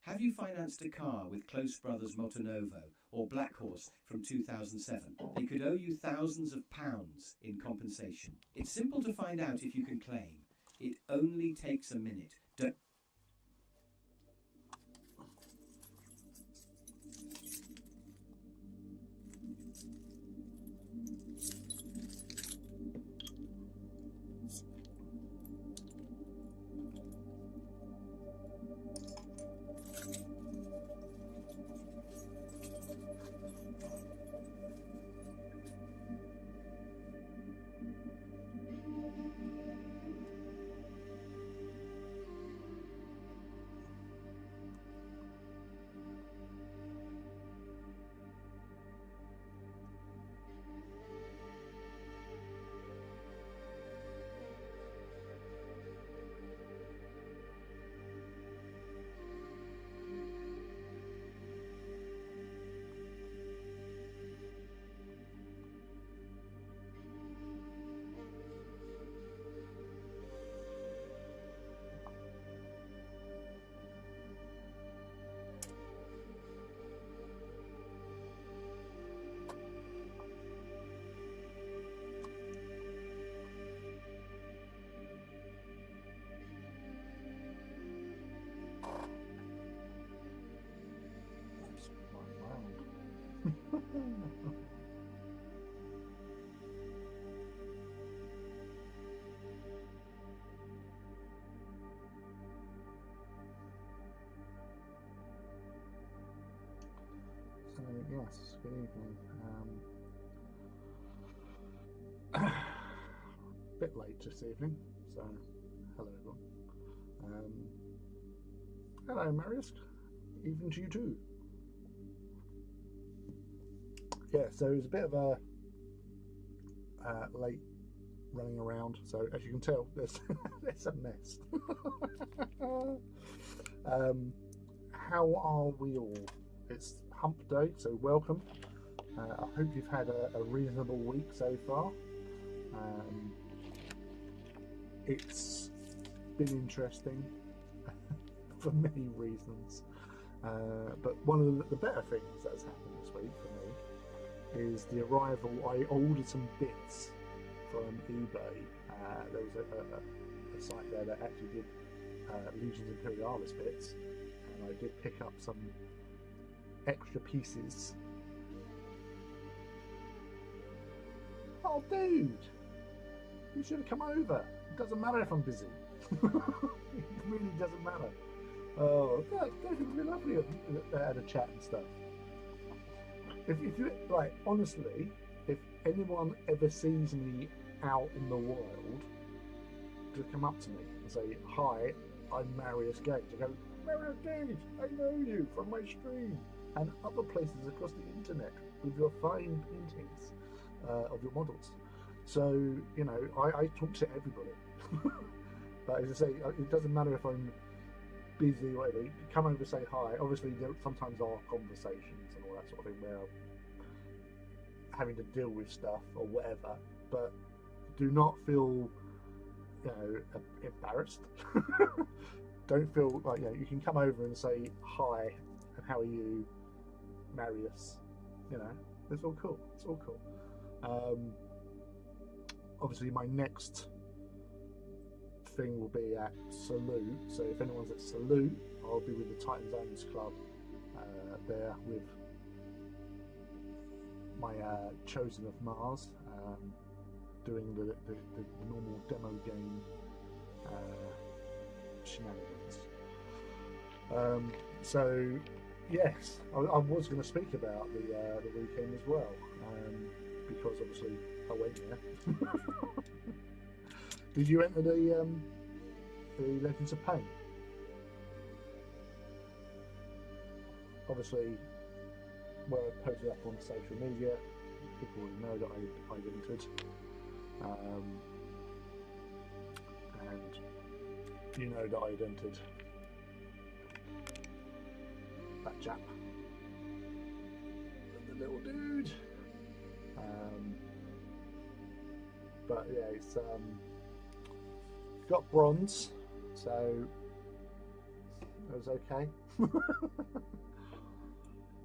Have you financed a car with Close Brothers Motonovo or Black Horse from 2007? They could owe you thousands of pounds in compensation. It's simple to find out if you can claim. It only takes a minute. Don't That's right round. So yes, good evening. Bit late this evening, so hello everyone. Um, Hello, Marius. Even to you too. Yeah, so it was a bit of a late running around. So as you can tell, there's there's a mess. How are we all? It's Hump Day, so welcome. I hope you've had a reasonable week so far. Um, it's been interesting for many reasons. But one of the better things that's happened this week for me is the arrival. I ordered some bits from eBay. There was a site there that actually did Legions Imperialis bits, and I did pick up some extra pieces. Oh, dude! You should have come over. It doesn't matter if I'm busy. It really doesn't matter. Oh, that would be lovely at a chat and stuff. If you like, honestly, if anyone ever sees me out in the world, to come up to me and say, "Hi, I'm Marius Gage." I go, "Marius Gage, I know you from my stream and other places across the internet with your fine paintings of your models." So you know, I talk to everybody. But as I say, it doesn't matter if I'm busy or whatever. You come over, say hi. Obviously, there sometimes are conversations and all that sort of thing where I'm having to deal with stuff or whatever. But do not feel, you know, embarrassed. Don't feel like, you know, you can come over and say hi and how are you, Marius. You know, it's all cool. It's all cool. Obviously, my next thing will be at Salute. So if anyone's at Salute, I'll be with the Titans Owners Club there with my Chosen of Mars, doing the normal demo game shenanigans. So yes, I was going to speak about the weekend as well, because obviously I went there. Did you enter the Legends of Pain? Obviously, where I posted up on social media, people already know that I entered. And you know that I'd entered that chap, the little dude. But yeah, it's got bronze, so It was okay.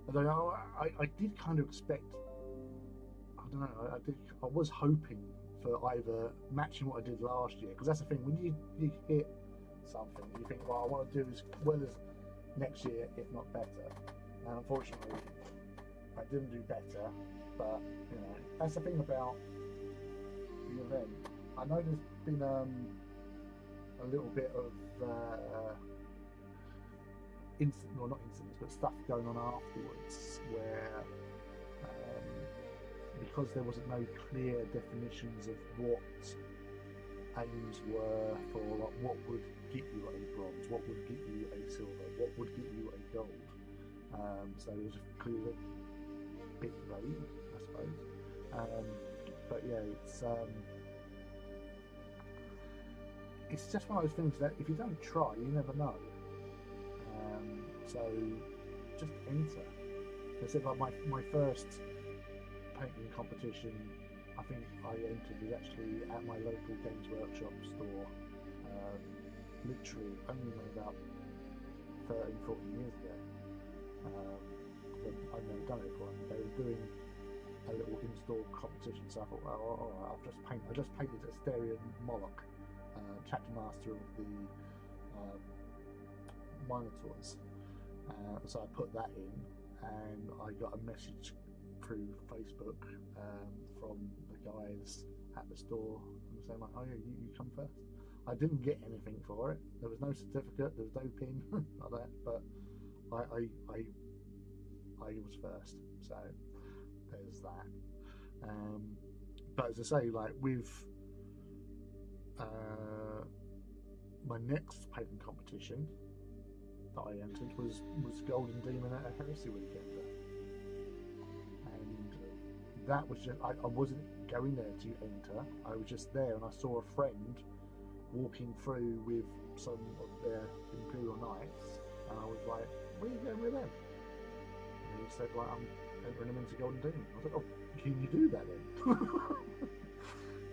I don't know. I did kind of expect. I don't know. I was hoping for either matching what I did last year, because that's the thing. When you hit something, you think, well, I want to do as well as next year, if not better. And unfortunately, I didn't do better. But you know, that's the thing about the event. I know there's been a little bit of not incidents, but stuff going on afterwards where because there wasn't no clear definitions of what aims were for, like, what would get you a bronze, what would get you a silver, what would get you a gold. So it was clearly a bit vague, I suppose. But yeah, it's just one of those things that if you don't try, you never know. So just enter. I said, like, my first painting competition, I think I entered, was actually at my local Games Workshop store, literally only about 13, 14 years ago. I'd never done it before. They were doing a little in-store competition, so I thought, well, all right, I just painted Asterion Moloch, chapter master of the Minotaurs. So I put that in, and I got a message through Facebook from the guys at the store saying, like, oh yeah, you come first. I didn't get anything for it. There was no certificate, there was no pin like that, but I was first, so there's that. But as I say, like, with my next painting competition that I entered was Golden Demon at a Heresy Weekend, and that was just, I wasn't going there to enter. I was just there, and I saw a friend walking through with some of their Imperial Knights, and I was like, where are you going with them? And he said, like, I'm entering them into Golden Demon. I was like, oh, can you do that then?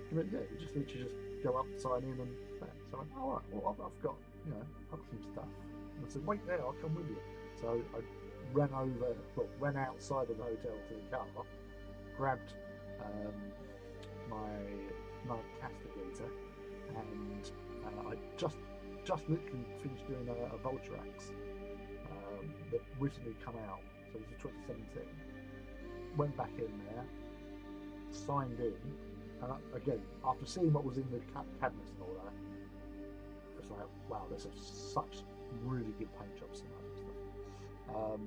He went, yeah, you just literally just go up, sign in, and that. So I went, oh, right, well, I've got some stuff. And I said, wait there, I'll come with you. So I ran outside of the hotel to the car, grabbed my Knight Castigator, and I just literally finished doing a Vulturax that recently come out, so it was 2017. Went back in there, signed in, and again, after seeing what was in the cabinets and all that, it's like, wow, there's such really good paint jobs and stuff.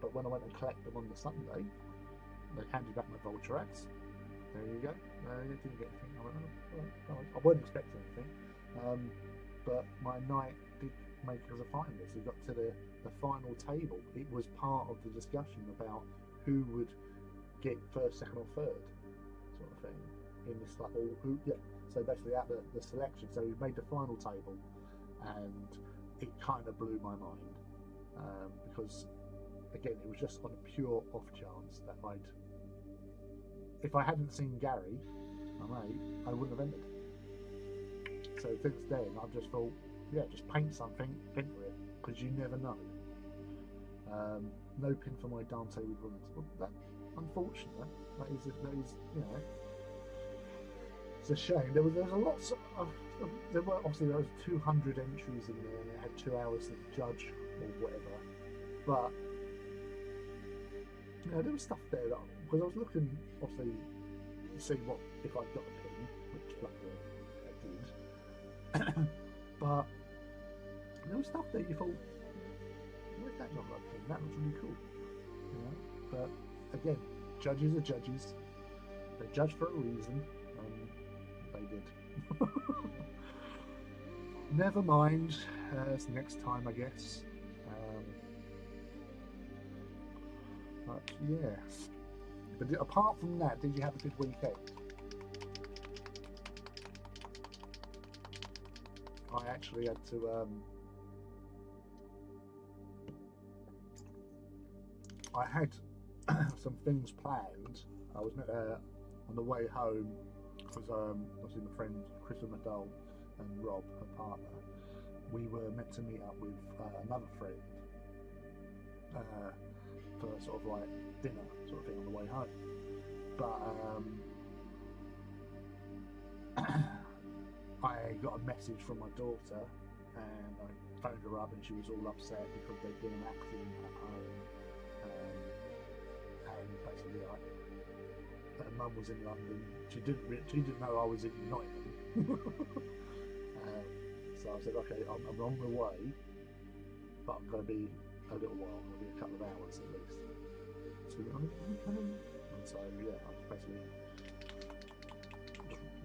But when I went and collected them on the Sunday, they handed back my Vulturax. There you go. You didn't get anything. I went, oh, I wasn't expecting anything. But my knight did make it as a finalist. He got to the final table. It was part of the discussion about who would get first, second, or third, sort of thing. In this, like, so basically at the selection. So he made the final table, and it kind of blew my mind because, again, it was just on a pure off chance that if I hadn't seen Gary, my mate, I wouldn't have entered. So since then, I've just thought, yeah, just paint something, enter it, because you never know. No pin for my Dante with runes. Well, that, unfortunate. That is, it's a shame. There was a lot of. There was 200 entries in there, and it had 2 hours to judge or whatever. But there was stuff there that, because I was looking, obviously, to see what if I got a pin, which luckily I did. But there was stuff there you thought, where's that not like pin? That looks really cool. But again, judges are judges. They judge for a reason, and they did. Never mind. It's next time, I guess. But yes. But apart from that, did you have a good weekend? I actually had to. I had some things planned. I was on the way home because obviously my friends Chris and Madole and Rob, her partner, we were meant to meet up with another friend for sort of like dinner sort of thing on the way home. But I got a message from my daughter, and I phoned her up, and she was all upset because there'd been an accident at home, and basically her mum was in London. She didn't know I was in Nottingham. So I said, okay, I'm on my way, but I'm going to be a little while. I'm going to be a couple of hours at least. So we went, and so yeah, I basically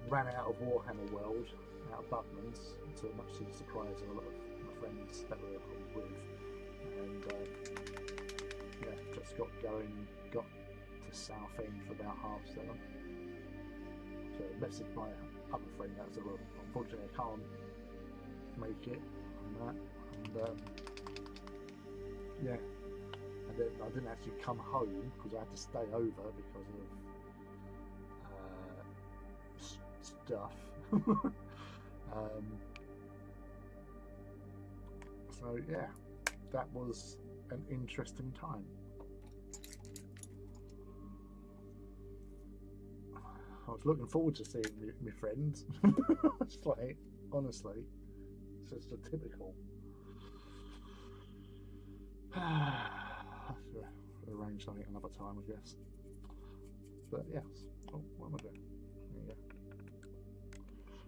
ran out of Warhammer World, out of Bugman's, to much to the surprise of a lot of my friends that were with, and yeah, just got going, got to Southend for about 7:30. So I messaged my other friend that said, well, unfortunately I can't make it on that, and yeah, and then I didn't actually come home because I had to stay over because of stuff. So yeah, that was an interesting time. I was looking forward to seeing my friends. It's like, honestly, it's just a typical. I have to arrange something another time, I guess. But yes, oh, what am I doing? There you go.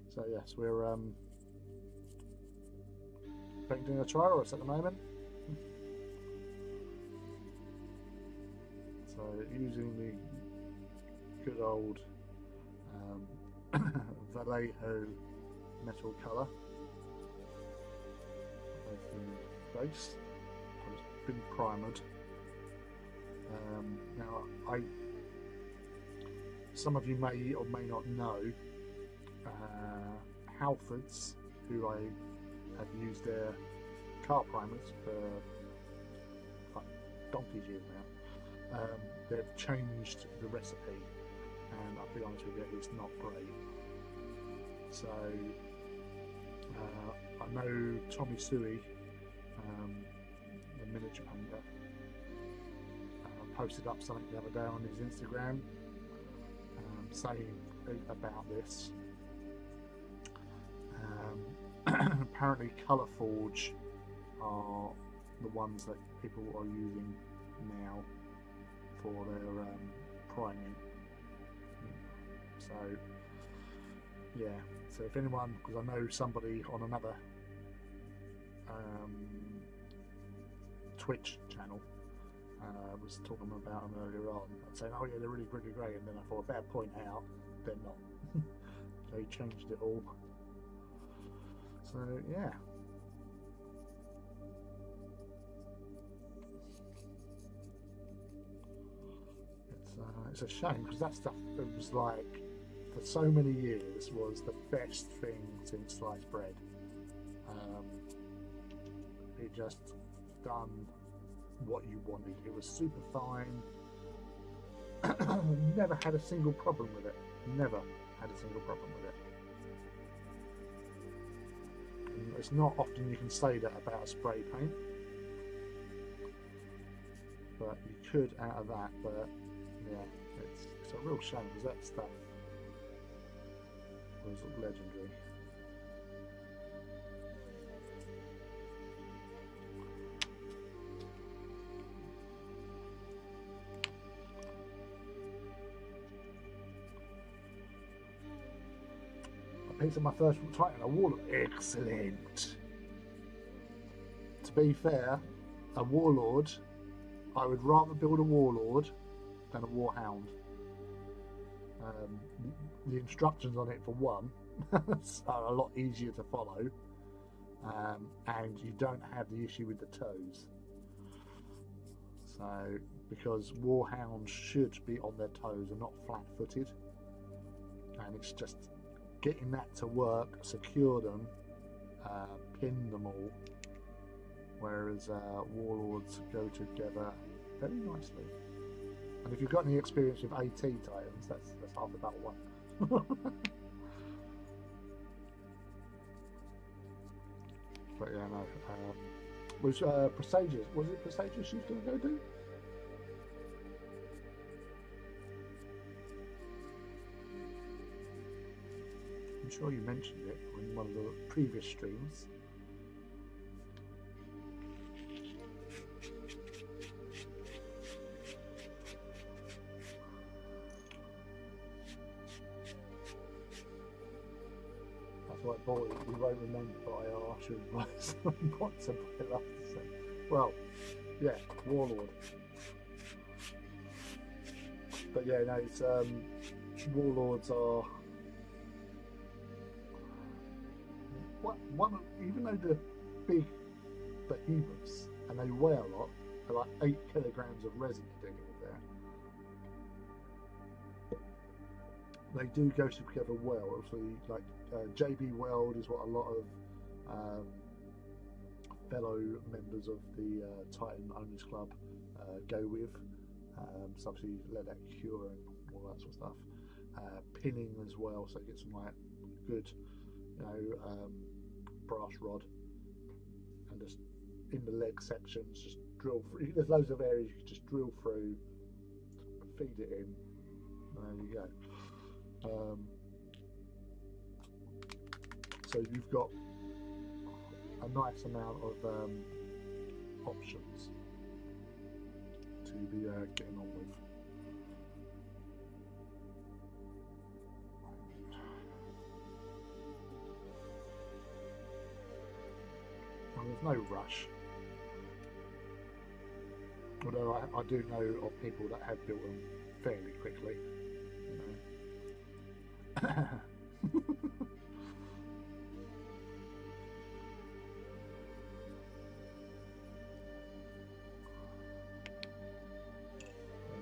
So yes, we're painting a Triorus at the moment. So using the good old Vallejo metal colour as the base. It's been primered. Now, some of you may or may not know Halfords, who I have used their car primers for like donkey's years now. They've changed the recipe, and I'll be honest with you, it's not great. So I know Tommy Suey, the miniature painter, posted up something the other day on his Instagram saying about this. Apparently Colourforge are the ones that people are using now for their priming. So yeah, so if anyone, because I know somebody on another Twitch channel was talking about them earlier on, saying, oh yeah, they're really great, and then I thought, I better point out they're not. They changed it all. So yeah. It's a shame, because that stuff, it was like, for so many years, was the best thing since sliced bread. It just done what you wanted. It was super fine. Never had a single problem with it. Never had a single problem with it. And it's not often you can say that about a spray paint, but you could out of that. But yeah, it's a real shame, because that stuff was legendary. I picked up my first Titan, a Warlord. Excellent. To be fair, a Warlord, I would rather build a Warlord than a Warhound. The instructions on it, for one, are a lot easier to follow, and you don't have the issue with the toes. So, because Warhounds should be on their toes and not flat-footed, and it's just getting that to work, secure them, pin them all, whereas Warlords go together very nicely. And if you've got any experience with AT Titans, that's half the battle won. But yeah, no. Was Presagius? Was it Presagius she was going to go do? I'm sure you mentioned it in one of the previous streams. That's right, boy. You won't remember, but I asked you advice on what to buy last season. Well, yeah, Warlord. But yeah, no, it's Warlords are one. Even though they're big behemoths and they weigh a lot, they're like 8 kilograms of resin you're digging with there. They do go together well. Obviously, like JB Weld is what a lot of fellow members of the Titan Owners Club go with. So obviously lead cure and all that sort of stuff. Pinning as well, so get some like good, brass rod, and just in the leg sections, just drill through. There's loads of areas you can just drill through, feed it in, and there you go. So you've got a nice amount of options to be getting on with. And there's no rush. Although I do know of people that have built them fairly quickly.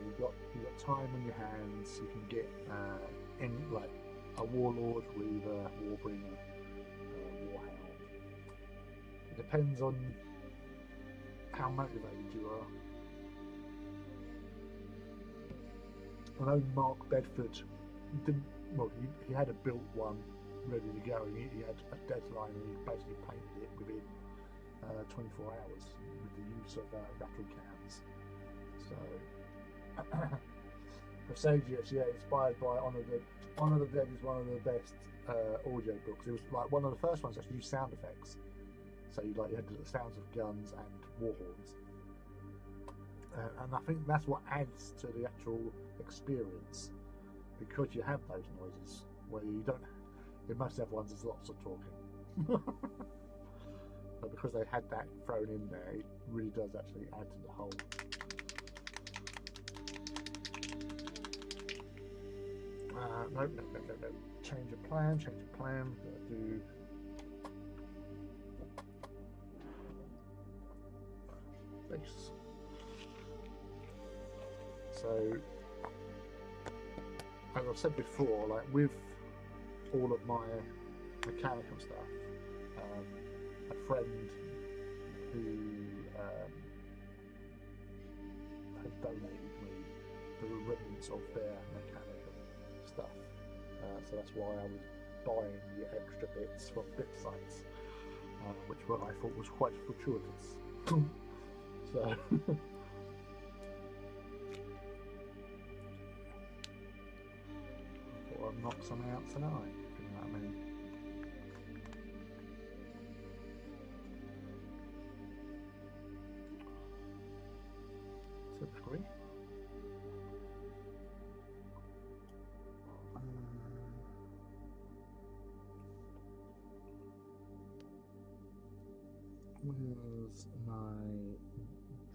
You've got time on your hands. You can get like a warlord, reaver, warbringer, warhound. It depends on how motivated you are. I know Mark Bedford didn't. Well, he had a built one ready to go, and he had a deadline, and he basically painted it within 24 hours with the use of rattle cans. So. Presagius, yeah, inspired by Honor the Dead is one of the best audio books. It was like one of the first ones that used sound effects. So you had the sounds of guns and war horns, and I think that's what adds to the actual experience, because you have those noises where you don't. In most other ones, there's lots of talking, but because they had that thrown in there, it really does actually add to the whole. No. Change of plan. Gotta do. Base. So, as I've said before, like with all of my mechanical stuff, a friend who had donated me the remnants of their mechanical stuff, so that's why I was buying the extra bits from bit sites, which I thought was quite fortuitous. So I thought I'd knock some out tonight, if you know what I mean. Typically. Where's my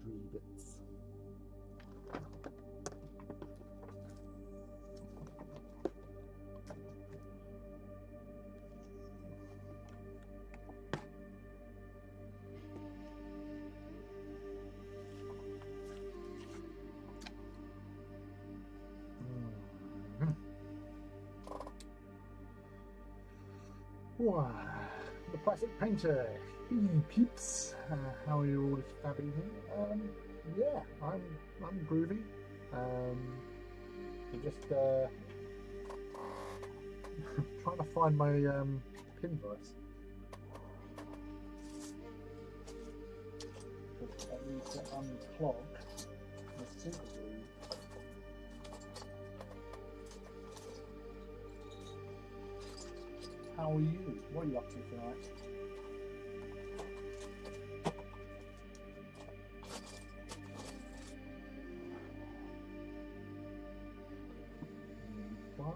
drill bits? Wow, the plastic painter. Hey peeps, how are you all this fab evening? Yeah, I'm groovy. I'm just trying to find my pin verse. that needs to unclog the super glue. How are you? What are you up to tonight? What?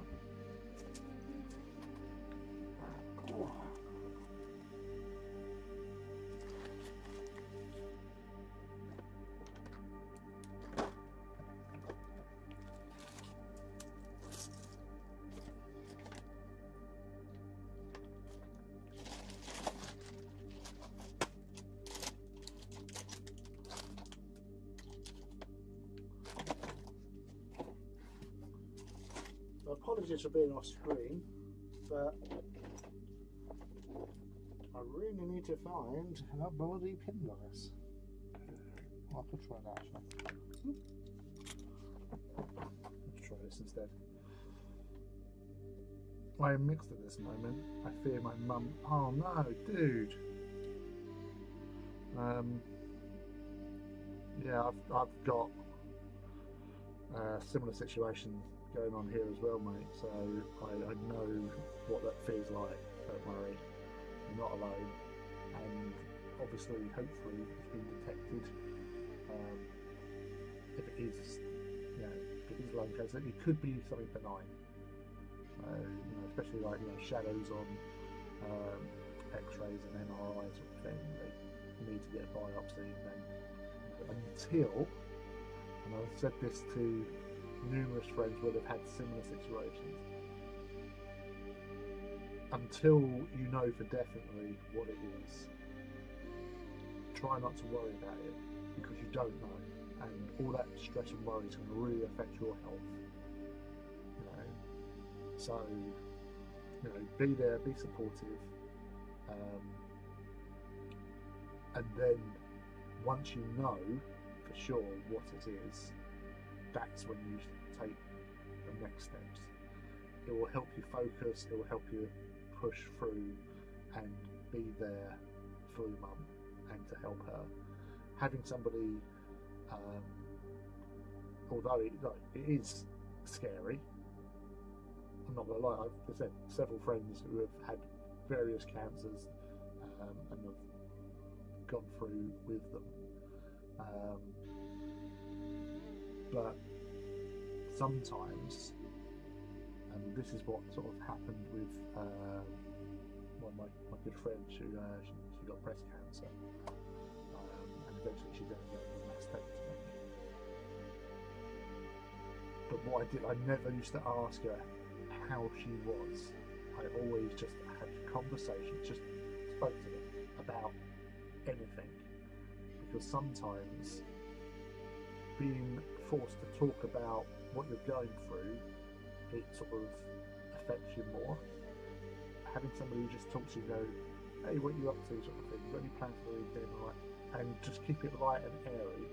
Apologies for being off screen, but I really need to find that bloody pin device. I could try that actually. Let's try this instead. I am mixed at this moment. I fear my mum. Oh no, dude. Yeah, I've got a similar situation going on here as well, mate. So I know what that feels like. Don't worry, you're not alone. And obviously, hopefully, it's been detected. If it is, if it is lung cancer, it could be something benign. Especially like shadows on X-rays and MRI sort of thing. They need to get a biopsy, and until, and I've said this to numerous friends where they've had similar situations, until you know for definitely what it is, try not to worry about it, because you don't know, and all that stress and worry is going to really affect your health. So be there, be supportive, and then once you know for sure what it is, that's when you take the next steps. It will help you focus, it will help you push through and be there for your mum and to help her. Having somebody, although it is scary, I'm not going to lie, I've said several friends who have had various cancers and have gone through with them. But sometimes, and this is what sort of happened with one of my good friends she got breast cancer, and eventually she ended up with a mastectomy. But what I did, I never used to ask her how she was. I always just had conversations, just spoke to them about anything, because sometimes being forced to talk about what you're going through, it sort of affects you more. Having somebody who just talks to you, go, hey, what are you up to, sort of thing, got any plans for the weekend, and just keep it light and airy,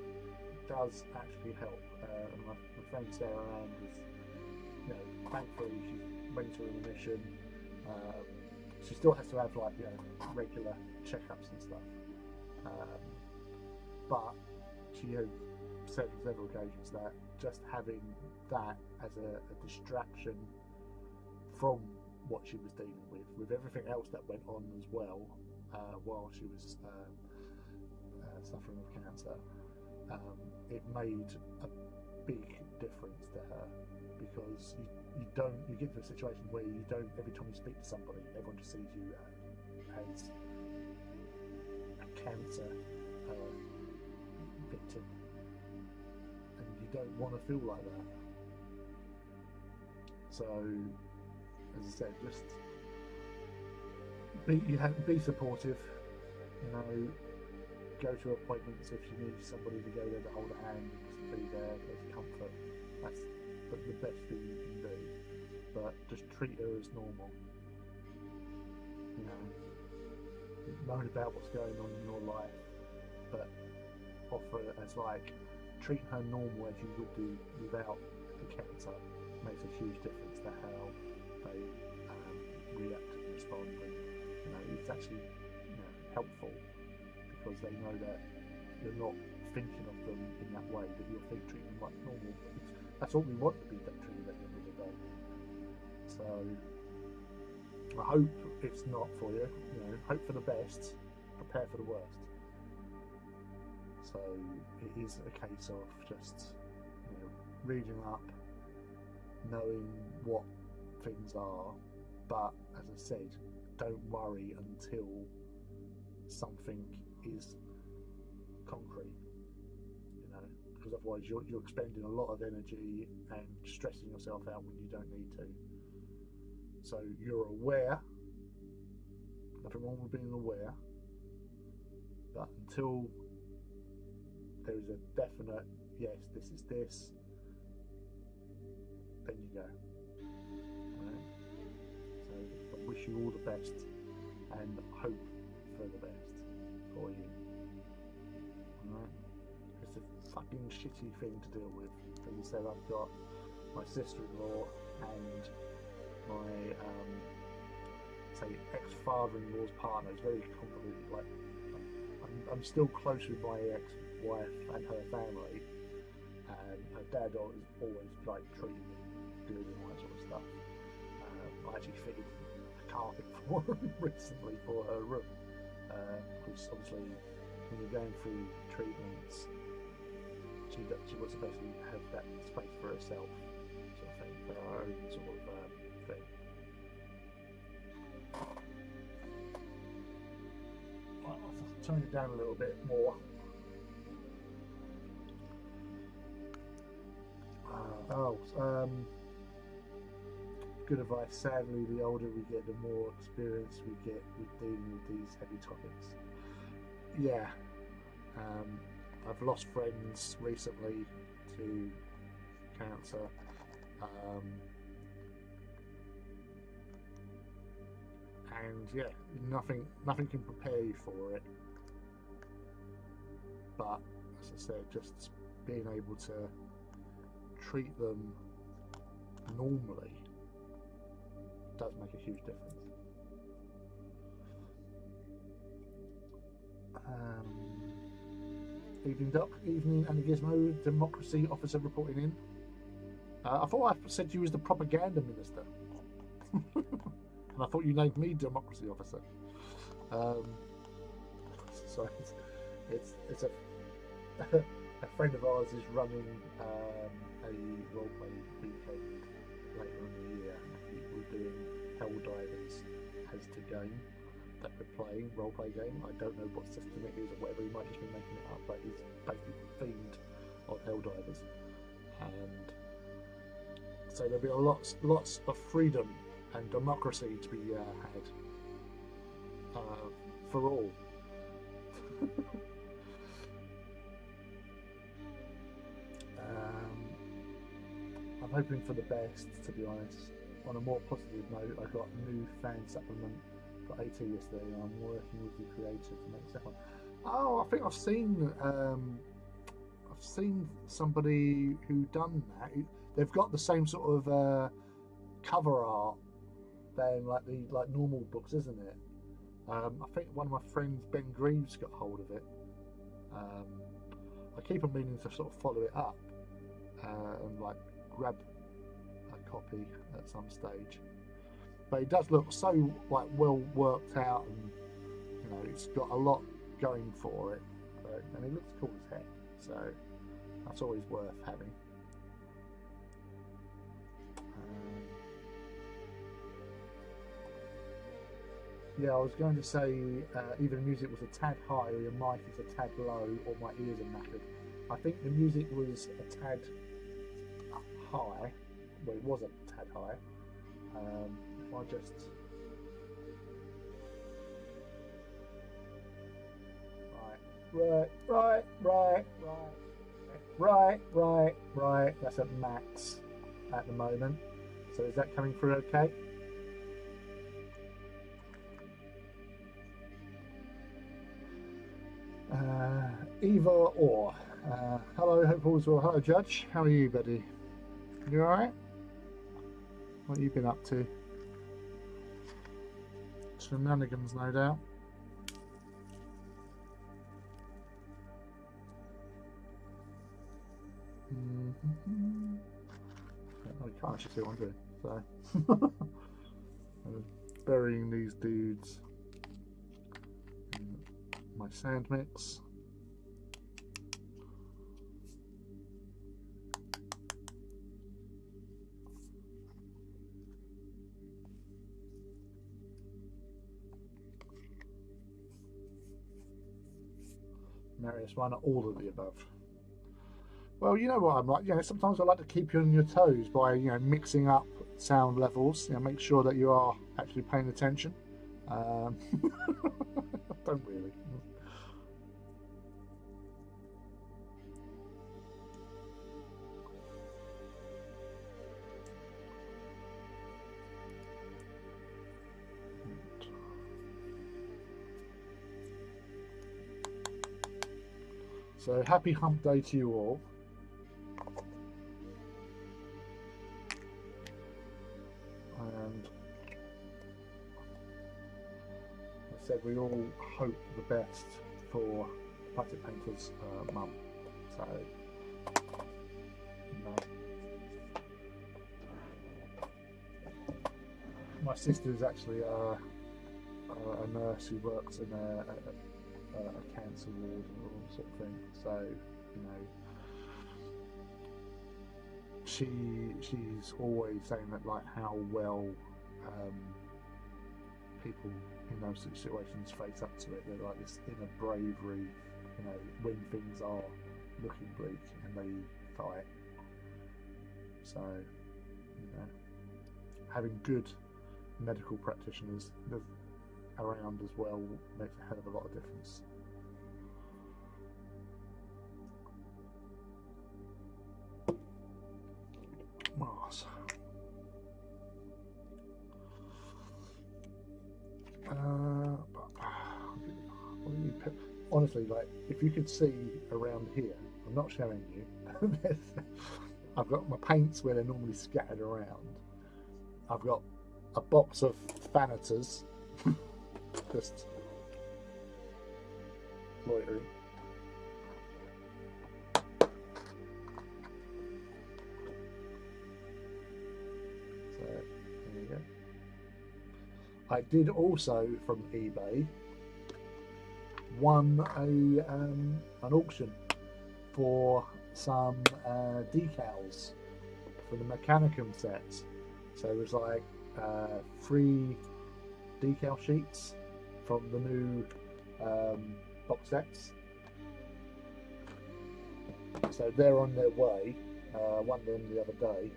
does actually help. And my friend Sarah Ann is, thankfully she's went into remission. She still has to have regular checkups and stuff, but she has said on several occasions that just having that as a distraction from what she was dealing with everything else that went on as well, while she was suffering with cancer, it made a big difference to her, because you get to a situation where you don't, every time you speak to somebody, everyone just sees you as a cancer victim, and you don't want to feel like that. So, as I said, just be supportive. Go to appointments if you need somebody to go there to hold a hand and just be there as comfort. That's the best thing you can do. But just treat her as normal. Moan about what's going on in your life, but offer it as treat her normal as you would do without the cancer. Makes a huge difference to how they react and respond, and it's actually helpful, because they know that you're not thinking of them in that way, that you're treating them like normal. That's all we want to be treated at the end of the day. So I hope it's not for you. You know, hope for the best, prepare for the worst. So it is a case of just, you know, reading up, knowing what things are, but as I said, don't worry until something is concrete, you know, because otherwise you're expending a lot of energy and stressing yourself out when you don't need to. So you're aware, nothing wrong with being aware, but until there is a definite yes, this is this, then you go. Right? So I wish you all the best and hope for the best for you. Alright? It's a fucking shitty thing to deal with. As I said, I've got my sister-in-law and my say ex-father-in-law's partner. It's very complicated. Like I'm still close with my ex-wife and her family, and her dad always like treated me good and all that sort of stuff. I actually fitted a carpet for her recently for her room, because obviously when you're going through treatments, she wants to basically have that space for herself, sort of thing, for her own sort of thing. I'll turn it down a little bit more. Good advice. Sadly, the older we get, the more experience we get with dealing with these heavy topics. Yeah, I've lost friends recently to cancer. And yeah, nothing can prepare you for it. But as I said, just being able to treat them normally does make a huge difference. Evening, Doc. Evening, Andy Gizmo, Democracy Officer reporting in. I thought I said you was the propaganda minister. And I thought you named me Democracy Officer. So it's a a friend of ours is running a roleplay weekend later in the year. We're doing Helldivers as the game that we're playing, roleplay game. I don't know what system it is or whatever, he might just be making it up, but it's basically themed on Helldivers. And so there'll be lots of freedom and democracy to be had for all. I'm hoping for the best, to be honest. On a more positive note, I got a new fan supplement for AT yesterday, and I'm working with the creator to make the second one. Oh, I think I've seen somebody who done that. They've got the same sort of cover art than like normal books, isn't it? I think one of my friends, Ben Greaves, got hold of it. I keep on meaning to sort of follow it up and like grab a copy at some stage. But it does look so like well worked out, and you know it's got a lot going for it, and it looks cool as heck. So that's always worth having. Yeah, I was going to say either the music was a tad high or your mic is a tad low or my ears are knackered. I think the music was a tad high. Well, it was a tad high. If I just... Right. That's at max at the moment. So is that coming through okay? Either or. Hello, hope all's well. Hello, Judge. How are you, buddy? You alright? What have you been up to? Shenanigans, no doubt. I can't actually see what I'm doing. So I'm burying these dudes in my sand mix. Marius, why not all of the above? Well, you know what I'm like. Sometimes I like to keep you on your toes by, mixing up sound levels. Make sure that you are actually paying attention. Don't really. So happy hump day to you all. And I said we all hope the best for Plastic Painter's mum. So, my sister is actually a nurse who works in a cancer ward and all sort of thing. So, she's always saying that, like, how well people in those situations face up to it. They're like this inner bravery, when things are looking bleak, and they fight. So, having good medical practitioners around as well makes a hell of a lot of difference. Mars. Honestly, like, if you could see around here, I'm not showing you. I've got my paints where they're normally scattered around. I've got a box of Fanators just loitering. So there you go. I did also from eBay won an auction for some decals for the Mechanicum sets. So it was like 3 decal sheets from the new box sets. So they're on their way. Won them the other day.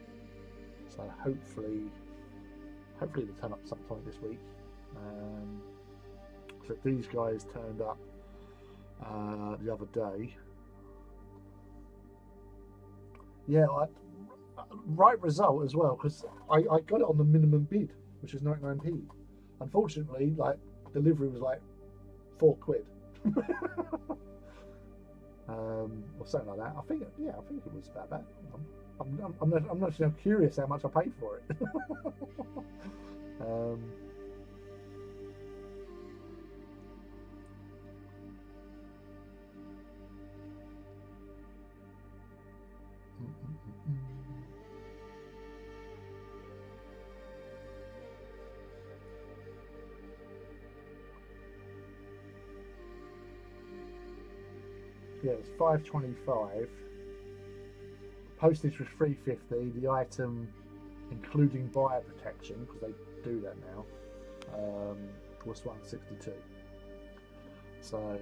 So hopefully they turn up sometime this week. So these guys turned up the other day. Yeah, right result as well, because I got it on the minimum bid, which is 99p. Unfortunately, like, delivery was like £4. Or something like that. I think it was about that. I'm not so curious how much I paid for it. Yeah, it's $5.25. Postage was $3.50. The item, including buyer protection, because they do that now, was $1.62. So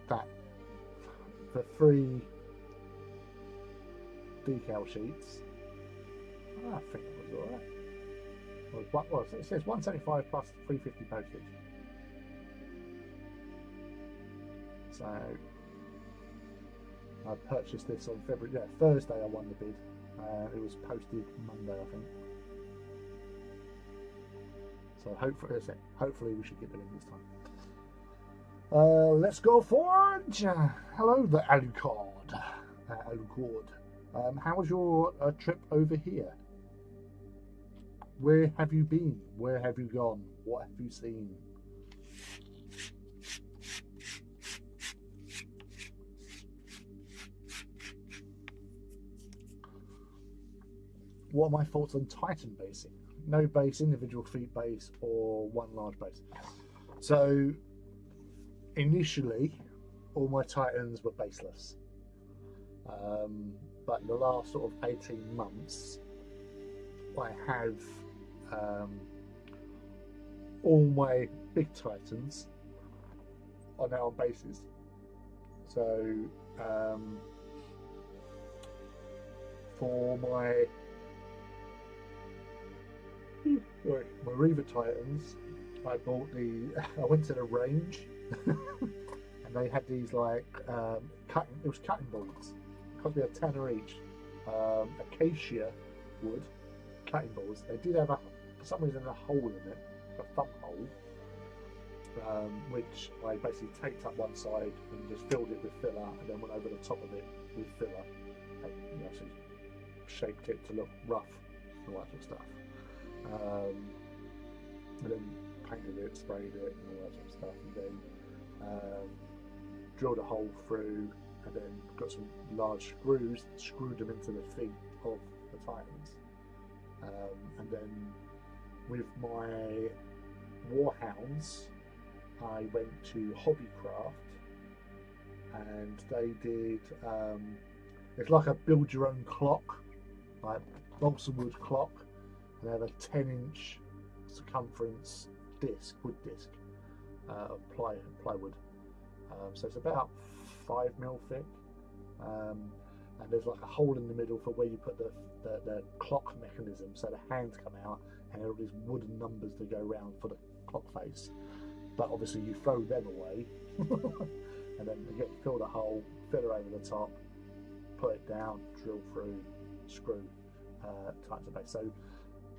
that for 3 decal sheets, I think it was alright. Well, it says $1.75 plus $3.50 postage. So I purchased this on Thursday. I won the bid. It was posted Monday, I think. So hopefully we should get it in this time. Let's go forward. Hello, the Alucard. How was your trip over here? Where have you been? Where have you gone? What have you seen? what are my thoughts on Titan basing? No base, individual feat base, or one large base. So initially, all my Titans were baseless. But in the last sort of 18 months, I have all my big Titans are now on bases. So for my Reaver Titans, I went to the range and they had these like cutting boards, because we had 10 each, acacia wood cutting boards. They did have for some reason a hole in it, a thumb hole, which I basically taped up one side and just filled it with filler, and then went over the top of it with filler, and actually shaped it to look rough and all that sort of stuff. And then painted it, sprayed it, and all that sort of stuff, and then drilled a hole through, and then got some large screws, screwed them into the feet of the Titans, and then with my Warhounds, I went to Hobbycraft, and they did it's like a build your own clock, like balsa wood clock, and they have a 10-inch circumference wood disc of plywood. So it's about 5mm thick, and there's like a hole in the middle for where you put the clock mechanism, so the hands come out and there are all these wooden numbers to go around for the clock face. But obviously you throw them away and then again you fill the hole, fill it over the top, put it down, drill through, screw, tighten the base. So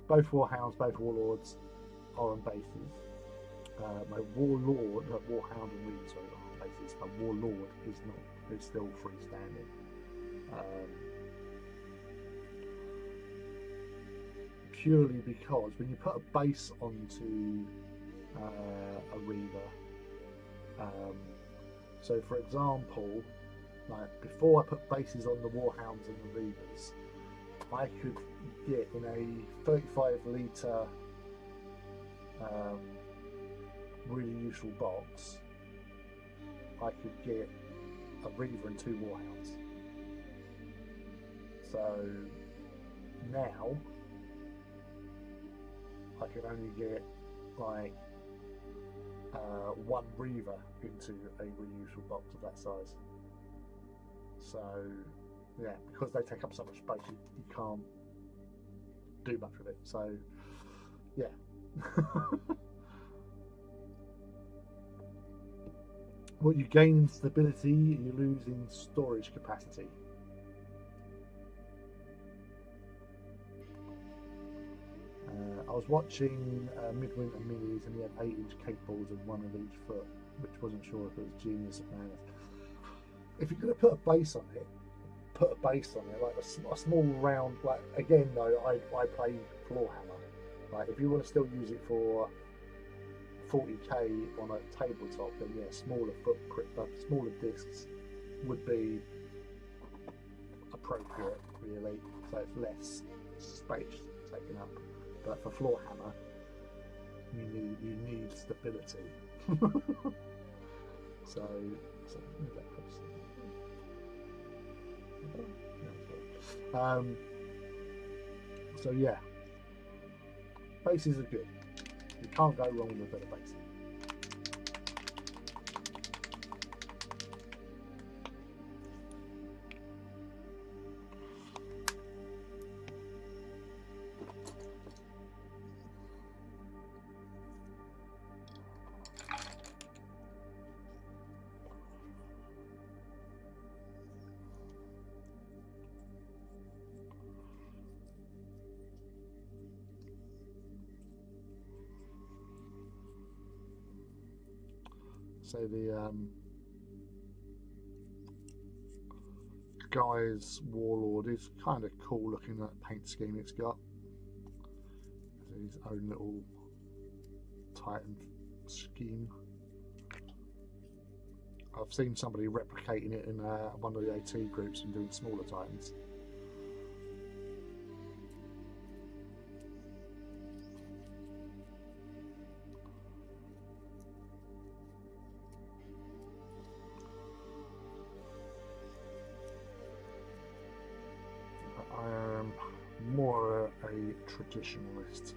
both Warhounds, both Warlords are on bases. My Warlord, Warhound and Reaver, sorry, are on bases. My Warlord is not, is still freestanding. Purely because when you put a base onto a Reaver, so for example, like before I put bases on the Warhounds and the Reavers, I could get in a 35-litre really useful box, I could get a Reaver and 2 Warhounds. So now I can only get like 1 Reaver into a reusable box of that size. So yeah, because they take up so much space, you can't do much with it. So yeah. What you gain in stability, you lose in storage capacity. I was watching Midwinter Minis, and he had 8-inch cables of 1 of each foot, which wasn't sure if it was genius or madness. If you're going to put a base on it, put a base on it, like a small round. Like again, though, I play floor hammer. Like if you want to still use it for 40k on a tabletop, then yeah, smaller discs would be appropriate, really. So it's less space taken up. But for floor hammer, you need stability. so so yeah, bases are good. You can't go wrong with a bit of base. So the guy's Warlord is kind of cool looking, that paint scheme it's got. His own little Titan scheme. I've seen somebody replicating it in one of the AT groups and doing smaller Titans. traditionalist.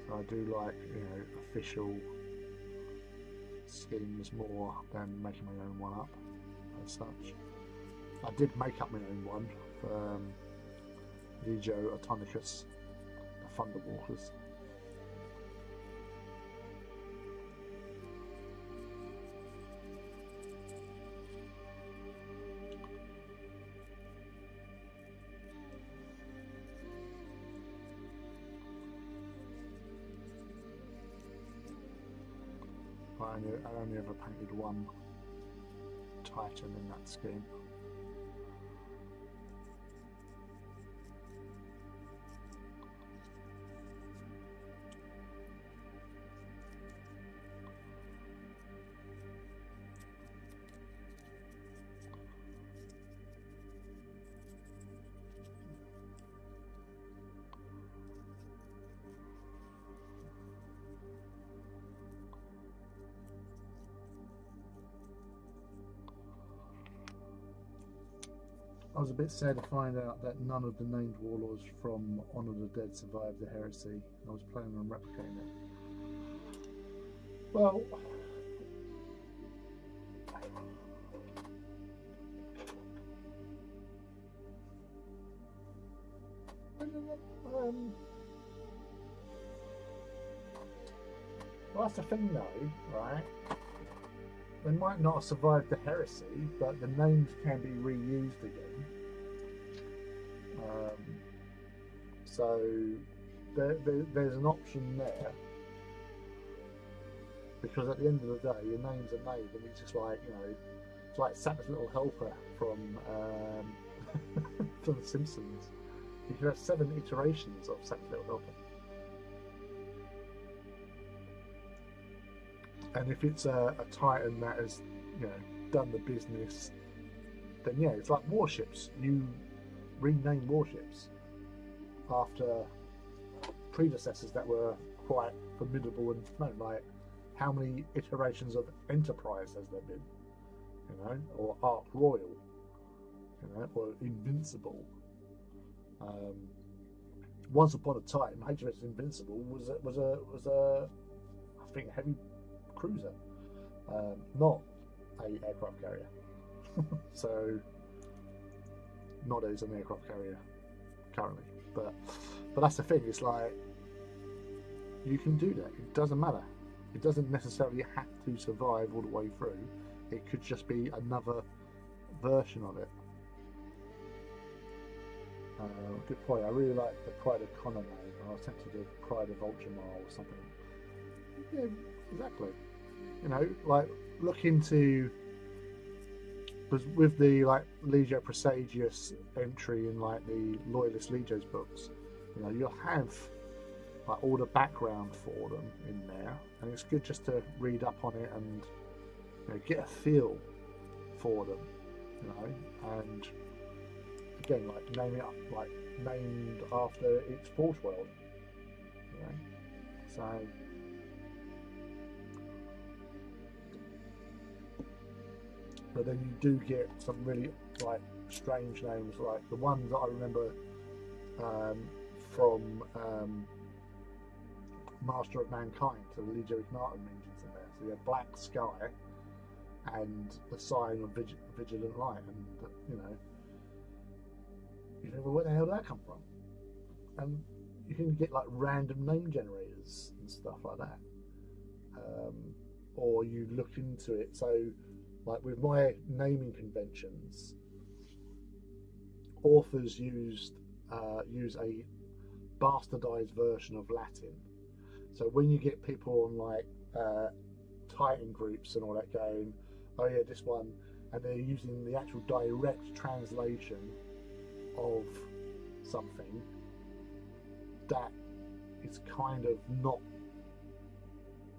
So I do like, official schemes more than making my own one up as such. I did make up my own one for Legio Autonicus, the Thunderwalkers. I only ever painted one Titan in that scheme. I was a bit sad to find out that none of the named warlords from Honor of the Dead survived the heresy. I was planning on replicating it. Well, well, that's the thing though, right? They might not have survived the heresy, but the names can be reused again. So there's an option there, because at the end of the day, your name's a name, and it's just like, it's like Santa's little helper from from The Simpsons. You can have 7 iterations of Santa's little helper. And if it's a Titan that has, done the business, then yeah, it's like warships. You rename warships after predecessors that were quite formidable and known. Like, how many iterations of Enterprise has there been? Or Ark Royal, or Invincible. Once upon a time, HMS Invincible was a I think, a heavy cruiser, not a aircraft carrier. So not as an aircraft carrier currently, but that's the thing. It's like, you can do that. It doesn't matter. It doesn't necessarily have to survive all the way through. It could just be another version of it. Good point. I really like the Pride of Connor name. I was tempted to do Pride of Ultramar or something. Yeah, exactly. Like, look into, with the Legio Praesagius entry in the Loyalist Legios books, you'll have all the background for them in there, and it's good just to read up on it and get a feel for them, and again, name it up, named after its Forge world, so. But then you do get some really strange names, like the ones that I remember from Master of Mankind. So the Legio Ignatum mentions in there. So you have Black Sky and the Sign of Vigilant Light, and you never, where the hell did that come from? And you can get random name generators and stuff like that, or you look into it. So, with my naming conventions, authors use a bastardized version of Latin. So when you get people on Titan groups and all that going, oh yeah, this one, and they're using the actual direct translation of something that is kind of not,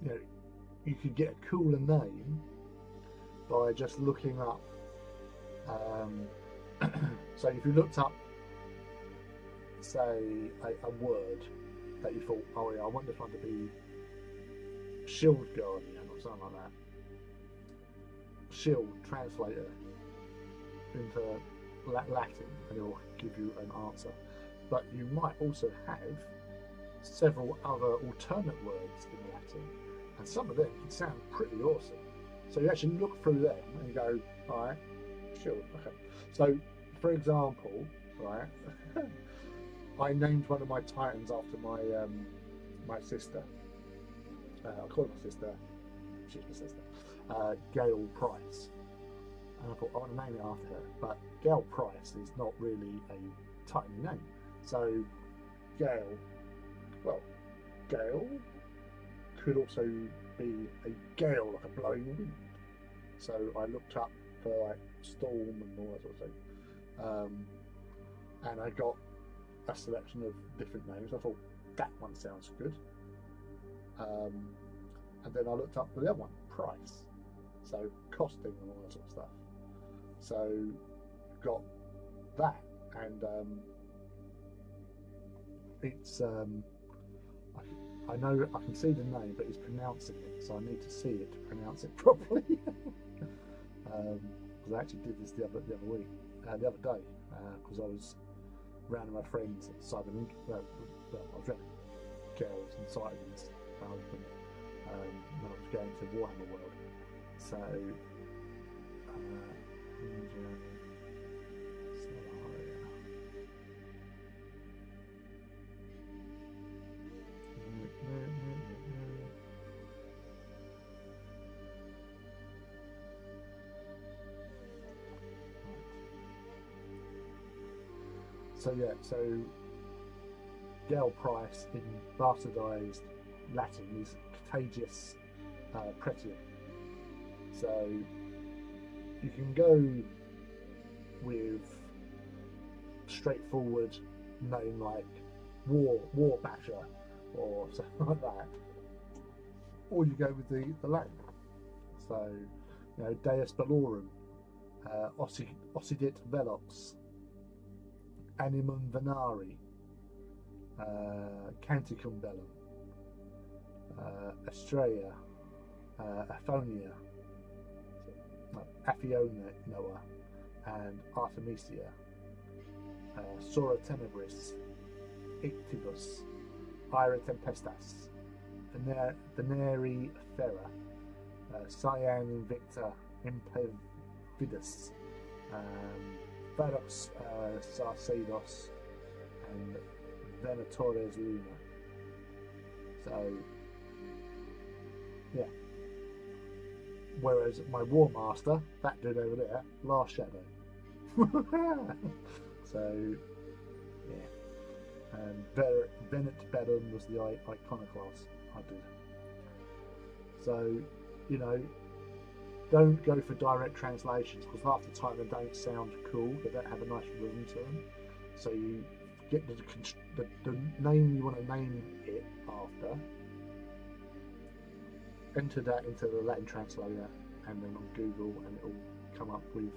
you could get a cooler name by just looking up. So if you looked up, say, a word that you thought, oh yeah, I want this one to be Shield Guardian or something like that. Shield translator into Latin, and it will give you an answer. But you might also have several other alternate words in Latin, and some of them can sound pretty awesome. So you actually look through them and you go, all right, sure, okay. So, for example, right, I named one of my titans after my sister. I call her my sister. She's my sister. Gail Price. And I thought I want to name it after her, but Gail Price is not really a titan name. So Gail, well, Gail could also be a gale, like a blowing wind. So I looked up for like storm and all that sort of thing, and I got a selection of different names. I thought that one sounds good, and then I looked up for the other one, price, so costing and all that sort of stuff. So got that, and it's I know I can see the name, but he's pronouncing it, so I need to see it to pronounce it properly. Because I actually did this the other week, the other day, because I was round with my friends at Simon. I was round girls and Simon's husband when I was going to Warhammer World. So, So yeah, so Gael Price in bastardised Latin is Contagious Pretium. So you can go with straightforward name like War Basher or something like that, or you go with the Latin. So you know, Deus Bellorum, Occidit Velox, Animum Venari, Canticum Bellum, Estrella, Aphonia, Aphiona Noah, and Artemisia, Sora Tenebris, Ictibus, Ira Tempestas, Veneri Ferra, Cyan Invicta Impevidus, Vados Sarcedos, and Venatores Luna. So, yeah. Whereas my War Master, that dude over there, Last Shadow. So, yeah. And Venet Bellum was the iconoclast I did. So, you know, don't go for direct translations, because half the time they don't sound cool, they don't have a nice ring to them. So you get the name you want to name it after, enter that into the Latin translator, and then on Google, and it'll come up with,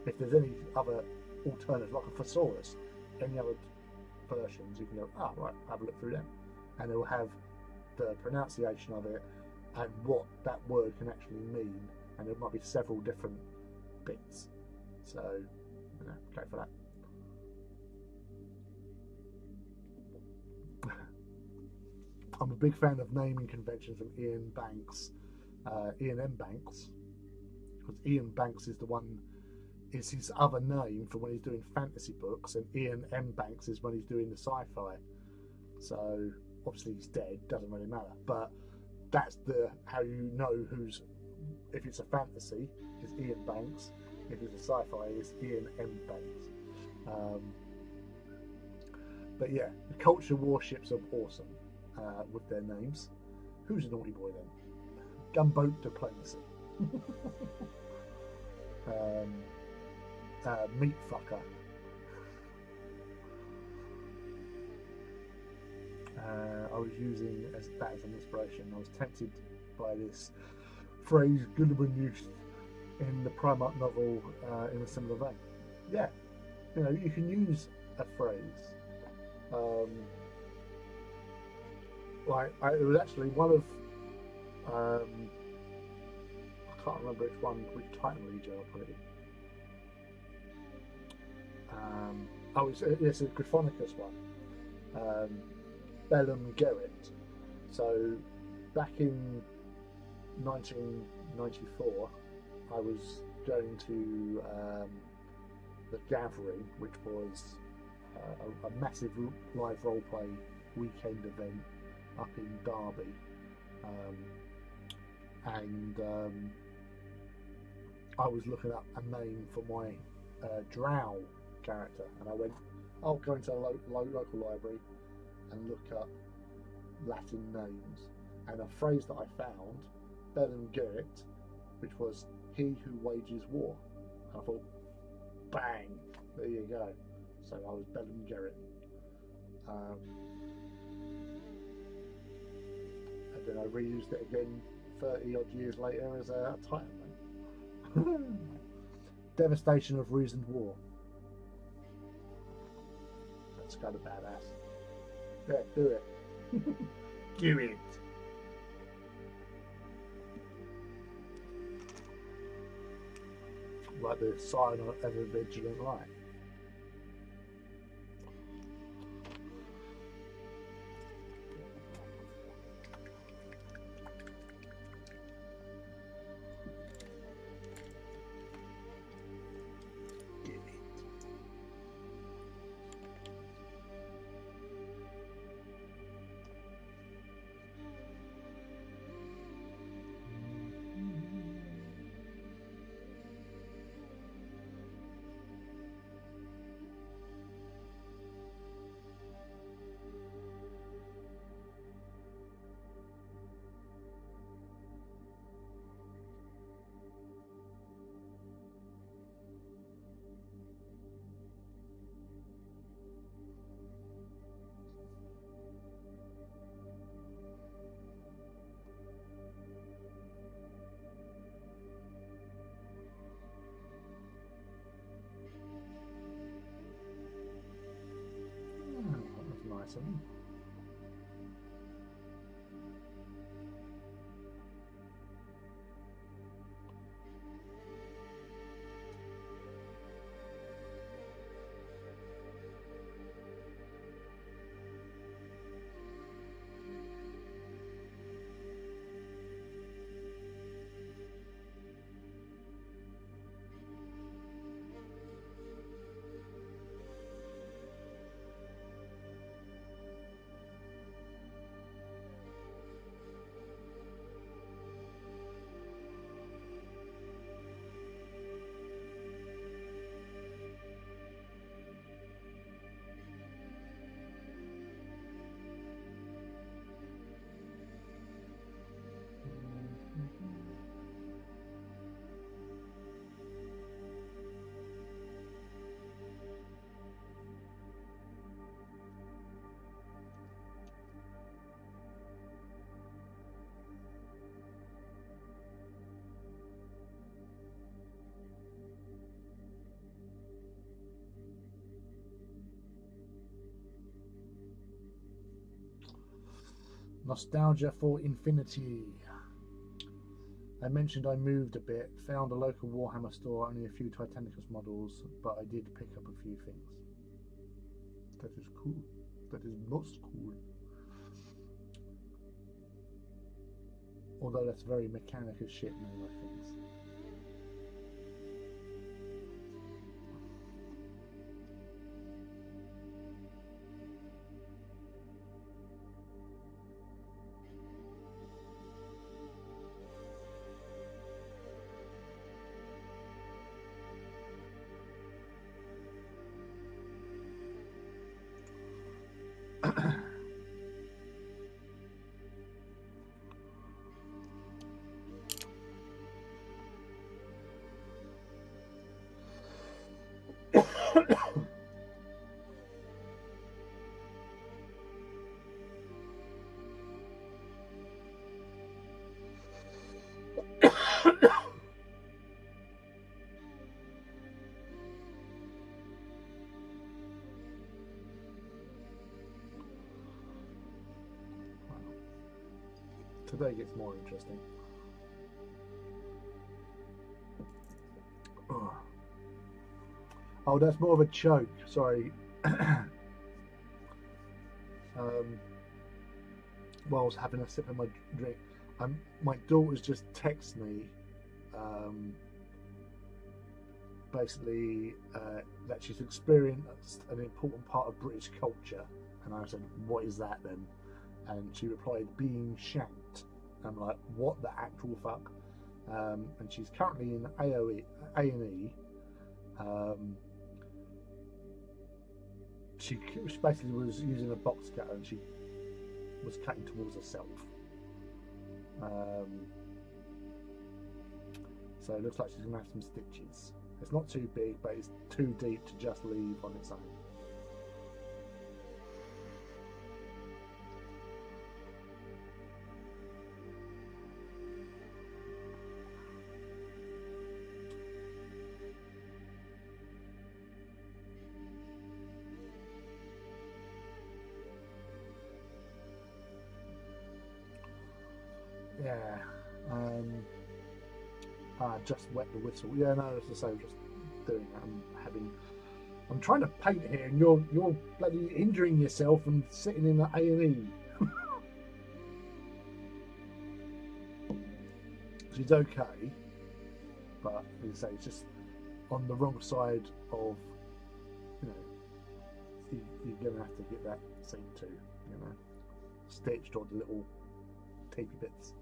if there's any other alternatives, like a thesaurus, any other versions, you can go, right, have a look through them, and it will have the pronunciation of it and what that word can actually mean. And there might be several different bits, so you know, go for that. I'm a big fan of naming conventions from Ian Banks, Ian M. Banks, because Ian Banks is his other name for when he's doing fantasy books, and Ian M. Banks is when he's doing the sci-fi. So obviously he's dead, doesn't really matter, but that's how you know who's. If it's a fantasy, it's Ian Banks. If it's a sci-fi, it's Ian M. Banks. But yeah, the culture warships are awesome with their names. Who's a naughty boy then? Gunboat Diplomacy. Meat Fucker. I was using that as an inspiration. I was tempted by this phrase Gulliman used in the Primarch novel in a similar vein. Yeah, you know, you can use a phrase. It was actually one of I can't remember which Titan Legion I put it in. It's a Gryphonicus one. Bellum Gerrit. So back in 1994, I was going to the Gathering, which was a massive live roleplay weekend event up in Derby, and I was looking up a name for my Drow character, and I went, I'll go into a local library and look up Latin names, and a phrase that I found, Bellum Gerrit, which was "he who wages war." And I thought, bang, there you go. So I was Bellum Gerrit. And then I reused it again 30 odd years later as a Titan name. Devastation of Reasoned War. That's kind of badass. Yeah, do it. Do it. Like the sign of ever vigilant light. Nice of him. Nostalgia for Infinity. I mentioned I moved a bit, found a local Warhammer store, only a few Titanicus models, but I did pick up a few things. That is cool. That is most cool. Although that's very mechanic as shit now, I think. Today gets more interesting. Oh, that's more of a choke. Sorry. while I was having a sip of my drink, my daughter's just texted me, um, basically that she's experienced an important part of British culture, and I said, "What is that then?" And she replied, "Being shanked." I'm like, "What the actual fuck?" And she's currently in A&E. She basically was using a box cutter and she was cutting towards herself. So it looks like she's going to have some stitches. It's not too big, but it's too deep to just leave on its own. Yeah. I just wet the whistle. Yeah, no, as I say, just doing that. I'm trying to paint here, and you're bloody injuring yourself and sitting in the A&E. She's okay, but as I say, it's just on the wrong side of, you're going to have to get that seen to, stitched on the little tapey bits.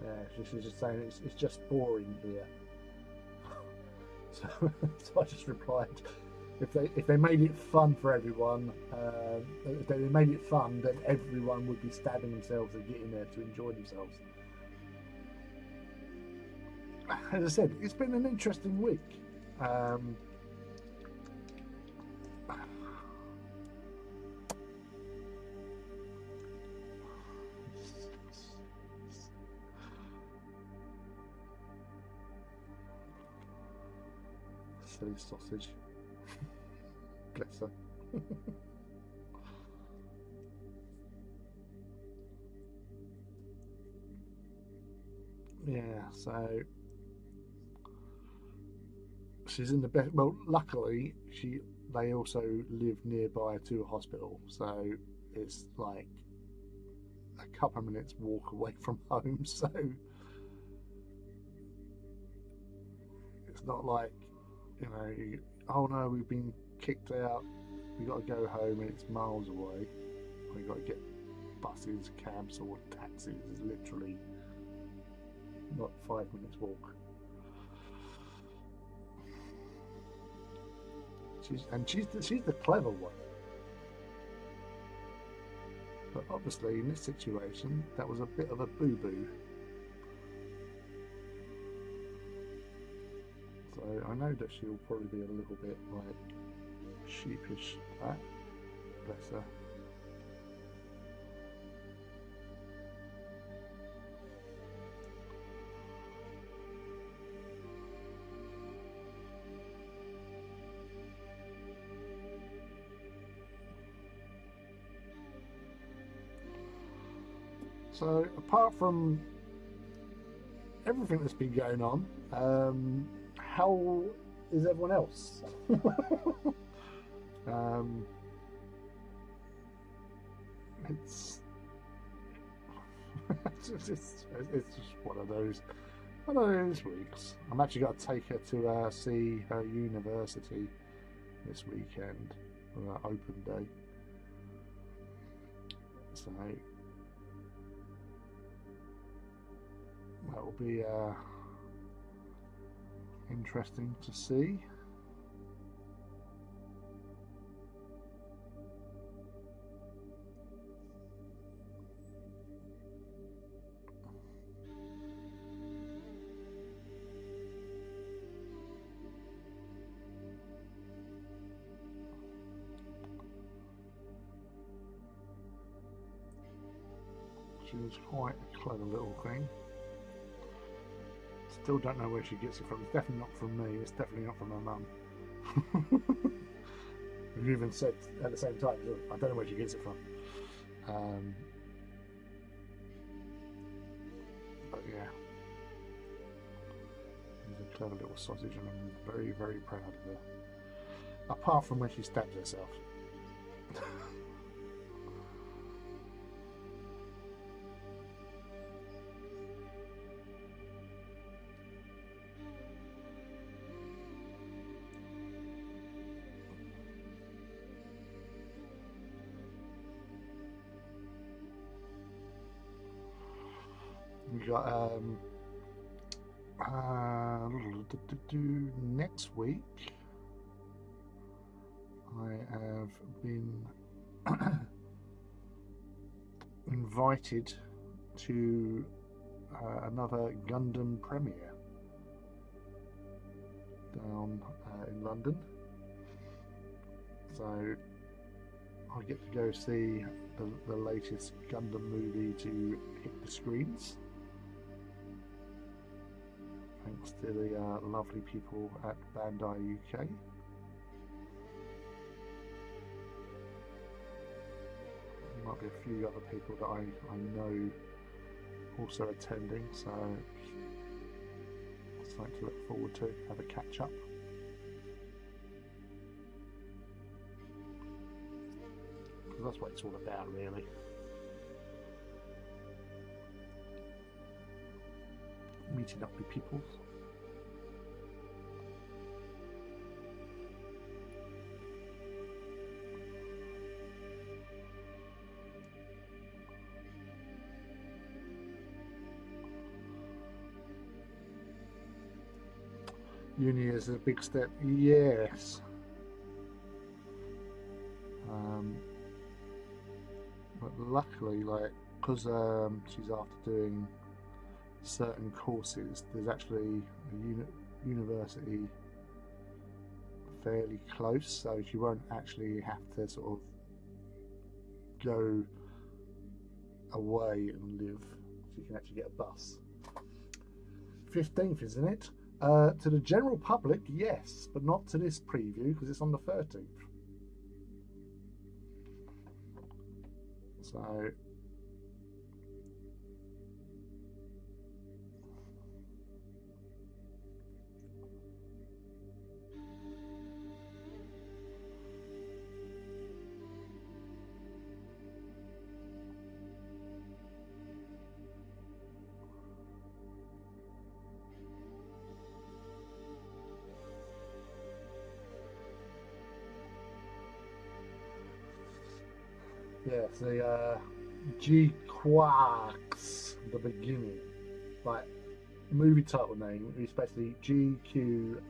Yeah, she's just saying it's just boring here. So I just replied, if they made it fun for everyone, if they made it fun, then everyone would be stabbing themselves and getting there to enjoy themselves. As I said, it's been an interesting week. Silly sausage. Bless her. Yeah, so she's in the best. Well, luckily, they also live nearby to a hospital, so it's like a couple of minutes walk away from home. So it's not like, oh no, we've been kicked out, we got to go home, and it's miles away. We got to get buses, cabs, or taxis. It's literally not 5 minutes walk. She's the clever one. But obviously, in this situation, that was a bit of a boo-boo. So I know that she'll probably be a little bit like sheepish. Bless her. So apart from everything that's been going on, how is everyone else? It's it's just one of those weeks. I'm actually got to take her to see her university this weekend on an open day. So that will be interesting to see. She's quite a clever little thing. Still don't know where she gets it from. It's definitely not from me. It's definitely not from her mum. We've even said at the same time, I don't know where she gets it from. But yeah, she's a clever little sausage, and I'm very, very proud of her. Apart from when she stabs herself. We got next week. I have been invited to another Gundam premiere down in London. So I get to go see the latest Gundam movie to hit the screens. Thanks to the lovely people at Bandai UK. There might be a few other people that I know also attending, so it's something to look forward to, have a catch up. Because that's what it's all about, really. Meeting up with people. Uni is a big step, yes. But luckily, like, because she's after doing certain courses, there's actually a university fairly close, so she won't actually have to sort of go away and live. She can actually get a bus. 15th, isn't it? To the general public, yes, but not to this preview because it's on the 13th. So yes, the G-Quarks, the beginning, like movie title name is basically GQUUUUUUX.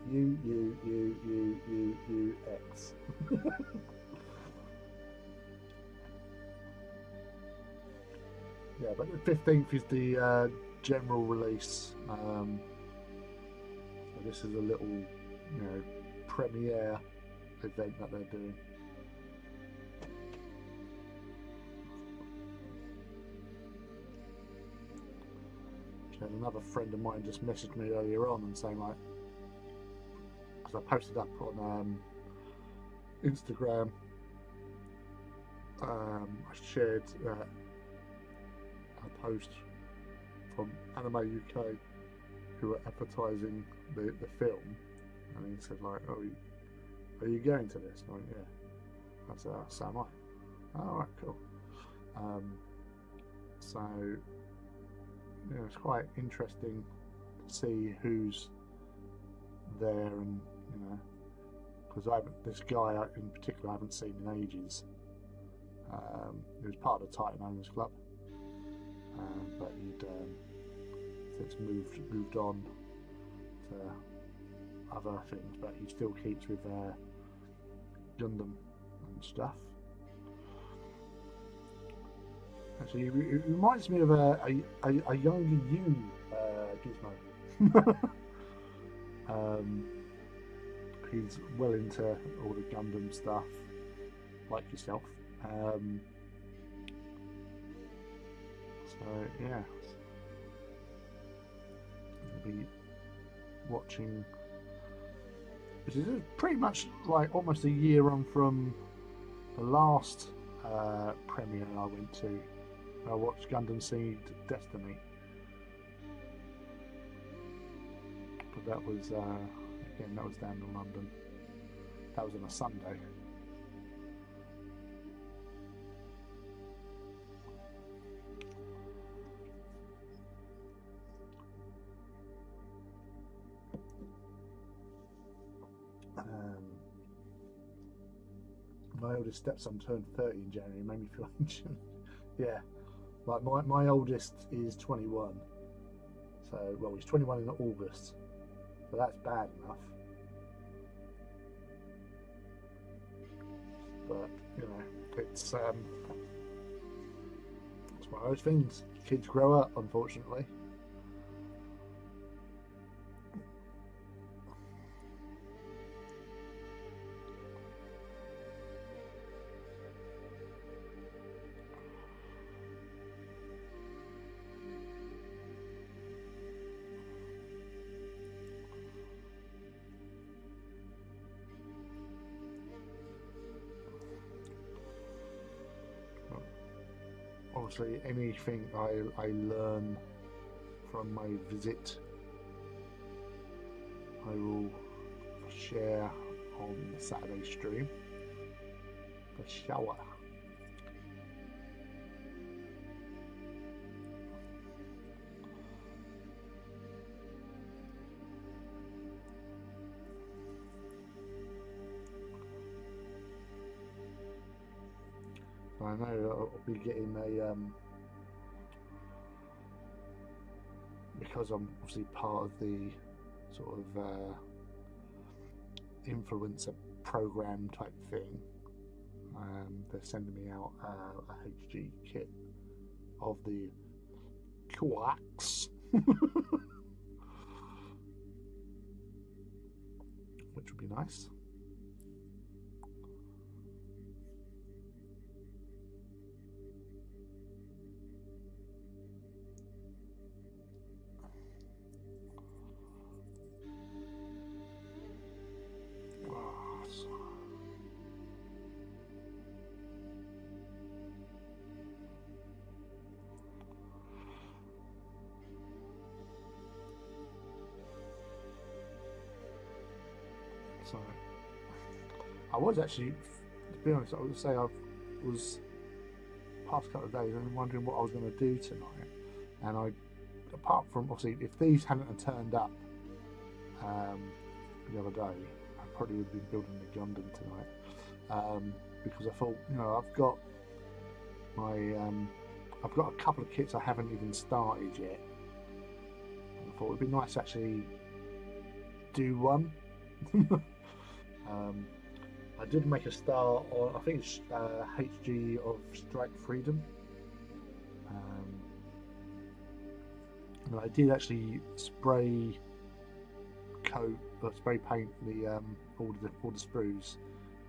Yeah, but the 15th is the general release. So this is a little, premiere event that they're doing. And another friend of mine just messaged me earlier on and saying, like, because I posted up on Instagram, I shared a post from Anime UK who were advertising the film, and he said, like, oh, are you going to this? I went, yeah. I said, oh, so am I. Oh, right, cool. So yeah, it's quite interesting to see who's there, and because this guy in particular I haven't seen in ages. He was part of the Titan Owners Club, but he'd since moved on to other things, but he still keeps with Gundam and stuff. Actually, it reminds me of a younger you, Gizmo. He's well into all the Gundam stuff, like yourself. So So yeah, I'll be watching. This is pretty much like almost a year on from the last premiere I went to. I watched Gundam Seed Destiny, but that was again, that was down in London. That was on a Sunday. My oldest stepson turned 30 in January. Made me feel ancient. Yeah, like my oldest is 21. So, well, he's 21 in August. So that's bad enough. But, you know, it's one of those things. Kids grow up, unfortunately. Obviously, anything I learn from my visit, I will share on the Saturday stream. The shower. I know I'll be getting a because I'm obviously part of the sort of influencer program type thing. They're sending me out a HG kit of the Koax, which would be nice. So I was actually, to be honest, I would say I was past couple of days and wondering what I was going to do tonight. And I, apart from obviously, if these hadn't turned up the other day, I probably would have been building the Gundam tonight. Because I thought, you know, I've got my, I've got a couple of kits I haven't even started yet. And I thought it'd be nice to actually do one. I did make a start on, I think it's HG of Strike Freedom. And I did actually spray coat, or spray paint the all the sprues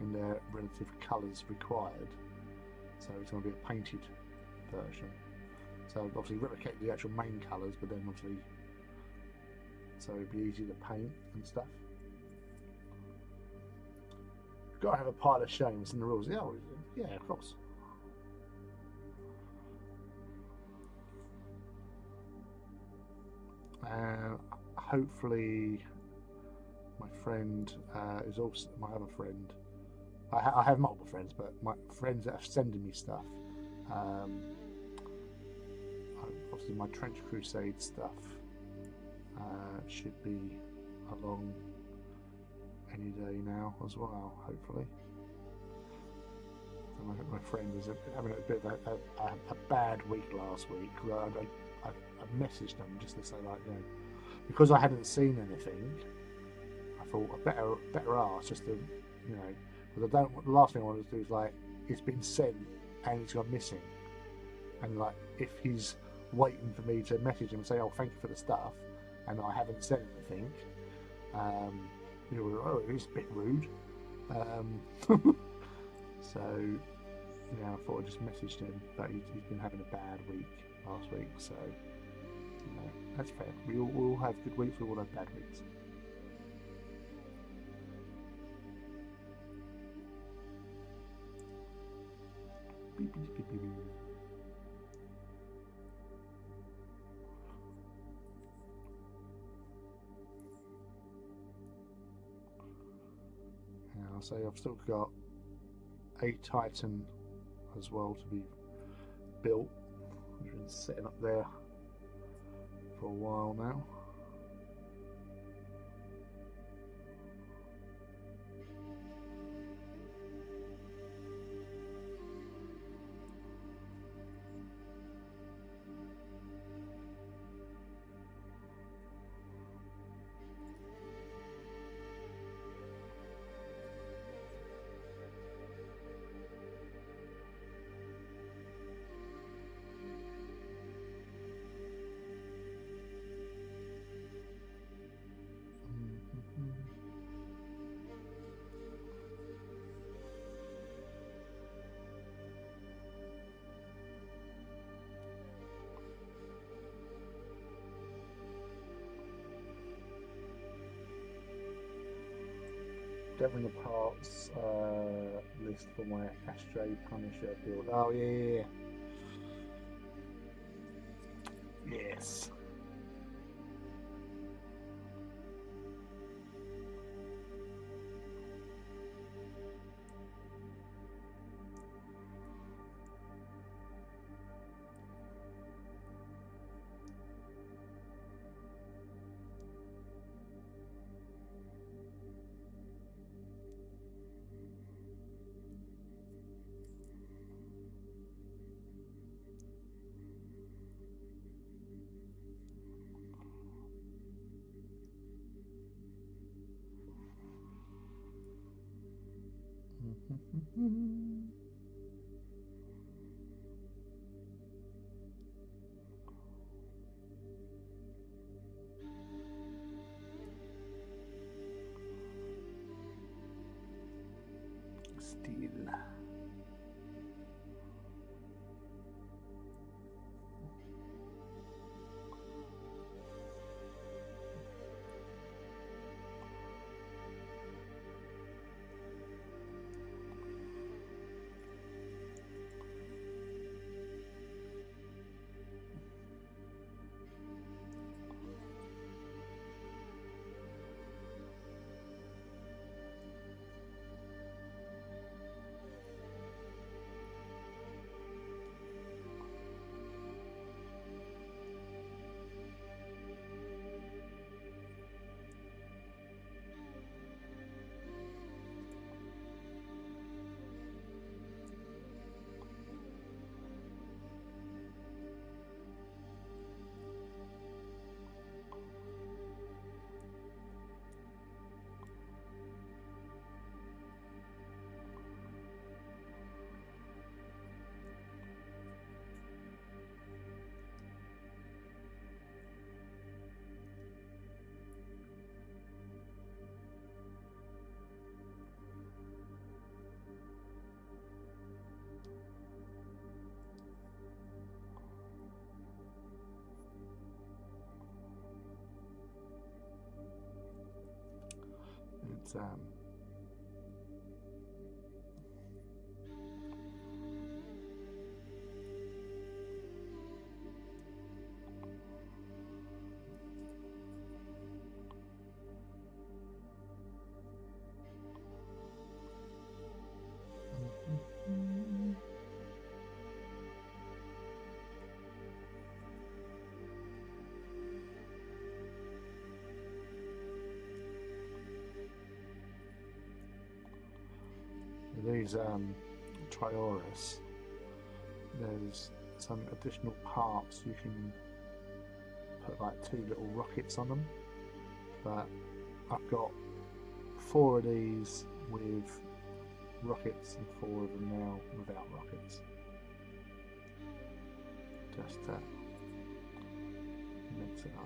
in their relative colours required. So it's going to be a painted version. So obviously replicate the actual main colours, but then obviously, so it'd be easy to paint and stuff. Got to have a pile of shames in the rules. Yeah, yeah, of course. Hopefully, my friend is also my other friend. I have multiple friends, but my friends that are sending me stuff. Obviously, my Trench Crusade stuff should be along any day now as well, hopefully. So my friend is having a bit of a bad week last week. I messaged them just to say, like, you know, because I hadn't seen anything, I thought I better ask just to, you know, because I don't. The last thing I want to do is like it's been sent and it's gone missing, and like if he's waiting for me to message him and say, oh, thank you for the stuff, and I haven't sent anything. You know, oh, it's a bit rude. So, yeah, I thought I just messaged him, but he's been having a bad week last week, so that's fair. We all have good weeks, we all have bad weeks. Beep, beep, beep, beep, beep. Now, so I've still got a Titan as well to be built. I've been sitting up there for a while now. Gathering the parts list for my Astray Punisher build. Oh yeah. Yes. Steel. It's these Trioris, there's some additional parts you can put like 2 little rockets on them, but I've got 4 of these with rockets and 4 of them now without rockets, just to mix it up.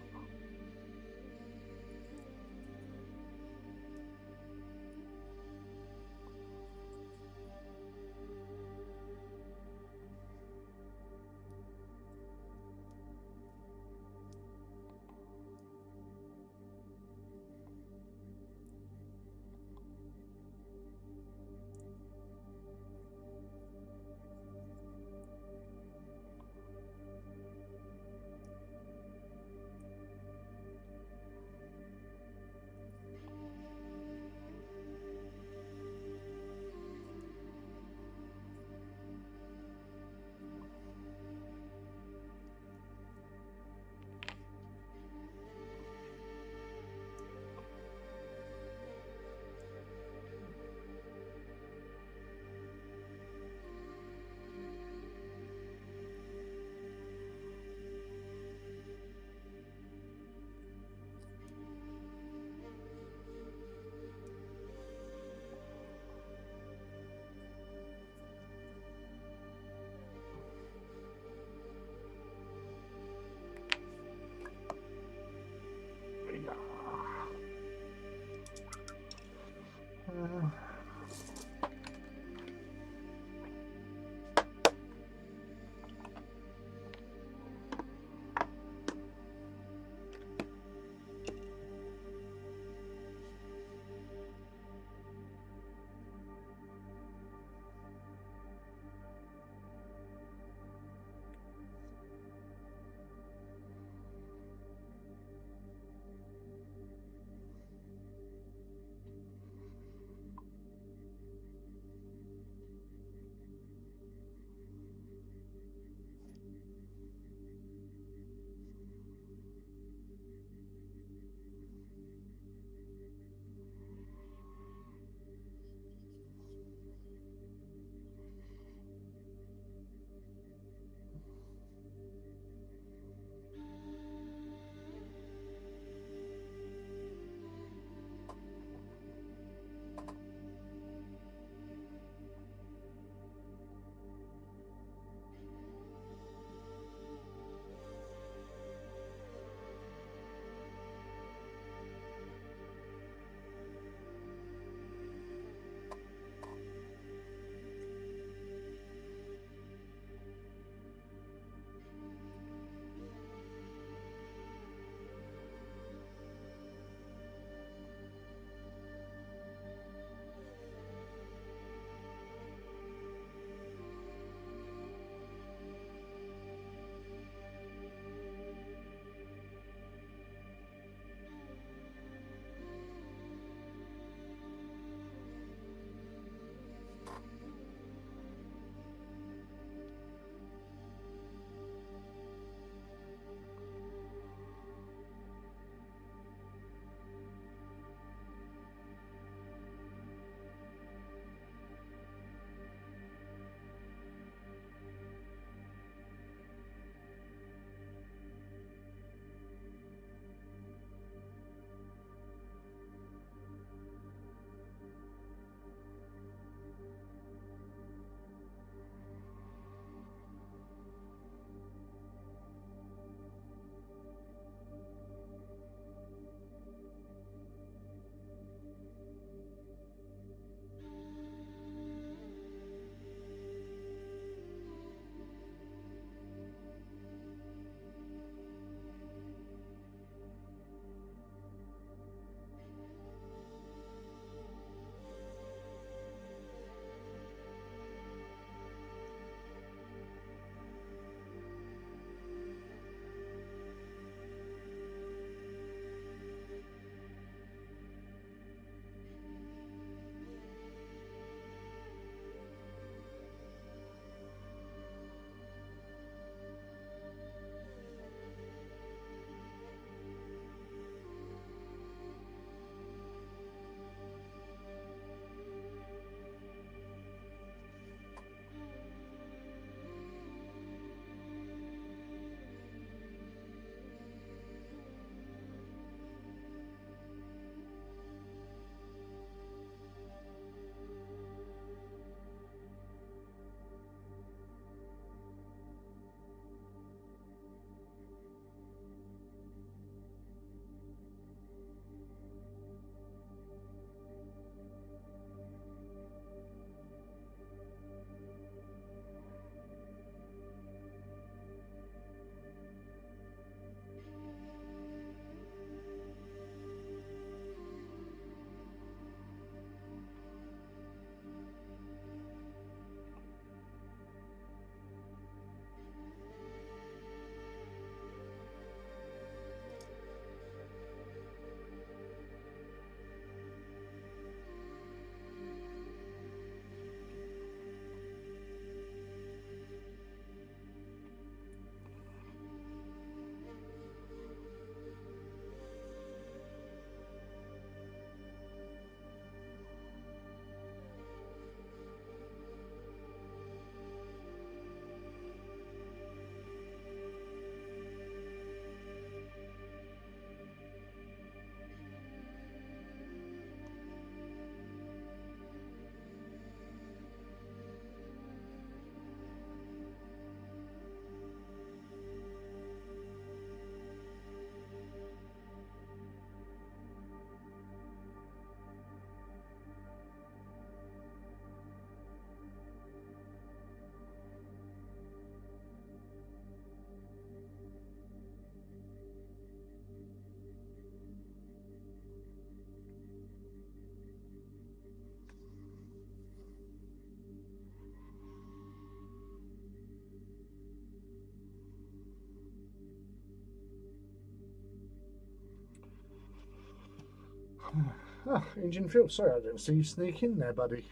Ah, Engine Phil, sorry I didn't see you sneak in there, buddy.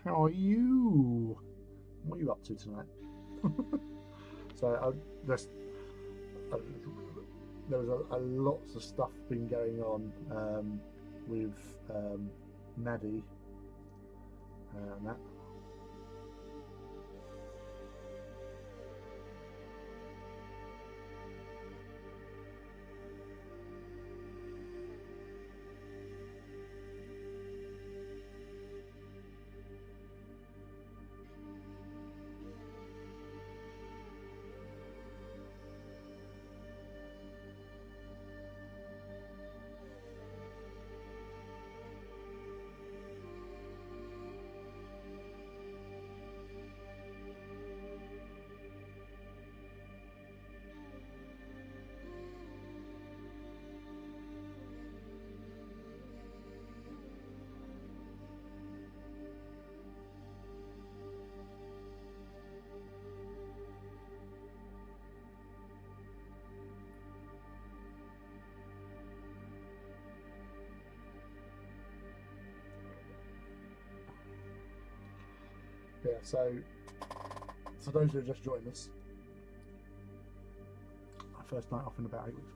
How are you? What are you up to tonight? So I, there was a lots of stuff been going on with Maddie and that. Yeah, so for those who have just joined us, our first night off in about 8 weeks.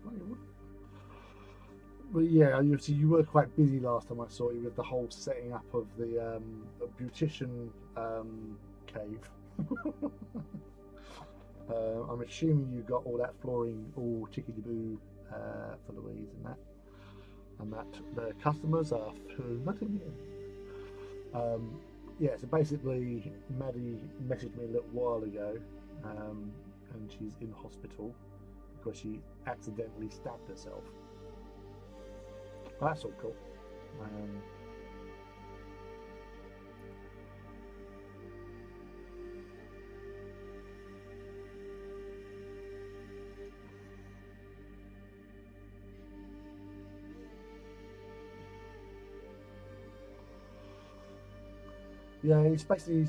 But yeah, you were quite busy last time I saw you with the whole setting up of the beautician cave. I'm assuming you got all that flooring all tickety-boo for Louise and that the customers are flooding in. Yeah, so basically, Maddie messaged me a little while ago, and she's in hospital because she accidentally stabbed herself. Well, that's all cool. Yeah, it's basically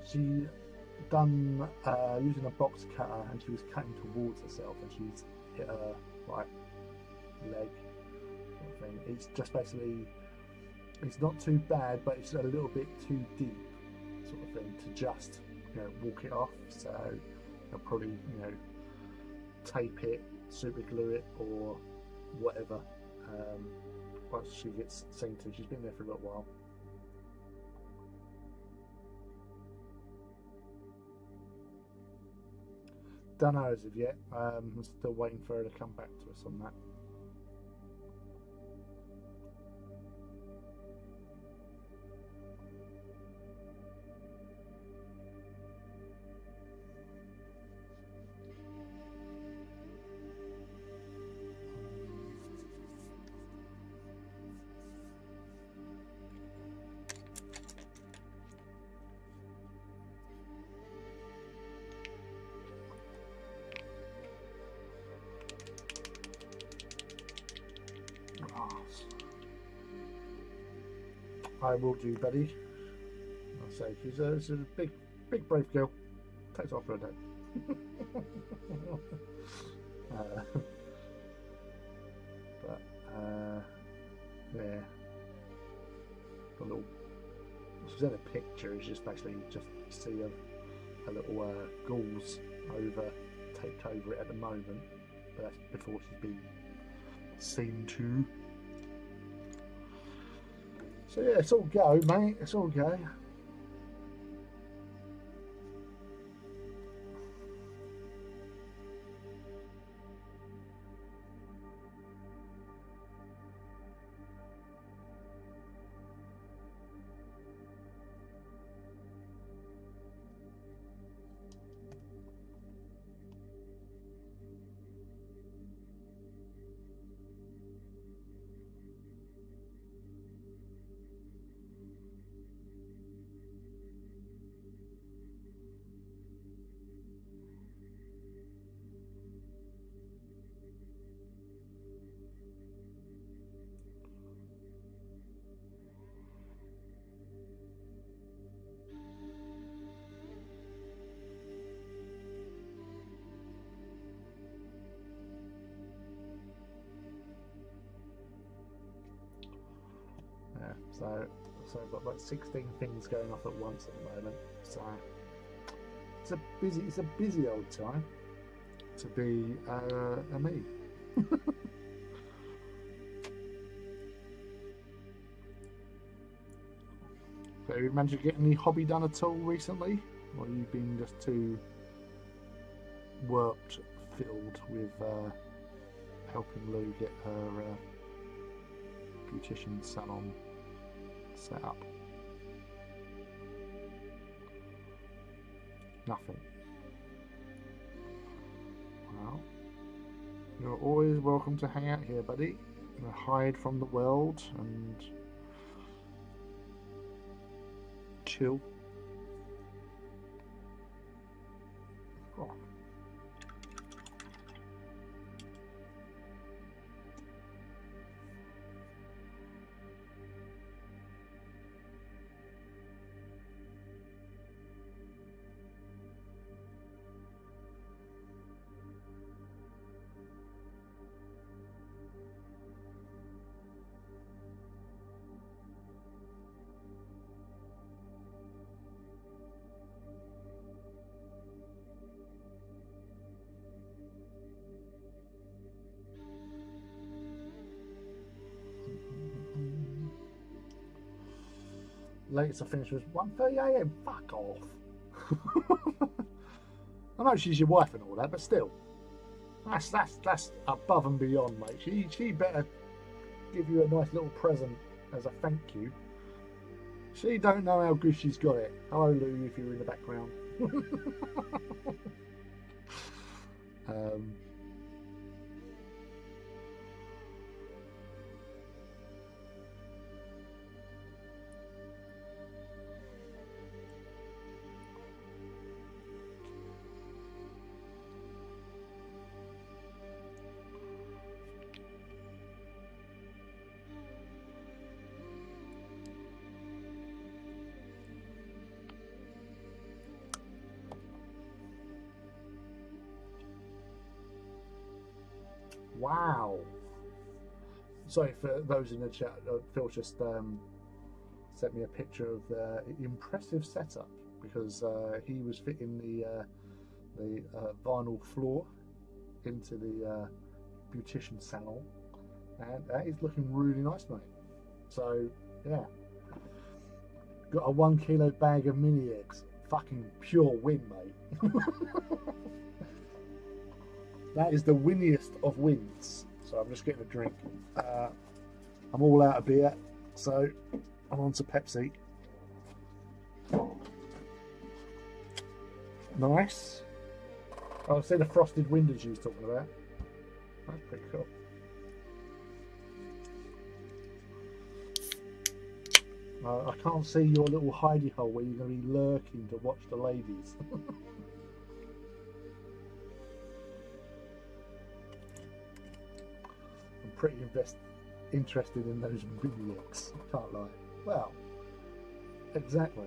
she done using a box cutter, and she was cutting towards herself, and she's hit her right leg, sort of thing. It's just basically, it's not too bad, but it's a little bit too deep, sort of thing, to just walk it off. So they'll probably tape it, super glue it, or whatever. Once she gets seen to, she's been there for a little while. Don't know as of yet. I'm still waiting for her to come back to us on that. I will do, buddy. I'll say she's a big, brave girl. Takes off for a day. But yeah, a little. She's had a picture. It's just basically just see a little gauze taped over it at the moment, but that's before she's been seen to. So yeah, it's all go, mate. It's all go. So I've got like 16 things going off at once at the moment. So it's a busy old time to be a me. So have you managed to get any hobby done at all recently? Or have you been just too worked, filled with helping Lou get her beautician salon set up? Nothing. Well, you're always welcome to hang out here, buddy. Hide from the world and chill. Oh. Latest I finished was 1:30 AM. Fuck off. I know she's your wife and all that, but still, that's above and beyond, mate. She better give you a nice little present as a thank you. She don't know how good she's got it. Hello, Lou, if you're in the background. Wow. Sorry for those in the chat. Phil just sent me a picture of the impressive setup because he was fitting the vinyl floor into the beautician salon, and that is looking really nice, mate. So yeah, got a 1 kilo bag of mini eggs. Fucking pure win, mate. That is the winniest of wins. So I'm just getting a drink. I'm all out of beer, so I'm on to Pepsi. Nice. Oh, I've seen the frosted windows you was talking about. That's pretty cool. I can't see your little hidey hole where you're going to be lurking to watch the ladies. Pretty interested in those mini eggs, can't lie. Well, exactly.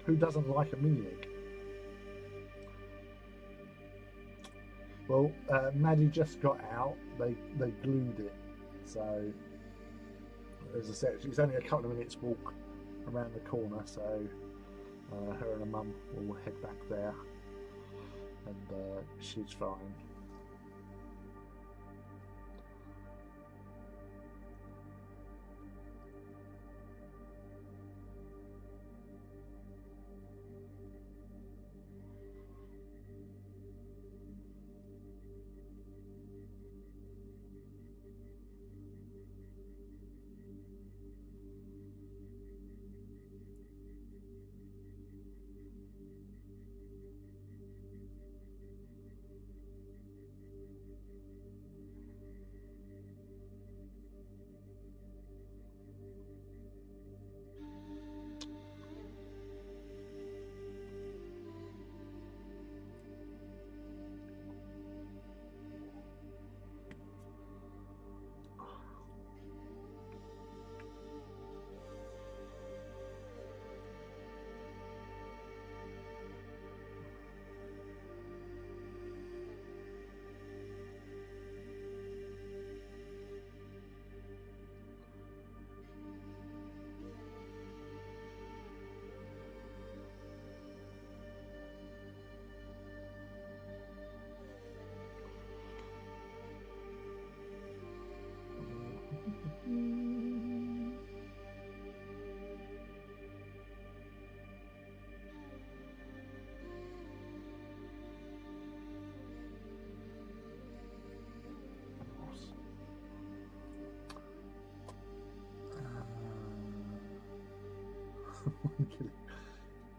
Who doesn't like a mini egg? Well, Maddie just got out. They glued it, so as I said, it's only a couple of minutes walk around the corner. So her and her mum will head back there, and she's fine.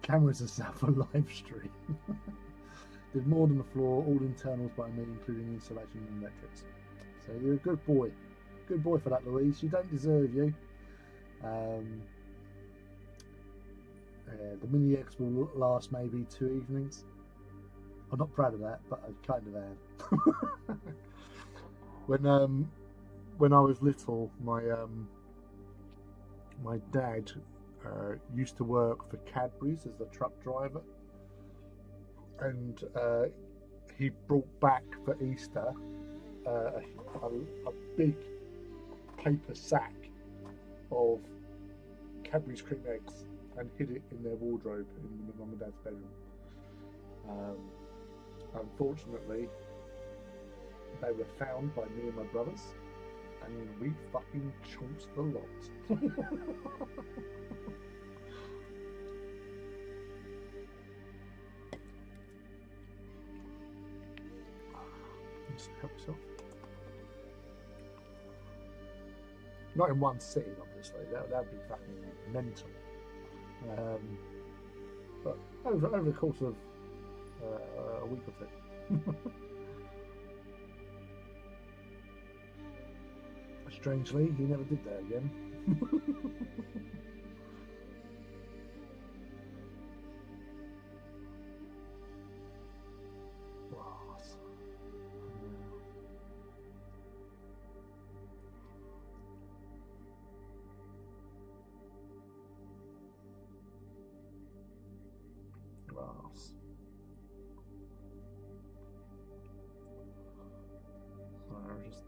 Cameras are set for live stream. Did more than the floor, all internals by me, including installation and electrics. So you're a good boy. Good boy for that, Louise. You don't deserve you. The mini eggs will last maybe 2 evenings. I'm not proud of that, but I kind of am. When I was little, my dad used to work for Cadbury's as the truck driver, and he brought back for Easter a big paper sack of Cadbury's cream eggs and hid it in their wardrobe in my mum and dad's bedroom. Unfortunately, they were found by me and my brothers, and we fucking chomped the lot. Just help yourself. Not in one sitting, obviously. That'd be fucking mental. But over the course of a week or two. Strangely, he never did that again. Grass. So just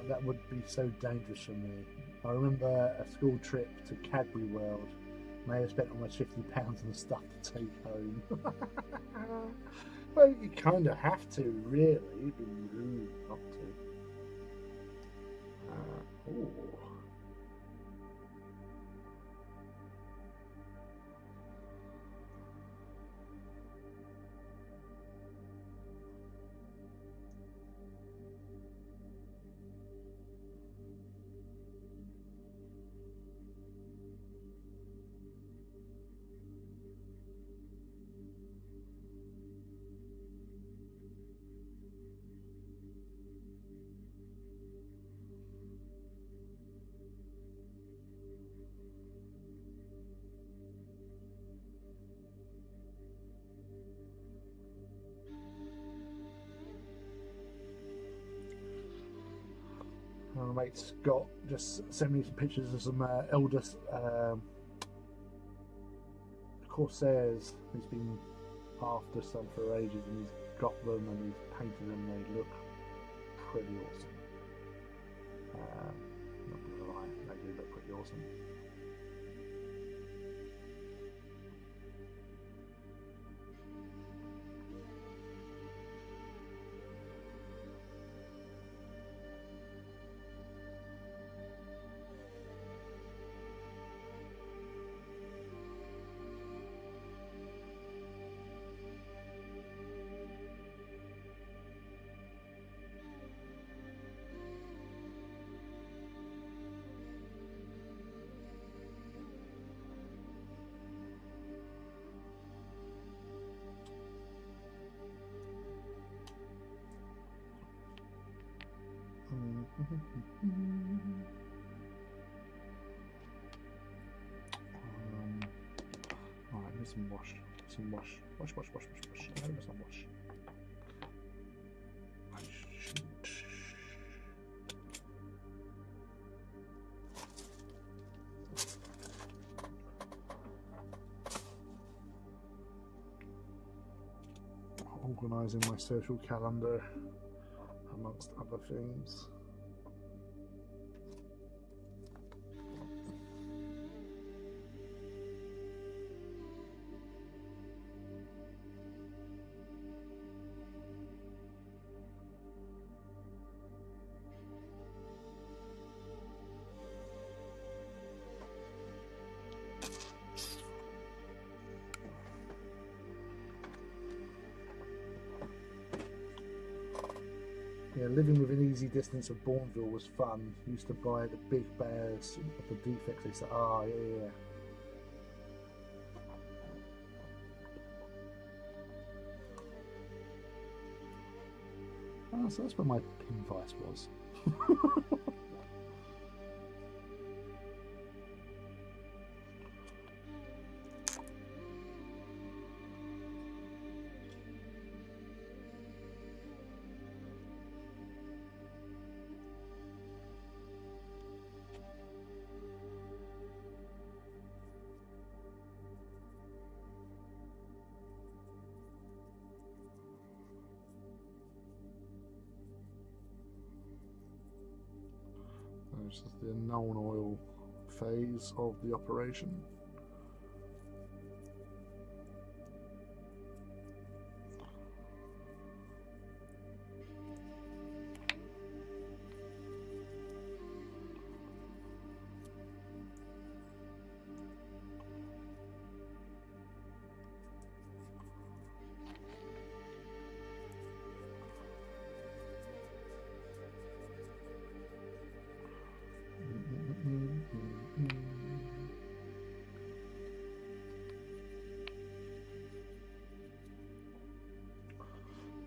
that would be so dangerous for me. I remember a school trip to Cadbury World. May have spent almost £50 on the stuff to take home. Well, you kind of have to, really. It'd be rude not to. Ooh. My mate Scott just sent me some pictures of some elder Corsairs. He's been after some for ages, and he's got them and he's painted them. They look pretty awesome. Not gonna lie, they do look pretty awesome. Alright, need some wash. Some wash. Wash. No, some wash. I shouldn't. organising my social calendar amongst other things. Yeah, living within easy distance of Bourneville was fun. Used to buy the big bears of the defects. They said, "Ah, yeah." Oh, so that's where my pin vice was. This is the known oil phase of the operation.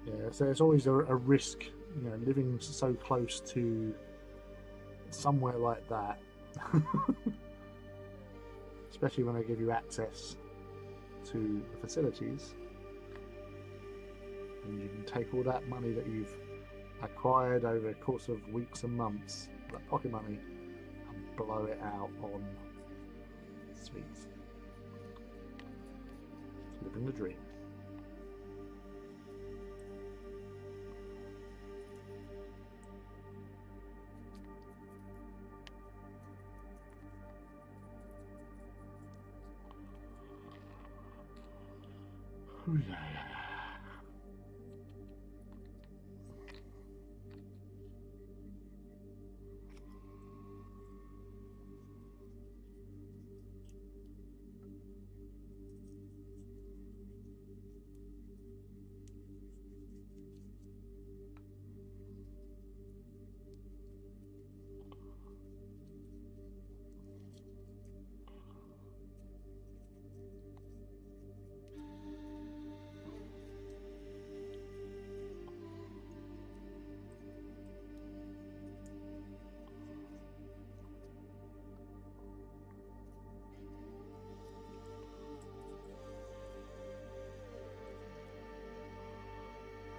Yeah, so it's always a risk, you know, living so close to somewhere like that, especially when they give you access to the facilities, and you can take all that money that you've acquired over the course of weeks and months, that pocket money, and blow it out on sweets. Living the dream.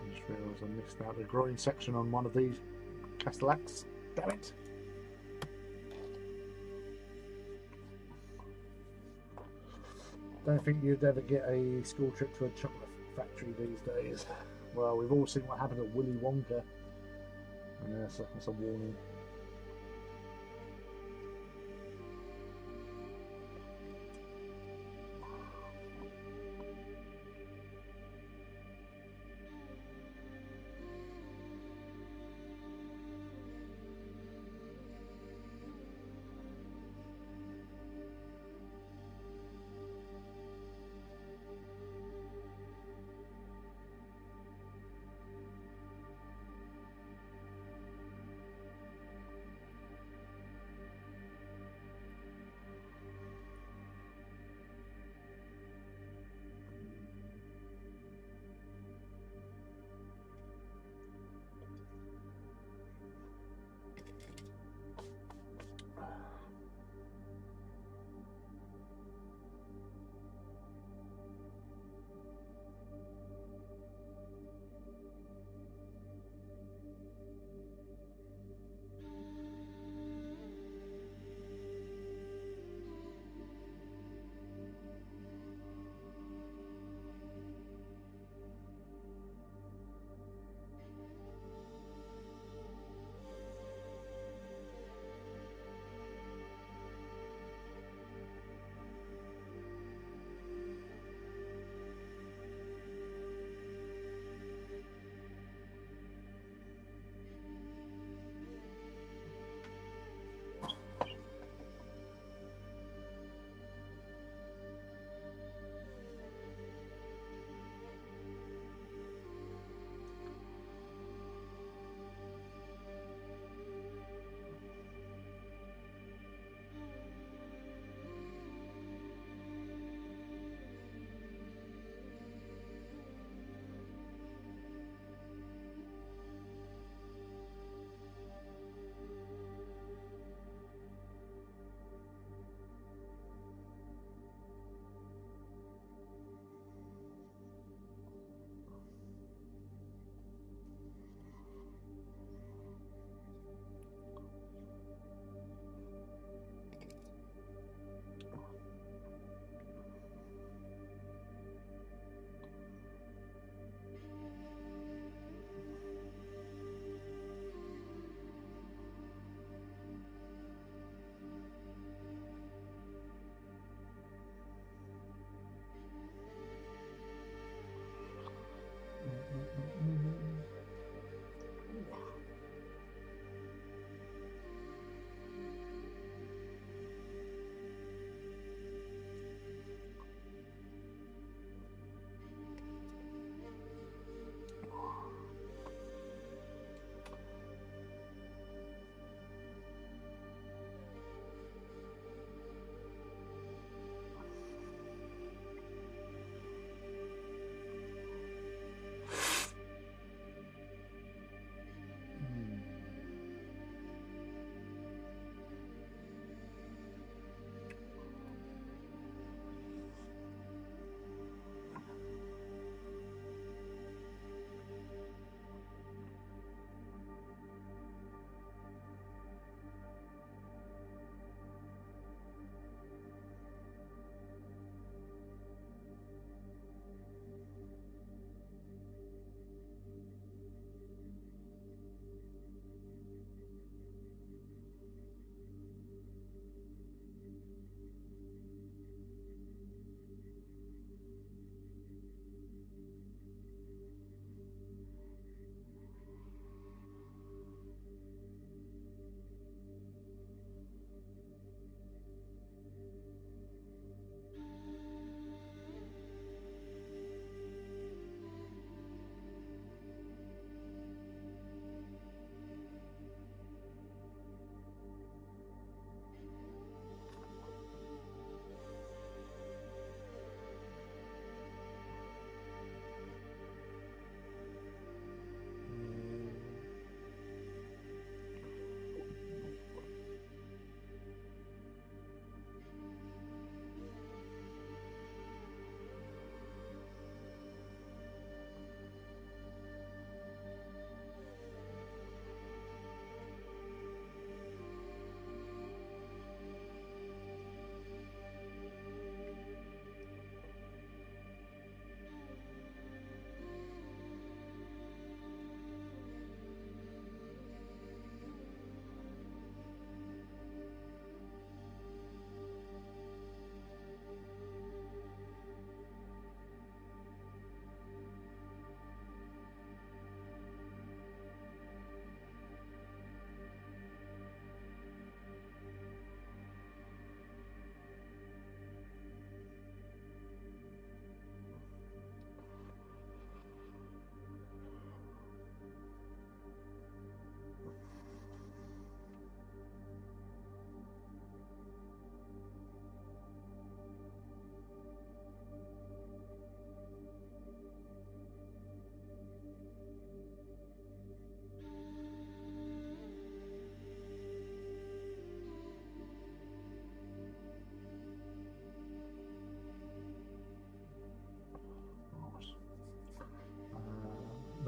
I just realised I missed out the groin section on one of these Castellax. Damn it! Don't think you'd ever get a school trip to a chocolate factory these days. Well, we've all seen what happened at Willy Wonka. And that's a warning.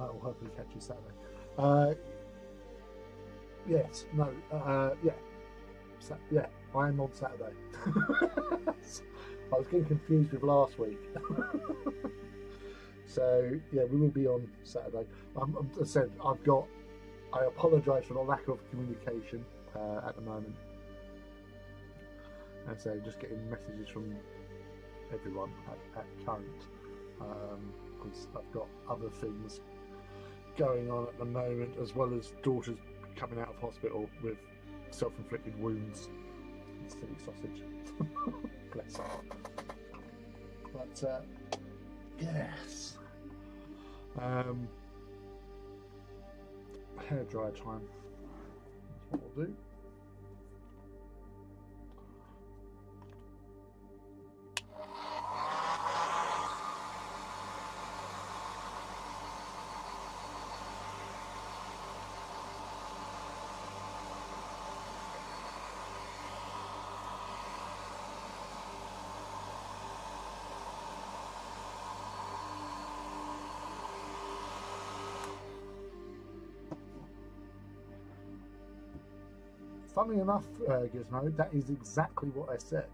that will hopefully catch you Saturday. Yes, no, yeah, yeah, I am on Saturday. I was getting confused with last week. So yeah, we will be on Saturday. As I said, I apologise for the lack of communication at the moment. And so just getting messages from everyone at current, because I've got other things going on at the moment, as well as daughters coming out of hospital with self-inflicted wounds. Silly sausage. Bless her. But yes, hair dryer time. That's what we'll do. Funnily enough, Gizmo, that is exactly what I said.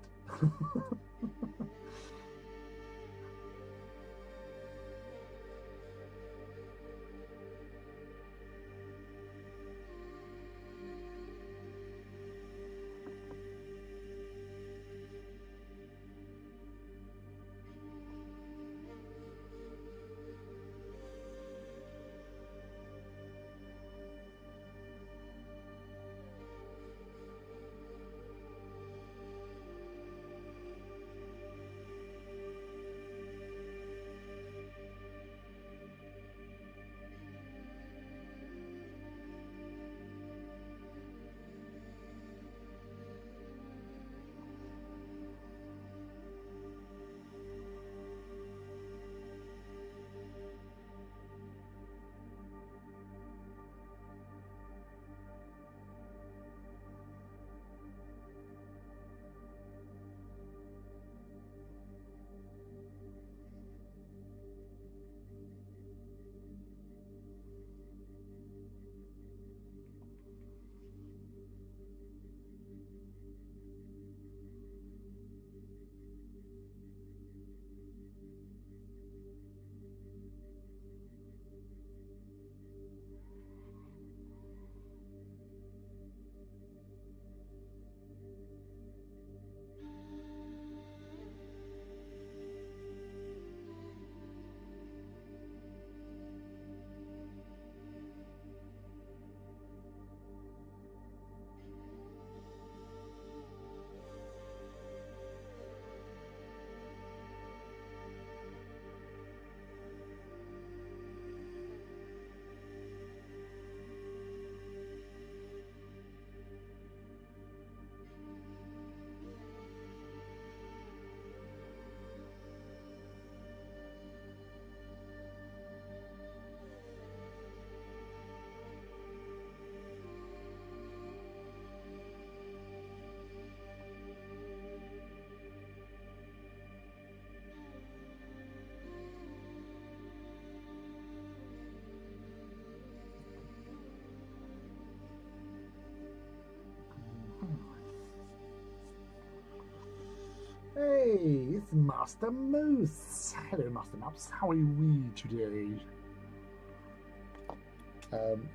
Hey, it's Master Moose. Hello, Master Mouse. How are we today?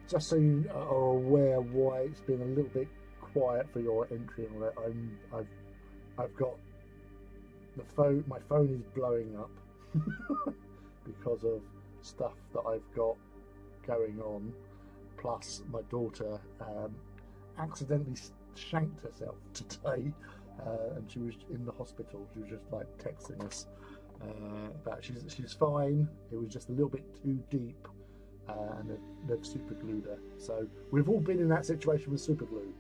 Just so you are aware why it's been a little bit quiet for your entry and all that, I've got the phone. My phone is blowing up because of stuff that I've got going on. Plus, my daughter accidentally shanked herself today. And she was in the hospital. She was just like texting us, but she's fine. It was just a little bit too deep, and they've super glued her. So we've all been in that situation with super glue.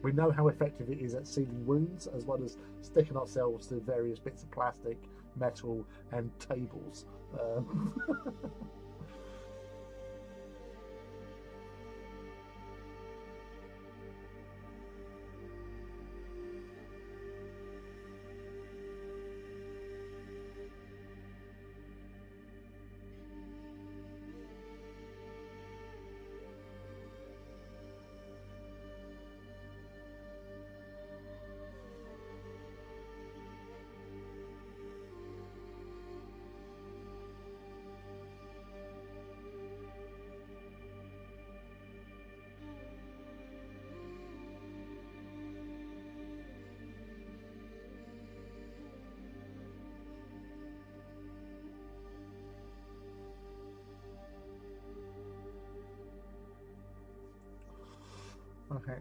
We know how effective it is at sealing wounds, as well as sticking ourselves to various bits of plastic, metal, and tables.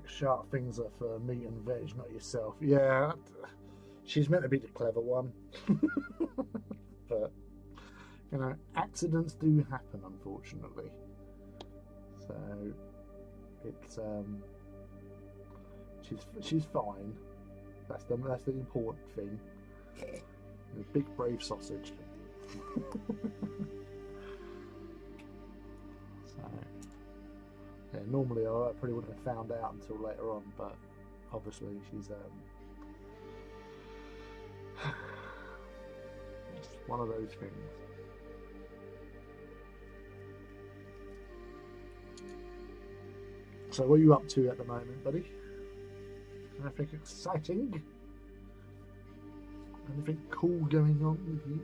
Shark things are for meat and veg, not yourself. Yeah, she's meant to be the clever one. But, you know, accidents do happen, unfortunately. So, it's, she's fine. That's the important thing. The big brave sausage. So, yeah, normally I probably wouldn't have found out until later on, but obviously she's it's one of those things. So what are you up to at the moment, buddy? Anything exciting? Anything cool going on with you?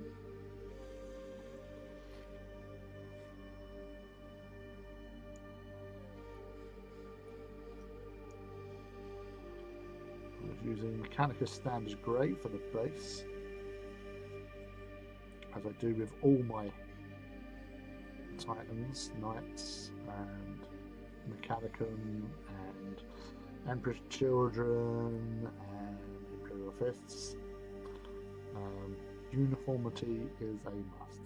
I was using Mechanicus Standard Grey for the base, as I do with all my Titans, Knights, and Mechanicum, and Emperor's Children, and Imperial Fists. Uniformity is a must.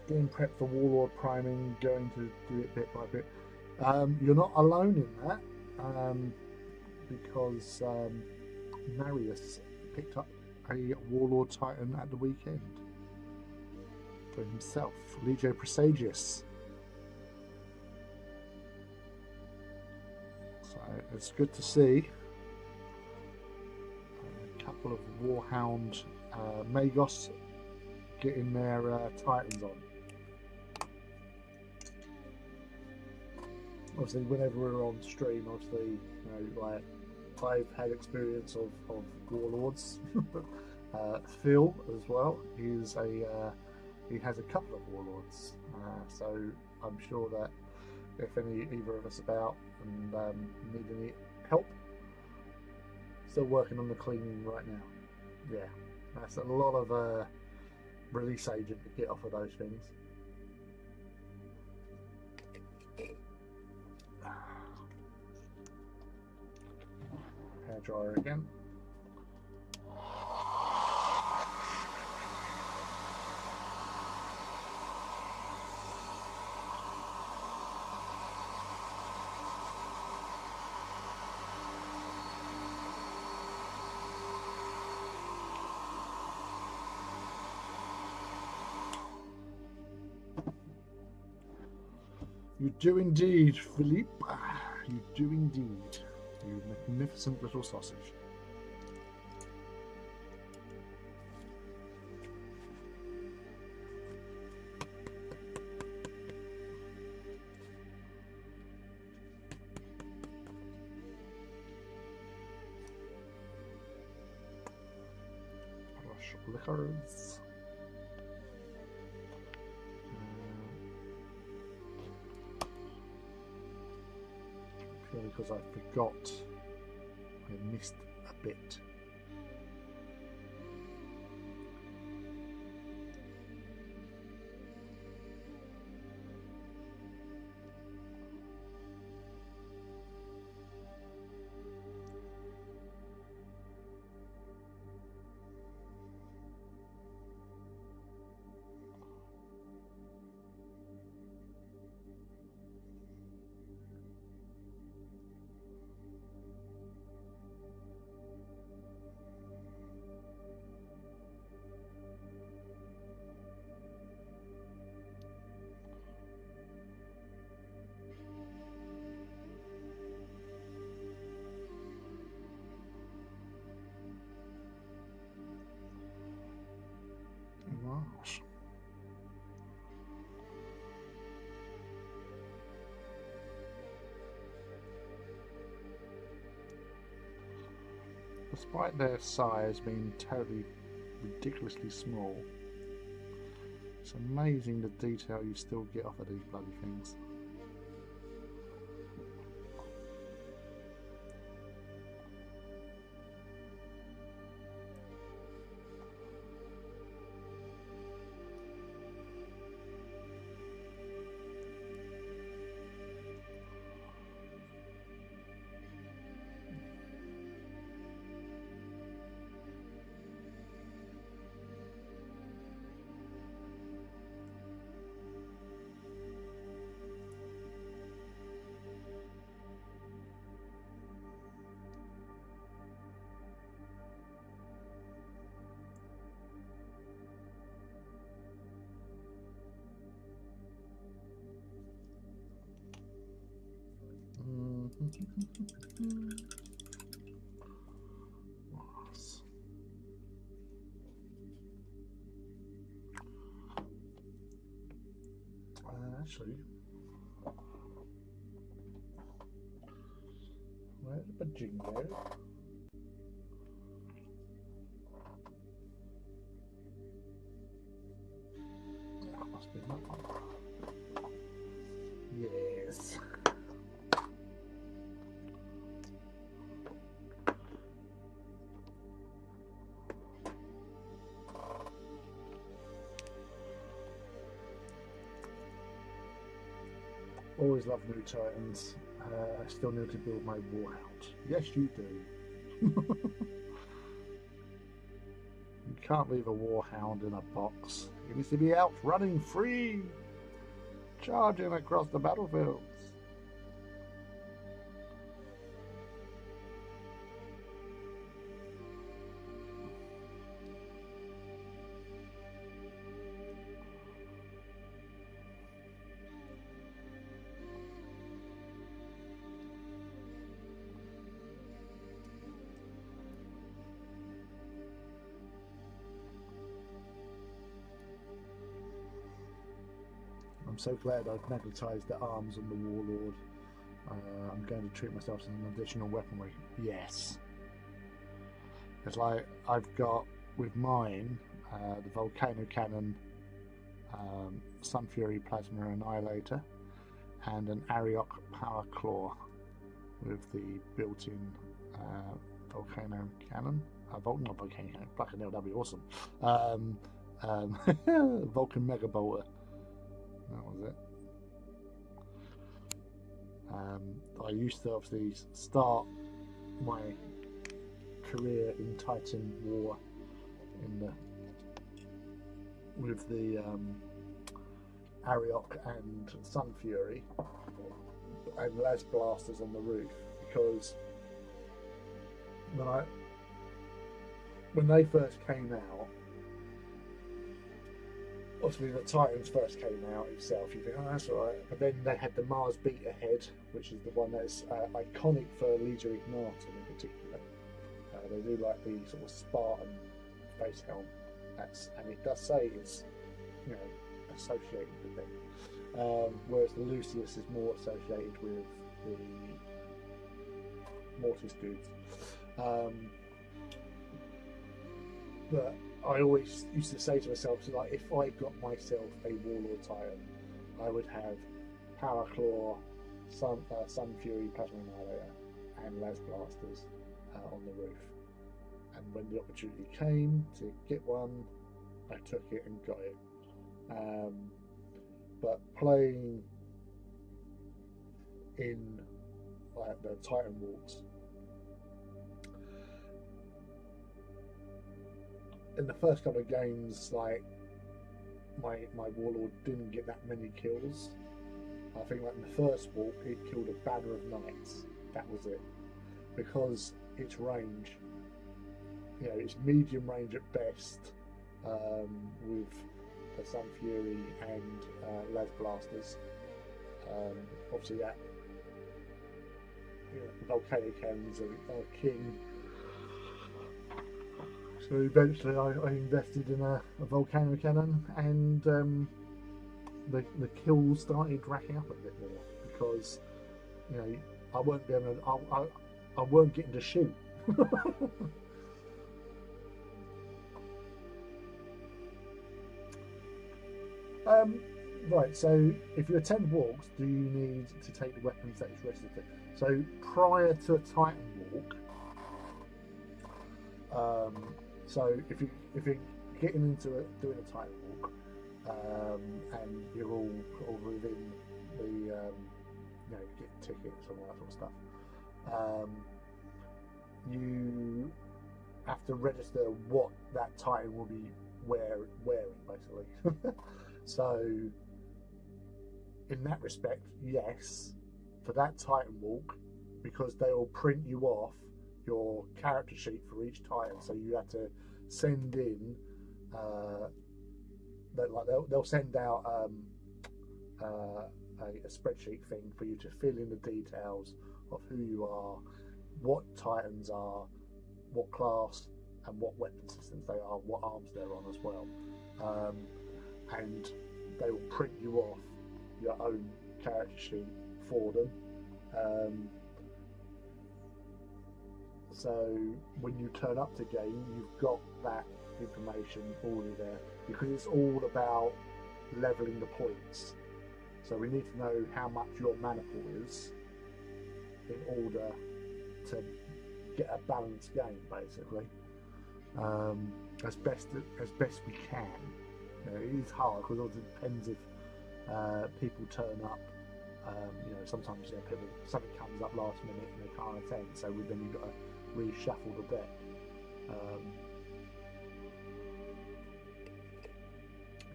Getting prepped for Warlord priming, going to do it bit by bit. You're not alone in that, because Marius picked up a Warlord Titan at the weekend for himself, Legio Praesagius. So it's good to see a couple of Warhound Magos getting their Titans on. Obviously, whenever we're on stream, obviously, you know, like I've had experience of Warlords. Phil as well. He has a couple of Warlords, so I'm sure that if either of us about and need any help, still working on the cleaning right now. Yeah, that's a lot of release agent to get off of those things. Hair dryer again. You do indeed, Philippe. You do indeed. You magnificent little sausage. Rush liquors. Because I forgot, I missed a bit. despite their size being totally ridiculously small, it's amazing the detail you still get off of these bloody things. Actually, where's the Bajingo? That must be that one. Yes. Always love new Titans. I still need to build my Warhound. Yes, you do. You can't leave a Warhound in a box. He needs to be out running free, charging across the battlefields. I'm so glad I've magnetized the arms on the Warlord. I'm going to treat myself as an additional weaponry. Yes. It's like I've got, with mine, the Volcano Cannon, Sun Fury Plasma Annihilator, and an Ariok Power Claw with the built-in Volcano Cannon. Not Volcano Cannon, fucking hell, that'd be awesome. Vulcan Mega Bolter. That was it. I used to obviously start my career in Titan War with the Ariok and Sun Fury and Las Blasters on the roof, because when they first came out, obviously the Titans first came out itself, you think, oh, that's all right. But then they had the Mars Beta head, which is the one that's iconic for Legion Ignatum in particular. They do like the sort of Spartan face helm. And it does say it's, you know, associated with them. Whereas the Lucius is more associated with the Mortis dudes. But I always used to say to myself, so like, if I got myself a Warlord Titan, I would have Power Claw, Sun Fury, Plasma Annihilator, and Las Blasters on the roof. And when the opportunity came to get one, I took it and got it. But playing in like the Titan Walks, in the first couple of games, like my Warlord didn't get that many kills. I think like in the first walk, it killed a Banner of Knights. That was it, because its range, you know, it's medium range at best, with the Sun Fury and Las Blasters. Obviously, that, you know, the Volcano Cannons are king. So eventually I invested in a Volcano Cannon, and the kills started racking up a bit more, because, you know, I weren't getting to shoot. Right, so if you attend walks, do you need to take the weapons that it's registered to? So prior to a Titan walk, so if you're getting into doing a Titan walk, and you're all within the you know, get tickets and all that sort of stuff, you have to register what that Titan will be wearing basically. So in that respect, yes, for that Titan walk, because they will print you off your character sheet for each Titan, so you have to send in they'll send out a spreadsheet thing for you to fill in the details of who you are, what Titans are, what class, and what weapon systems they are, what arms they're on as well, and they will print you off your own character sheet for them. So when you turn up to game, you've got that information already there, because it's all about leveling the points. So we need to know how much your mana pool is in order to get a balanced game, basically, as best we can. You know, it is hard because it depends if people turn up. You know, sometimes something comes up last minute and they can't attend, so then you've got to reshuffle the deck.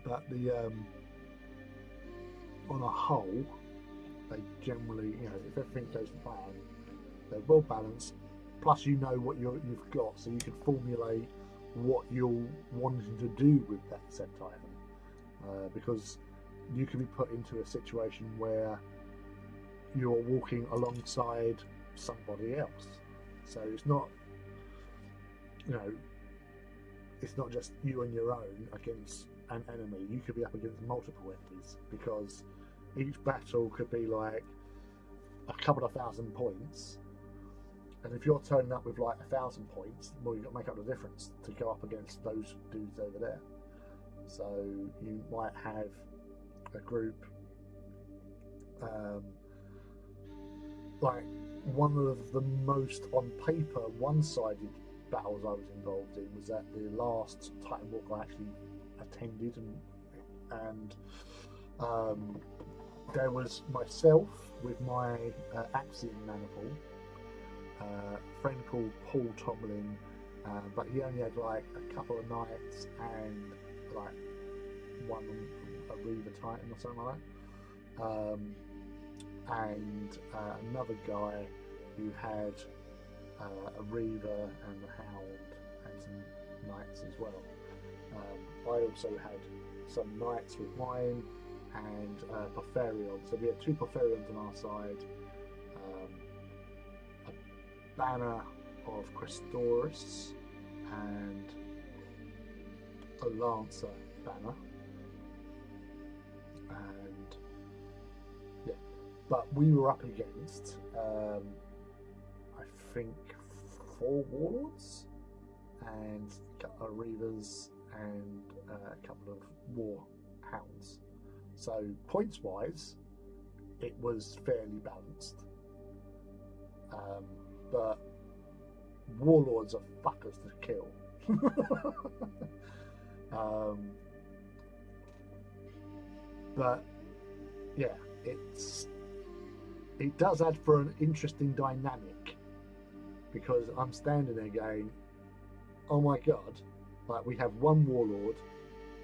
But on a whole, they generally, you know, if everything goes to plan, they're well balanced. Plus, you know what you've got, so you can formulate what you're wanting to do with that set item, because you can be put into a situation where you're walking alongside somebody else. So it's not, you know, it's not just you on your own against an enemy. You could be up against multiple enemies, because each battle could be like a couple of 1,000 points. And if you're turning up with like 1,000 points, well, you've got to make up the difference to go up against those dudes over there. So you might have a group, like one of the most on paper one-sided battles I was involved in was at the last Titan Walk I actually attended, and there was myself with my Axiom Maniple, a friend called Paul Tomlin, but he only had like a couple of knights and like a Reaver Titan or something like that, and another guy who had a Reaver and a Hound and some knights as well. I also had some knights with mine and Porphyrions. So we had 2 Porphyrions on our side, a banner of Questoris and a Lancer banner. And yeah, but we were up against I think 4 Warlords and a couple of Reavers and a couple of War Hounds. So points wise, it was fairly balanced, but Warlords are fuckers to kill. But yeah, it does add for an interesting dynamic, because I'm standing there going, oh my god, like we have 1 Warlord,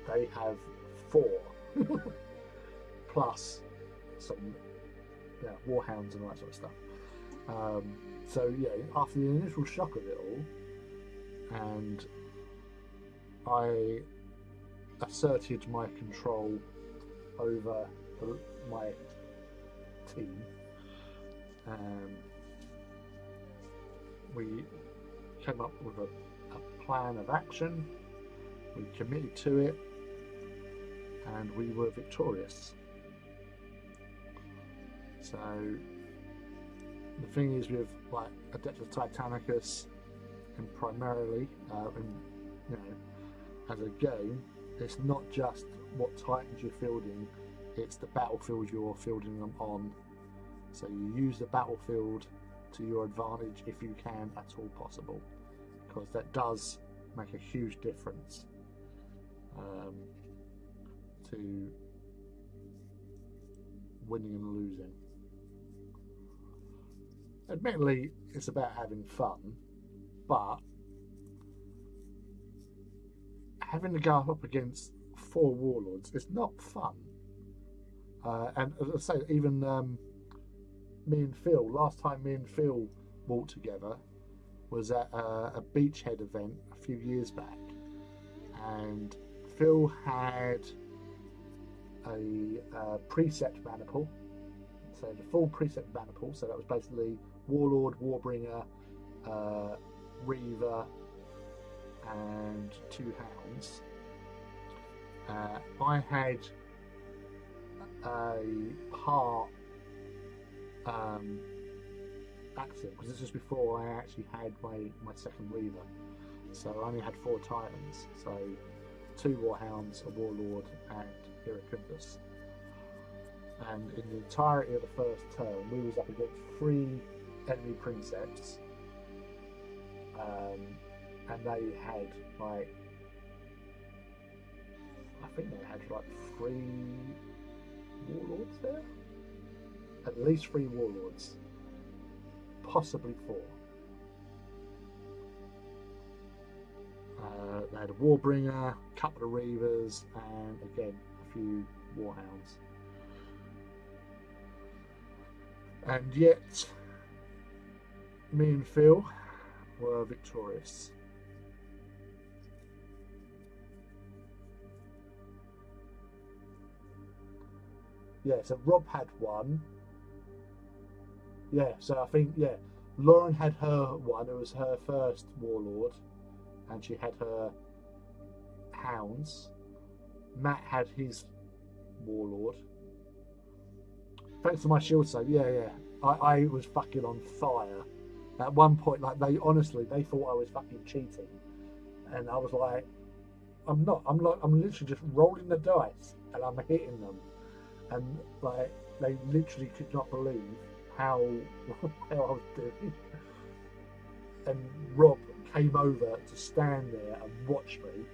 they have 4 plus some Warhounds and all that sort of stuff. So yeah, after the initial shock of it all, and I asserted my control over my team, we came up with a plan of action, we committed to it, and we were victorious. So the thing is, with like Adeptus Titanicus, and primarily, as a game, it's not just what Titans you're fielding, it's the battlefield you're fielding them on. So you use the battlefield to your advantage if you can at all possible, because that does make a huge difference to winning and losing. Admittedly, it's about having fun, but having to go up against 4 warlords is not fun. And as I say, even me and Phil, last time me and Phil walked together was at a beachhead event a few years back, and Phil had a precept maniple, so the full precept maniple, so that was basically Warlord, Warbringer, Reaver, and 2 hounds. I had a heart accent, because this was before I actually had my second Reaver, so I only had 4 Titans, so 2 Warhounds, a Warlord, and Iracundus. And in the entirety of the first turn, we was up against 3 enemy Princeps, and they had like, I think they had like 3 Warlords there, at least 3 Warlords, possibly 4. They had a Warbringer, a couple of Reavers, and again a few Warhounds. And yet, me and Phil were victorious. Yeah, so Rob had 1. Yeah, so I think, yeah, Lauren had her 1. It was her first Warlord, and she had her hounds. Matt had his Warlord. Thanks to my shield save, yeah. I was fucking on fire. At one point, like, they thought I was fucking cheating. And I was like, I'm not. I'm literally just rolling the dice and I'm hitting them. And like, they literally could not believe how I was doing. And Rob came over to stand there and watch me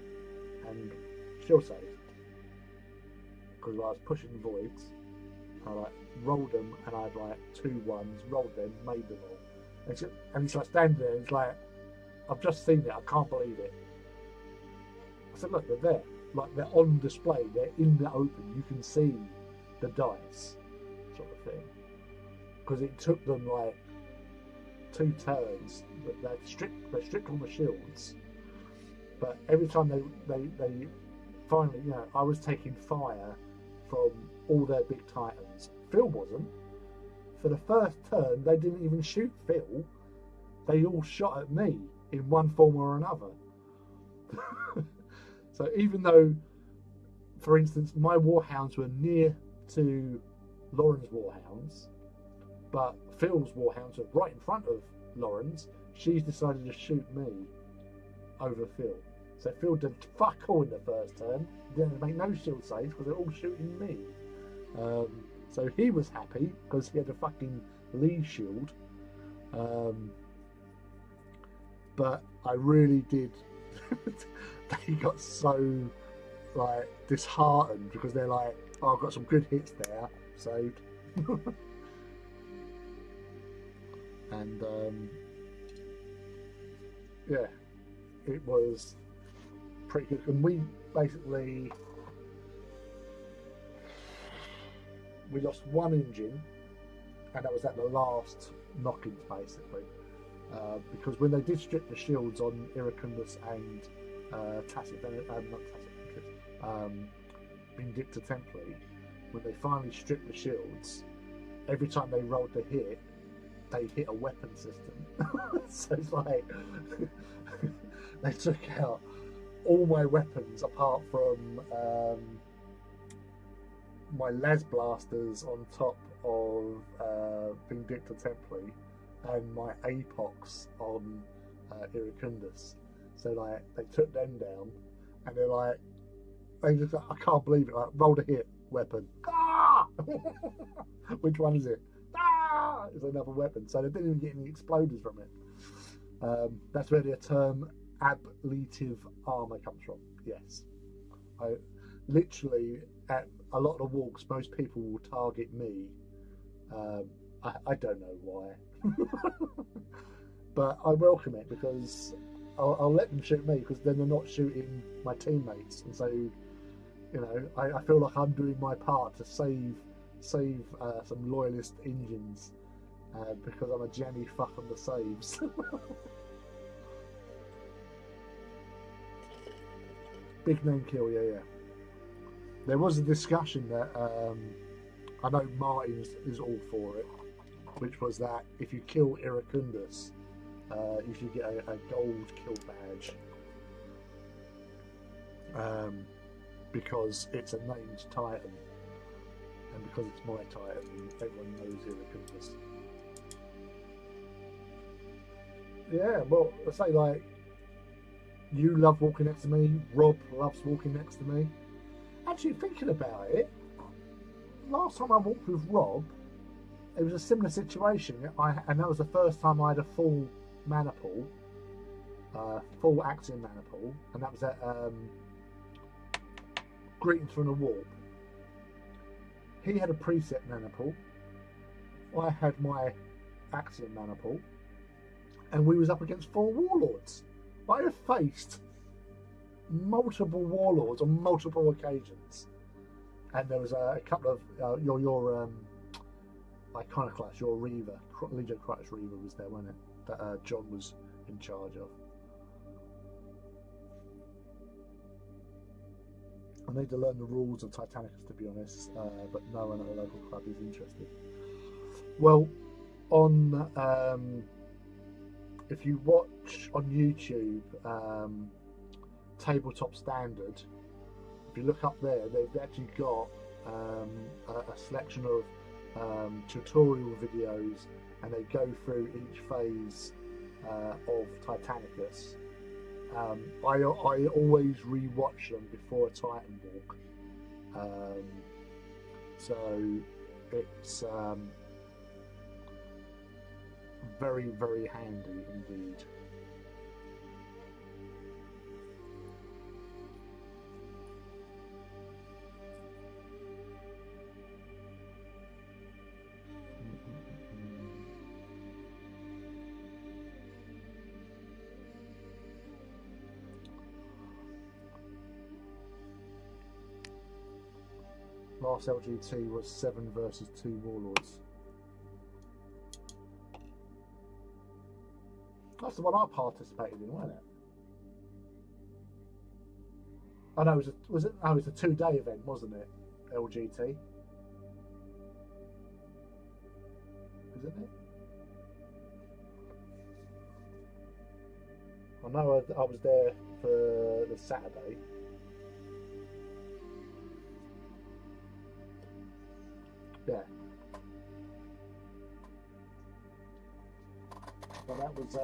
and shield saved, because I was pushing voids. I like rolled them, and I had like 2 ones, rolled them, made them all. And he's like standing there, and he's like, I've just seen it, I can't believe it. I said, look, they're there. Like, they're on display, they're in the open, you can see the dice, sort of thing. Because it took them like 2 turns, but they stripped all the shields. But every time they finally, you know, I was taking fire from all their big Titans. Phil wasn't. For the first turn, they didn't even shoot Phil. They all shot at me in one form or another. So even though, for instance, my Warhounds were near to Lauren's Warhounds, but Phil's Warhounds were right in front of Lauren's, she's decided to shoot me over Phil. So Phil did fuck all in the first turn, didn't make no shield saves because they're all shooting me. So he was happy because he had a fucking Lee shield. But I really did. They got so like disheartened because they're like, oh, I've got some good hits there, saved. And yeah, it was pretty good. And we basically lost 1 engine, and that was at the last knockings basically, because when they did strip the shields on Iracundus and Vindicta Templi, when they finally stripped the shields, every time they rolled the hit, they hit a weapon system. So it's like they took out all my weapons apart from my Las Blasters on top of Vindicta Templi and my Apox on Iracundus. So like they took them down, and they're like, they just, I can't believe it. Like, rolled a hit weapon. Ah! Which one is it? Ah! It's another weapon. So they didn't even get any exploders from it. That's where the term ablative armor comes from. Yes. I literally, at a lot of the walks, most people will target me. I don't know why. But I welcome it because I'll let them shoot me, because then they're not shooting my teammates, and so I feel like I'm doing my part to save some loyalist engines, because I'm a jammy fuck on the saves. Big name kill, yeah. There was a discussion that I know Martin is all for it, which was that if you kill Iracundus, you should get a gold kill badge, because it's a named Titan, and because it's my Titan, everyone knows Iracundus. Yeah, well, I say, like, you love walking next to me, Rob loves walking next to me. Actually, thinking about it, last time I walked with Rob, it was a similar situation, and that was the first time I had a full mana pool, full Axiom mana pool, and that was at Greetings from the Warp. He had a preset mana pool, I had my Axiom mana pool, and we was up against 4 warlords. I have faced multiple warlords on multiple occasions, and there was a couple of your Iconoclast, your Reaver, Legion Kratos Reaver was there, wasn't it? That John was in charge of. I need to learn the rules of Titanicus, to be honest, but no one at the local club is interested. Well, on if you watch on YouTube Tabletop Standard, if you look up there, they've actually got a selection of tutorial videos, and they go through each phase of Titanicus. I always re-watch them before a Titan walk, so it's very, very handy indeed. Last LGT was 7 versus 2 warlords. That's the one I participated in, wasn't it? I know it was a 2-day event, wasn't it? LGT, isn't it? I know I was there for the Saturday. Yeah. But that was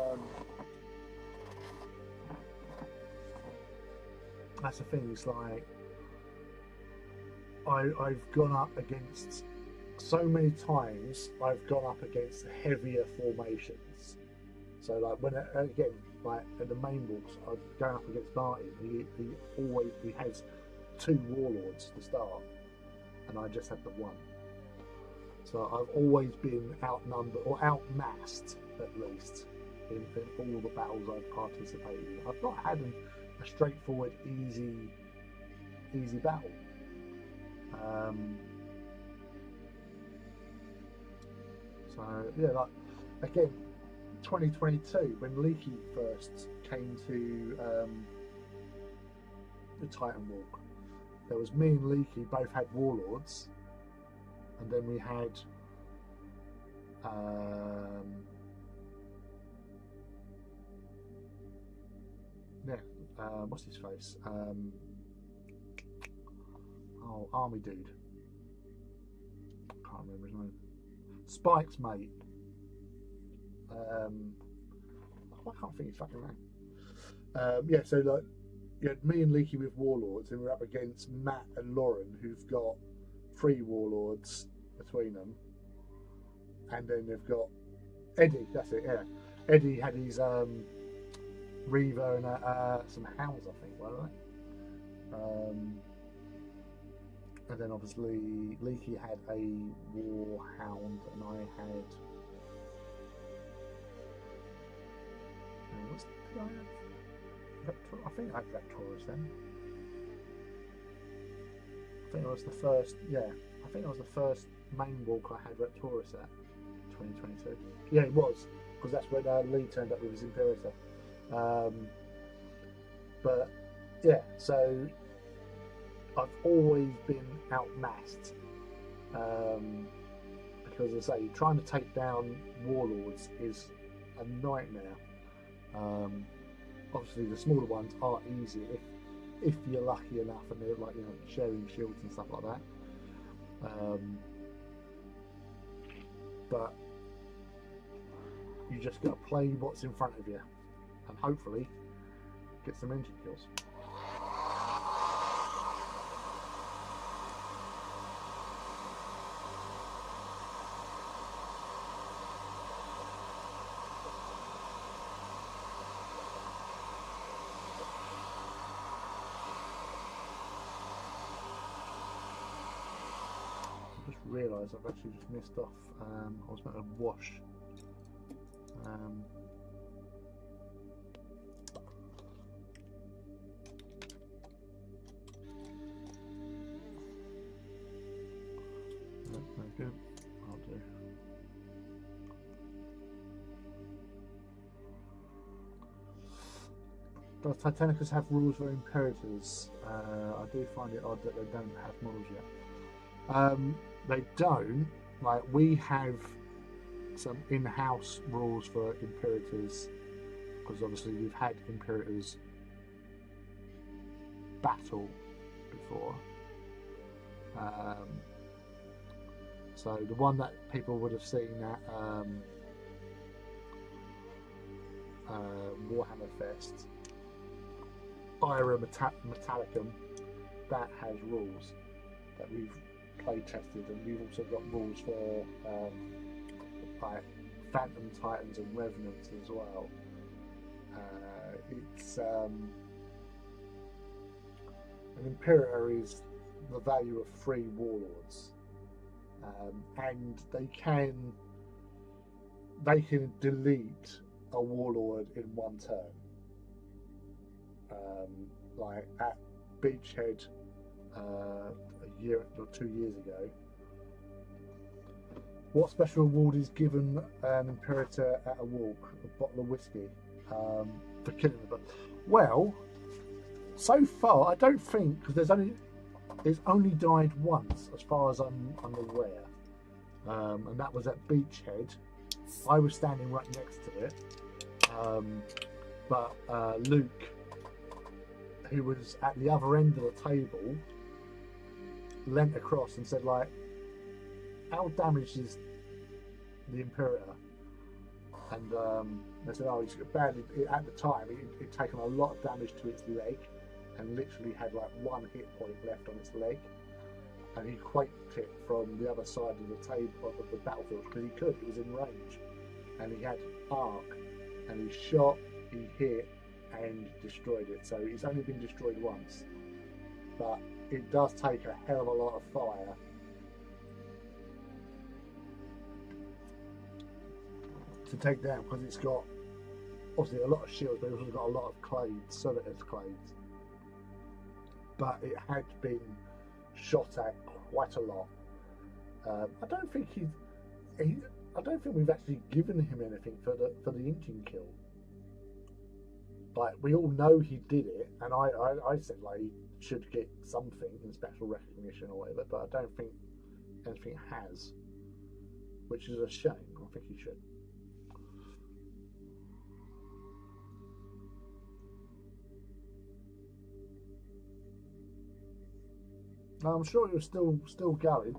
that's the thing, it's like I've gone up against so many times, I've gone up against heavier formations. So like when again, like at the main walks, I'm going up against Martin. He has 2 warlords to start, and I just had the 1. So I've always been outnumbered or outmassed, at least, in all the battles I've participated in. I've not had a straightforward, easy battle. So yeah, like again, 2022 when Leaky first came to the Titan Walk, there was me and Leaky both had warlords. And then we had what's his face? Army dude. Can't remember his name. Spike's mate. I can't think his fucking name. Yeah, so like you had me and Leaky with Warlords, and we're up against Matt and Lauren, who've got 3 Warlords between them, and then they've got Eddie. That's it. Yeah, Eddie had his Reaver and some hounds, I think, weren't they? And then obviously Leaky had a Warhound, and I had. Did I have? I think I had Raptorus then. I think I was the first. Yeah, I think I was the first main walk I had Raptorus at 2022. Yeah, it was, because that's when Lee turned up with his Imperator. But yeah, so I've always been outmassed, because as I say, trying to take down Warlords is a nightmare. Obviously the smaller ones are easier if you're lucky enough, and they're like, you know, sharing shields and stuff like that. But you just got to play what's in front of you, and hopefully get some engine kills. Realise I've actually just missed off. I was about to wash. Okay, I'll do. Does Titanicus have rules for Imperators? I do find it odd that they don't have models yet. They don't. Like, we have some in-house rules for Imperators, because obviously we've had Imperators battle before. So the one that people would have seen at Warhammer Fest, Ira Metallicum, that has rules that we've play tested, and we've also got rules for like Phantom Titans and Revenants as well. It's an Imperator is the value of 3 Warlords, and they can delete a Warlord in 1 turn. Like at Beachhead a year or 2 years ago. What special reward is given an Imperator at a walk? A bottle of whiskey for killing the bug. Well, so far I don't think, because it's only died once as far as I'm aware, and that was at Beachhead. I was standing right next to it, but Luke, who was at the other end of the table, leant across and said, like, how damaged is the Imperator? And they said, oh, he's badly, at the time it'd taken a lot of damage to its leg, and literally had like 1 hit point left on its leg, and he quaked it from the other side of the table of the battlefield, because he was in range, and he had arc, and he shot, he hit and destroyed it. So it's only been destroyed once, but it does take a hell of a lot of fire to take down, because it's got obviously a lot of shields, but it's also got a lot of clades, Servitors clades. But it had been shot at quite a lot. I don't think I don't think we've actually given him anything for the engine kill. Like, we all know he did it, and I said like he should get something in special recognition or whatever, but I don't think anything has, which is a shame. I think he should. Now, I'm sure he was still going,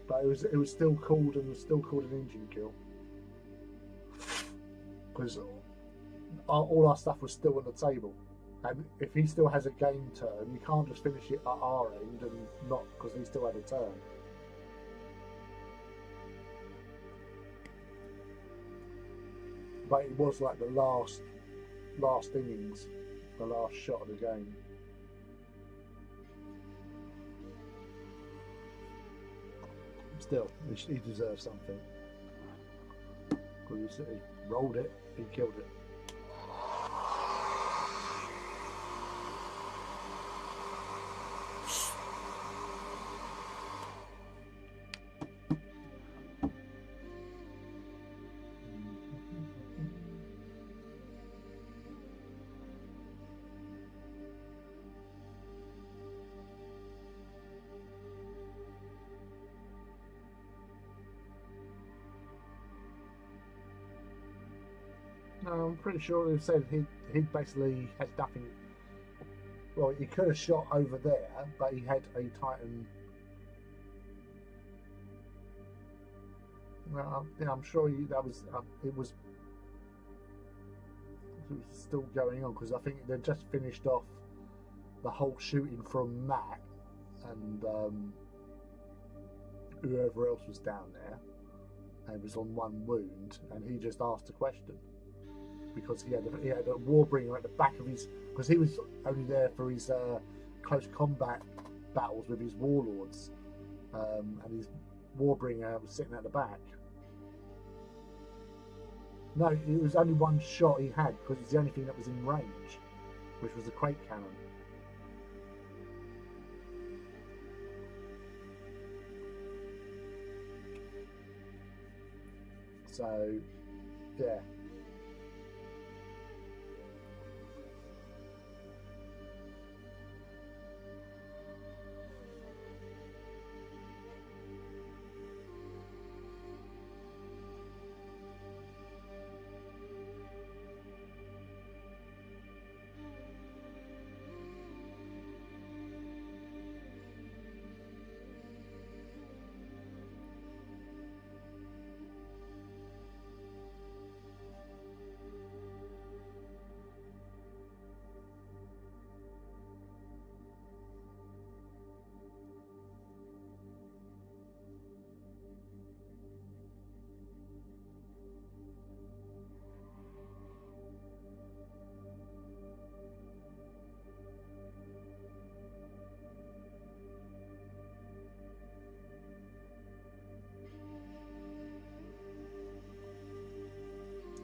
but it was still called, and was still called an engine kill, because all our stuff was still on the table. And if he still has a game turn, you can't just finish it at our end and not because he still had a turn. But it was like the last innings, the last shot of the game. Still, he deserves something. Because he rolled it, he killed it. I'm pretty sure they said he basically had nothing. Well, he could have shot over there, but he had a Titan. Well, yeah, I'm sure that was it was still going on because I think they just finished off the whole shooting from Matt and whoever else was down there, and was on one wound, and he just asked a question. Because he had a Warbringer at the back of his, because he was only there for his close combat battles with his warlords, and his Warbringer was sitting at the back. No, it was only one shot he had because it's the only thing that was in range, which was the crate cannon. So, yeah.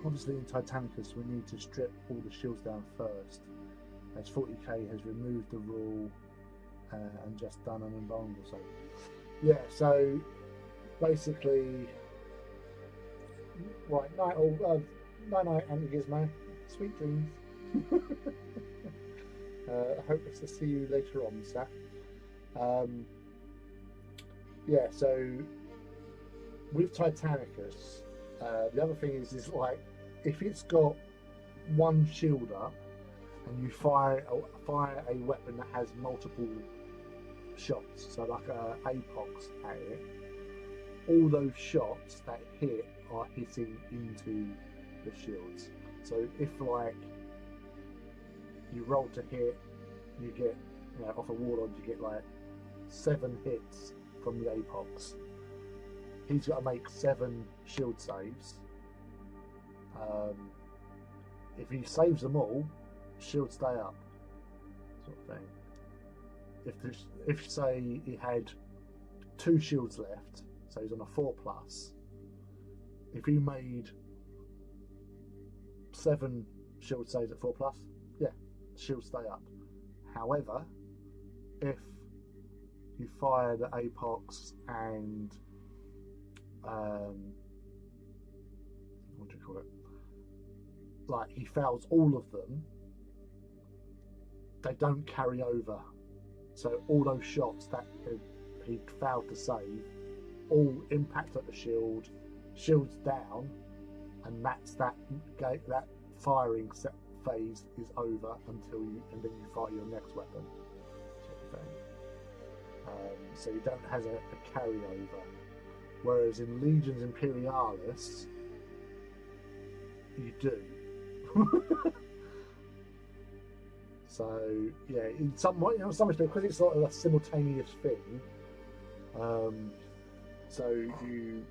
Obviously in Titanicus we need to strip all the shields down first, as 40k has removed the rule and just done an invulnerable. So yeah, so basically, right, night Anti-Gizmo, sweet dreams. I hope to see you later on, Sat. Yeah, so with Titanicus, the other thing is like, if it's got one shield up and you fire a weapon that has multiple shots, so like a APOX at it, all those shots that hit are hitting into the shields. So if like you roll to hit, you get, you know, off a warlord you get like 7 hits from the APOX. He's got to make 7 shield saves. If he saves them all, shields stay up, sort of thing. If say he had 2 shields left, so he's on a 4+, if he made 7 shield saves at 4+, yeah, shields stay up. However, if you fire the APOX and what do you call it? Like he fails all of them, they don't carry over. So all those shots that he failed to save all impact at the shield, shields down, and that's that firing set phase is over until and then you fire your next weapon, sort of thing. So you don't have a carryover. Whereas in Legions Imperialis, you do. So yeah, in some way, some respect, because it's like a simultaneous thing. So you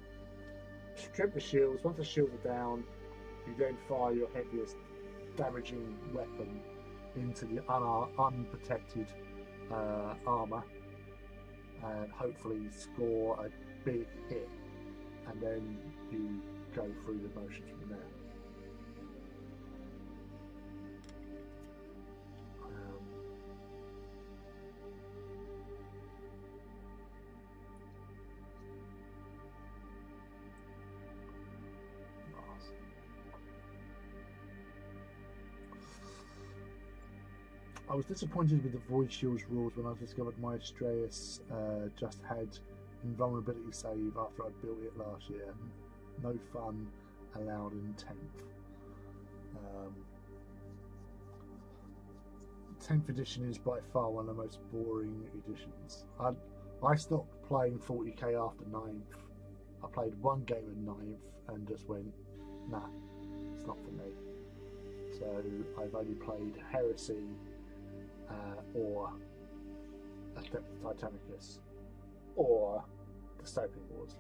strip the shields. Once the shields are down, you then fire your heaviest damaging weapon into the unprotected armor, and hopefully score a big hit, and then you go through the motions from there. I was disappointed with the Void Shields rules when I discovered my Astreus just had invulnerability save after I built it last year. No fun allowed in 10th. 10th edition is by far one of the most boring editions. I stopped playing 40k after 9th. I played one game in 9th and just went, nah, it's not for me. So I've only played Heresy or Titanicus or Dystopian Wars.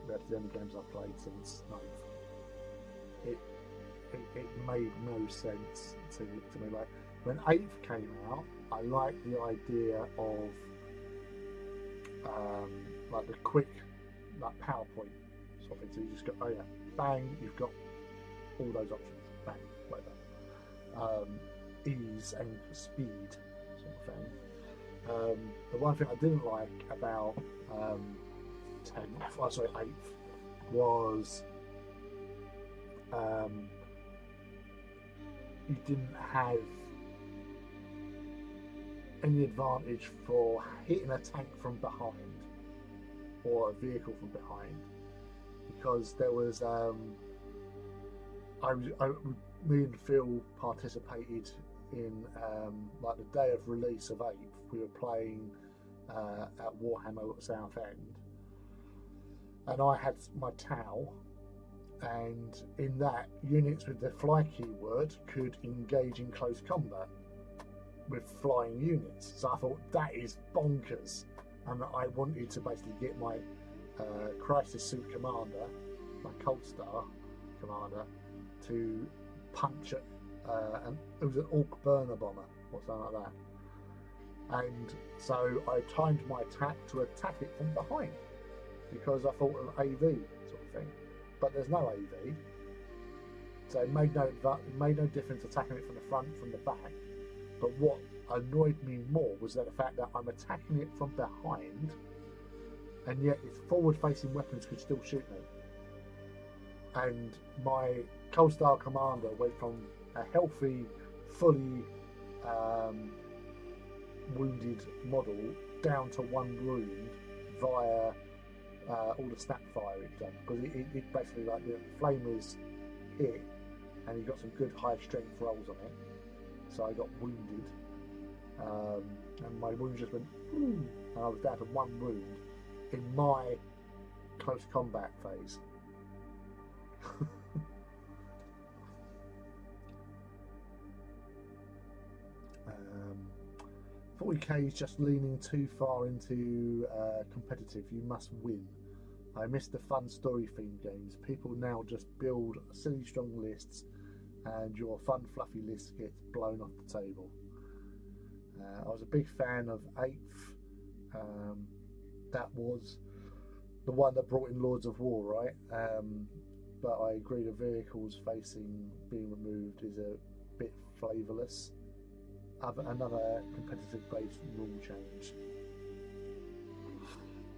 That's the only games I've played since 9th. It made no sense to me. Like when 8th came out, I liked the idea of like the quick like PowerPoint sort of thing. So you just go, oh yeah, bang, you've got all those options, bang, whatever. Ease and speed sort of thing. The one thing I didn't like about 8th was you didn't have any advantage for hitting a tank from behind or a vehicle from behind, because there was me and Phil participated in like the day of release of 8th. We were playing at Warhammer at Southend, and I had my Tau, and in that, units with the fly keyword could engage in close combat with flying units. So I thought that is bonkers, and I wanted to basically get my Crisis Suit Commander, my Cold Star Commander, to punch it. It was an Orc Burner Bomber or something like that. And so I timed my attack to attack it from behind, because I thought of AV sort of thing. But there's no AV, so it made no difference attacking it from the front, from the back. But what annoyed me more was that the fact that I'm attacking it from behind, and yet its forward-facing weapons could still shoot me. And my Cold Star Commander went from a healthy, fully wounded model down to one wound via all the snap fire it done, because it basically, like, the flamers hit and he got some good high strength rolls on it, so I got wounded, and my wound just went and I was down to one wound in my close combat phase. 40k is just leaning too far into competitive. You must win. I miss the fun story themed games. People now just build silly strong lists, and your fun fluffy list gets blown off the table. I was a big fan of 8th. That was the one that brought in Lords of War, right? But I agree the vehicles facing being removed is a bit flavourless. Another competitive based rule change.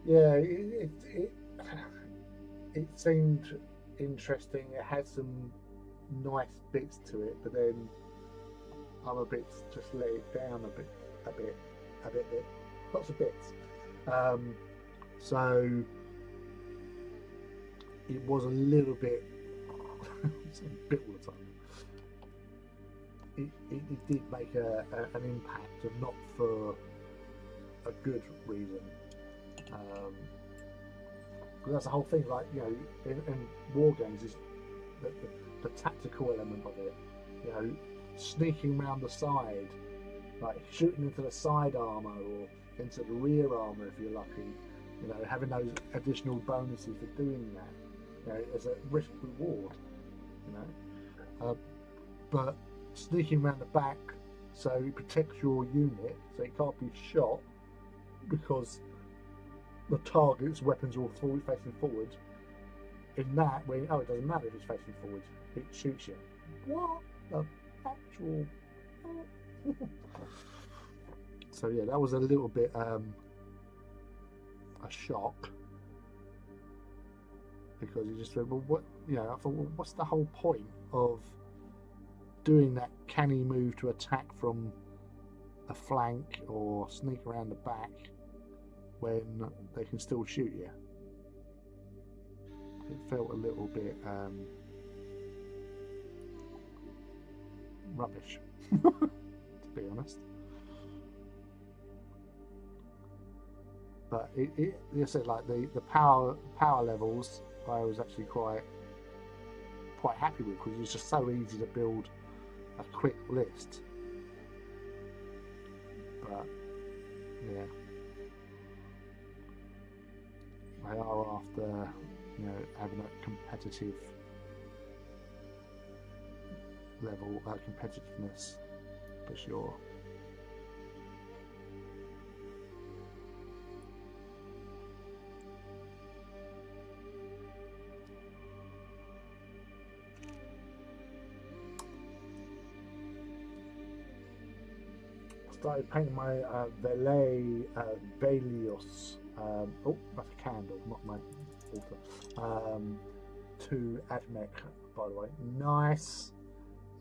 Yeah, it seemed interesting. It had some nice bits to it, but then other bits just let it down a bit, lots of bits. So it was a little bit, a bit all the time. It did make an impact, and not for a good reason. Because that's the whole thing. Like, you know, in war games is the tactical element of it you know, sneaking around the side, like shooting into the side armor or into the rear armor if you're lucky. You know, having those additional bonuses for doing that, you know, as a risk reward. You know, but sneaking around the back so it protects your unit, so it can't be shot because the target's weapons are all forward, facing forward. In that, when it doesn't matter if it's facing forward, it shoots you. What the actual? So yeah, that was a little bit a shock, because you just went, well, what? You know, I thought, well, what's the whole point of doing that canny move to attack from a flank or sneak around the back when they can still shoot you? It felt a little bit rubbish, to be honest. But you said, like, the power levels, I was actually quite happy with, because it was just so easy to build a quick list. But yeah, they are after, you know, having a competitive level, competitiveness for sure. Started painting my Velios. Oh, that's a candle, not my water. To Admech, by the way. Nice.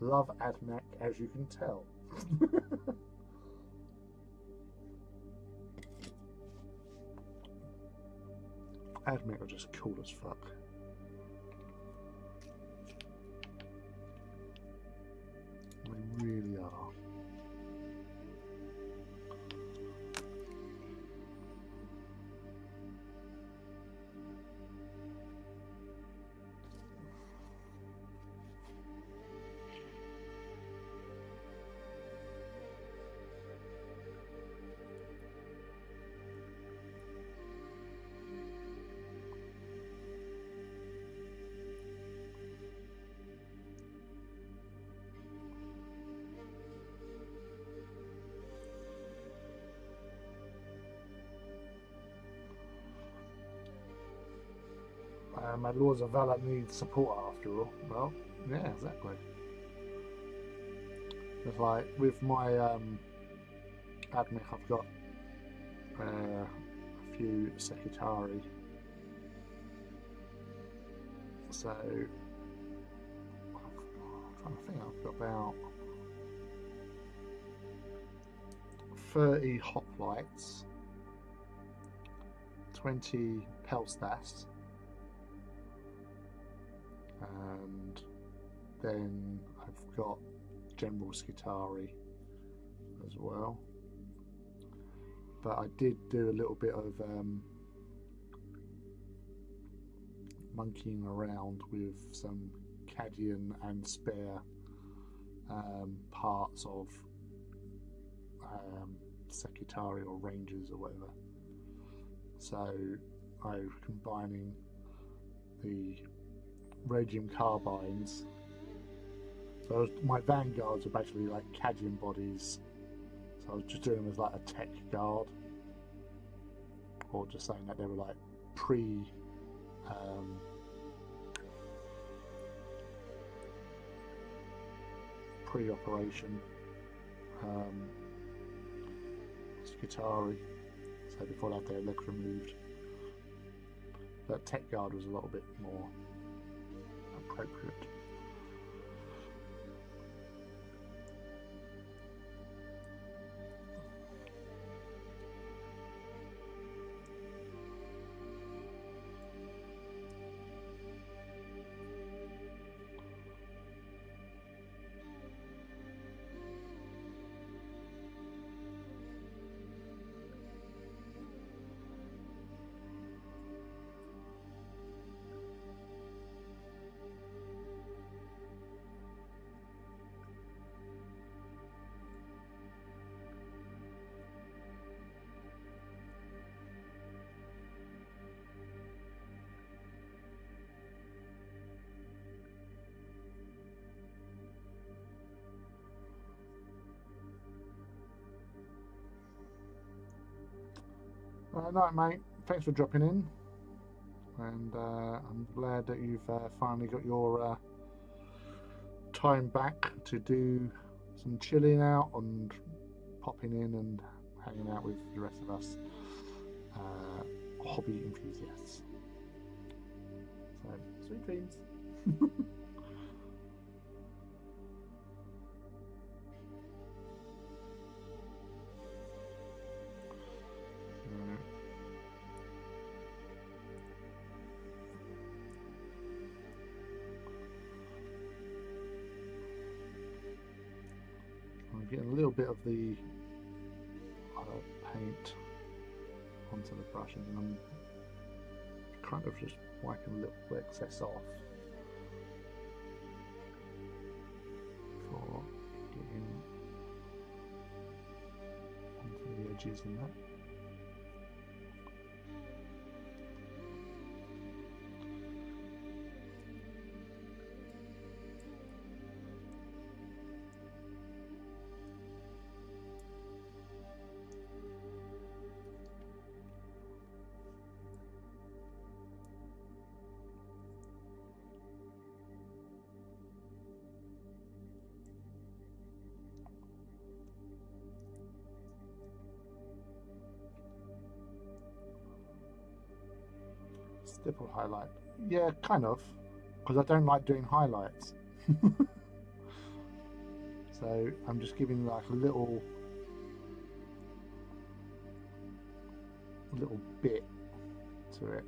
Love Admech, as you can tell. Admech are just cool as fuck. They really are. My Laws of Valor needs support after all. Well, yeah, exactly. It's like with my Admech, I've got a few Sekitari. So I'm trying to think, I've got about 30 hoplites, 20 Pelstas, and then I've got General Skitari as well. But I did do a little bit of monkeying around with some Cadian and spare parts of Sekitari or Rangers or whatever. So I'm combining the Radium Carbines. So my vanguards are basically like Cadian bodies. So I was just doing them as like a tech guard, or just saying that they were like pre-operation Skitari. So before they had their legs removed. But tech guard was a little bit more appropriate. Night, mate. Thanks for dropping in, and I'm glad that you've finally got your time back to do some chilling out and popping in and hanging out with the rest of us hobby enthusiasts. So, sweet dreams. I'm getting a little bit of the paint onto the brushes, and I'm kind of just wiping a little excess off for getting onto the edges and that. Stipple highlight. Yeah, kind of, because I don't like doing highlights. So I'm just giving like a little bit to it,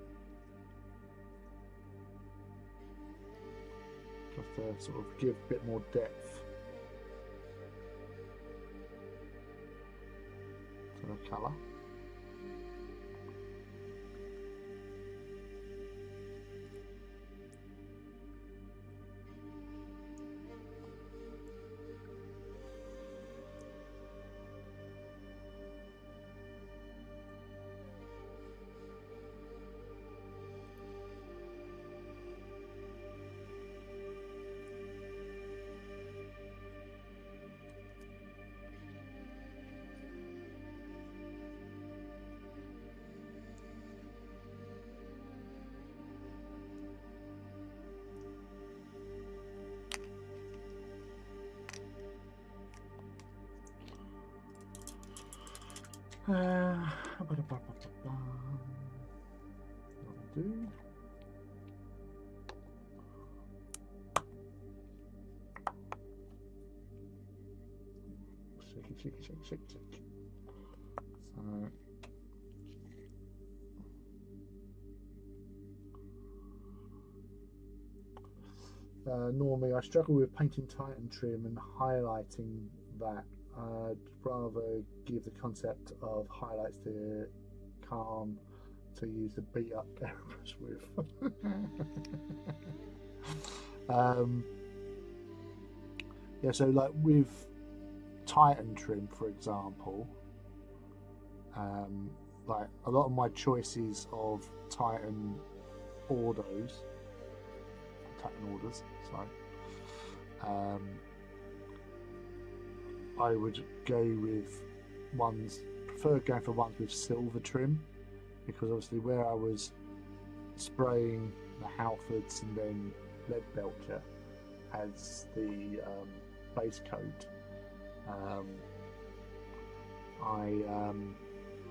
just to sort of give a bit more depth to the colour. That'll do. Shake. So normally I struggle with painting Titan trim and highlighting that. I'd rather give the concept of highlights to Calm to use the beat up airbrush with. Yeah, so like with Titan trim, for example, like a lot of my choices of Titan orders, sorry, I would go with prefer going for ones with silver trim, because obviously where I was spraying the Halfords and then Leadbelcher as the base coat, I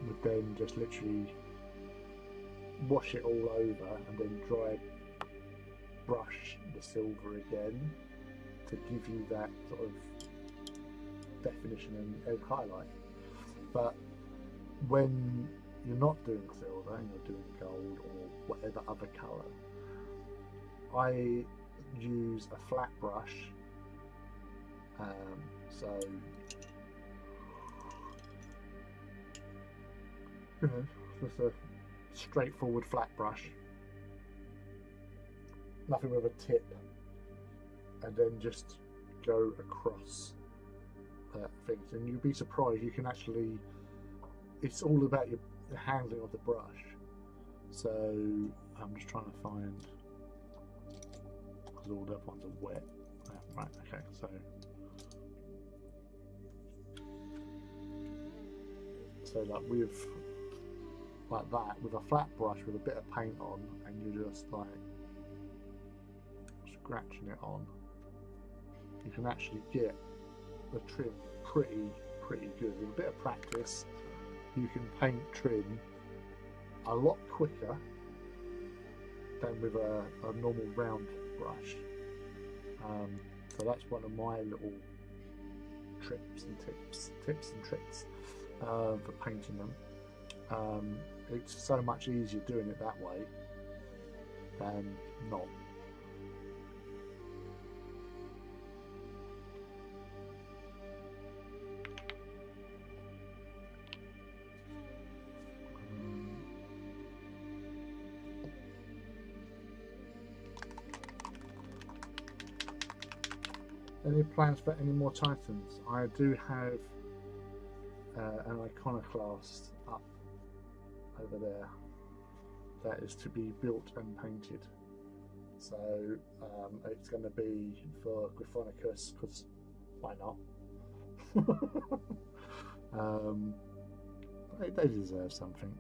would then just literally wash it all over and then dry brush the silver again to give you that sort of definition and highlight. But when you're not doing silver and you're doing gold or whatever other colour, I use a flat brush, so just a straightforward flat brush, nothing with a tip, and then just go across things, and you'd be surprised you can actually, it's all about your handling of the brush. So I'm just trying to find, because all the other ones are wet. Right, okay, so like with like that with a flat brush with a bit of paint on, and you're just like scratching it on, you can actually get the trim pretty good. With a bit of practice, you can paint trim a lot quicker than with a normal round brush. So that's one of my little tips and tricks for painting them. It's so much easier doing it that way than not. Any plans for any more Titans? I do have an iconoclast up over there that is to be built and painted. So it's going to be for Gryphonicus, because why not? They deserve something.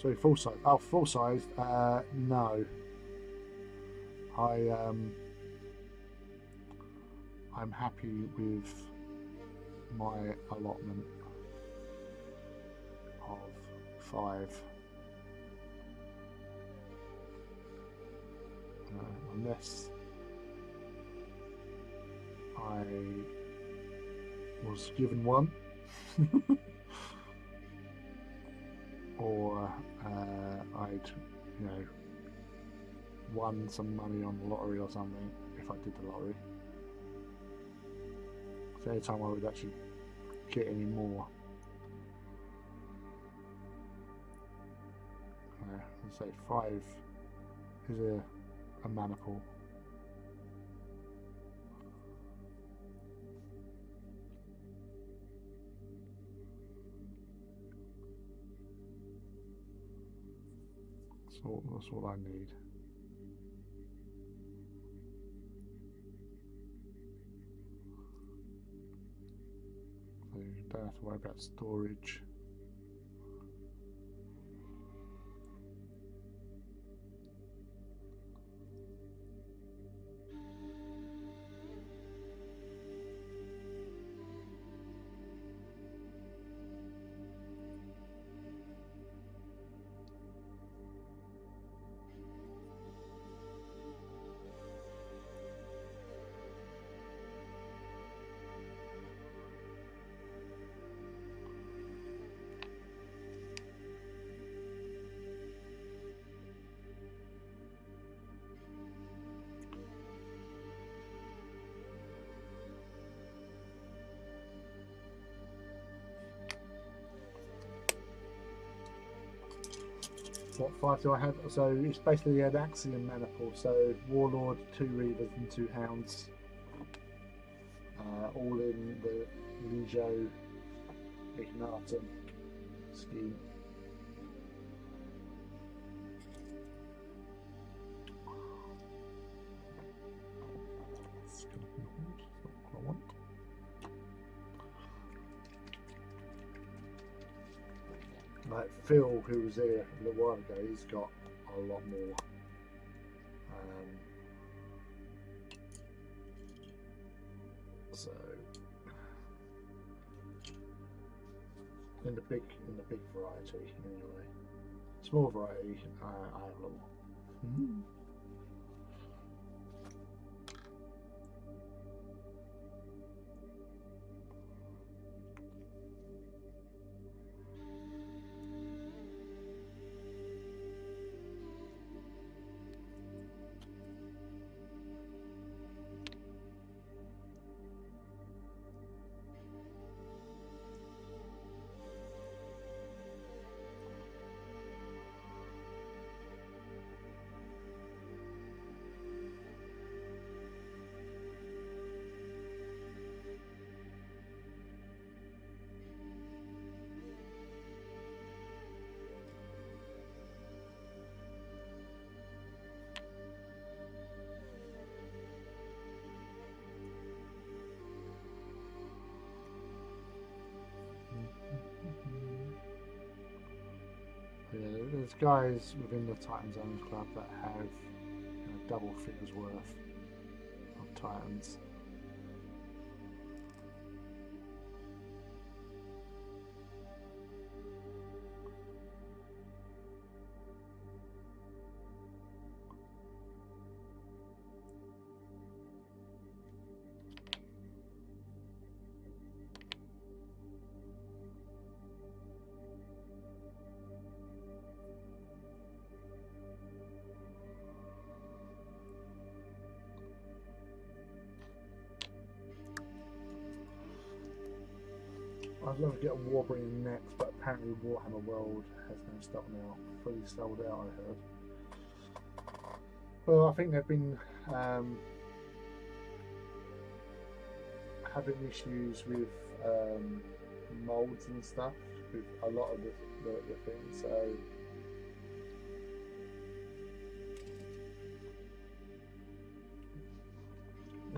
Sorry, full size. Oh, full size. No. I'm happy with my allotment of 5. Unless I was given one. Or I'd, won some money on the lottery or something, if I did the lottery. It's the only time I would actually get any more. Let's say 5 is a maniple. That's all I need. So you don't have to worry about storage. What 5 do I have? So it's basically an Axiom maniple. So Warlord, 2 Reavers and 2 Hounds. All in the Legio Ignatum scheme. Like Phil, who was here a little while ago, he's got a lot more. So in the big variety, anyway. Small variety, I have a lot more. guys within the Titans Owners Club that have double figures worth of Titans. I was going to get a Warbringer next, but apparently Warhammer World has no stock now. Fully sold out, I heard. Well, I think they've been having issues with moulds and stuff with a lot of the things, so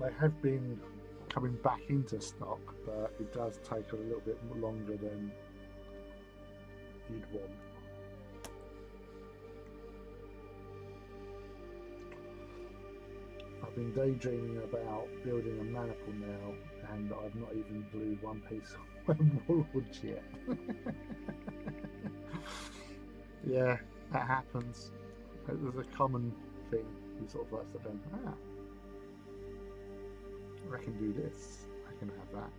they have been coming back into stock, but it does take a little bit longer than you'd want. I've been daydreaming about building a maniple now, and I've not even glued one piece of Warlords yet. Yeah, that happens. There's a common thing. You sort of like sit down, I can do this, I can have that.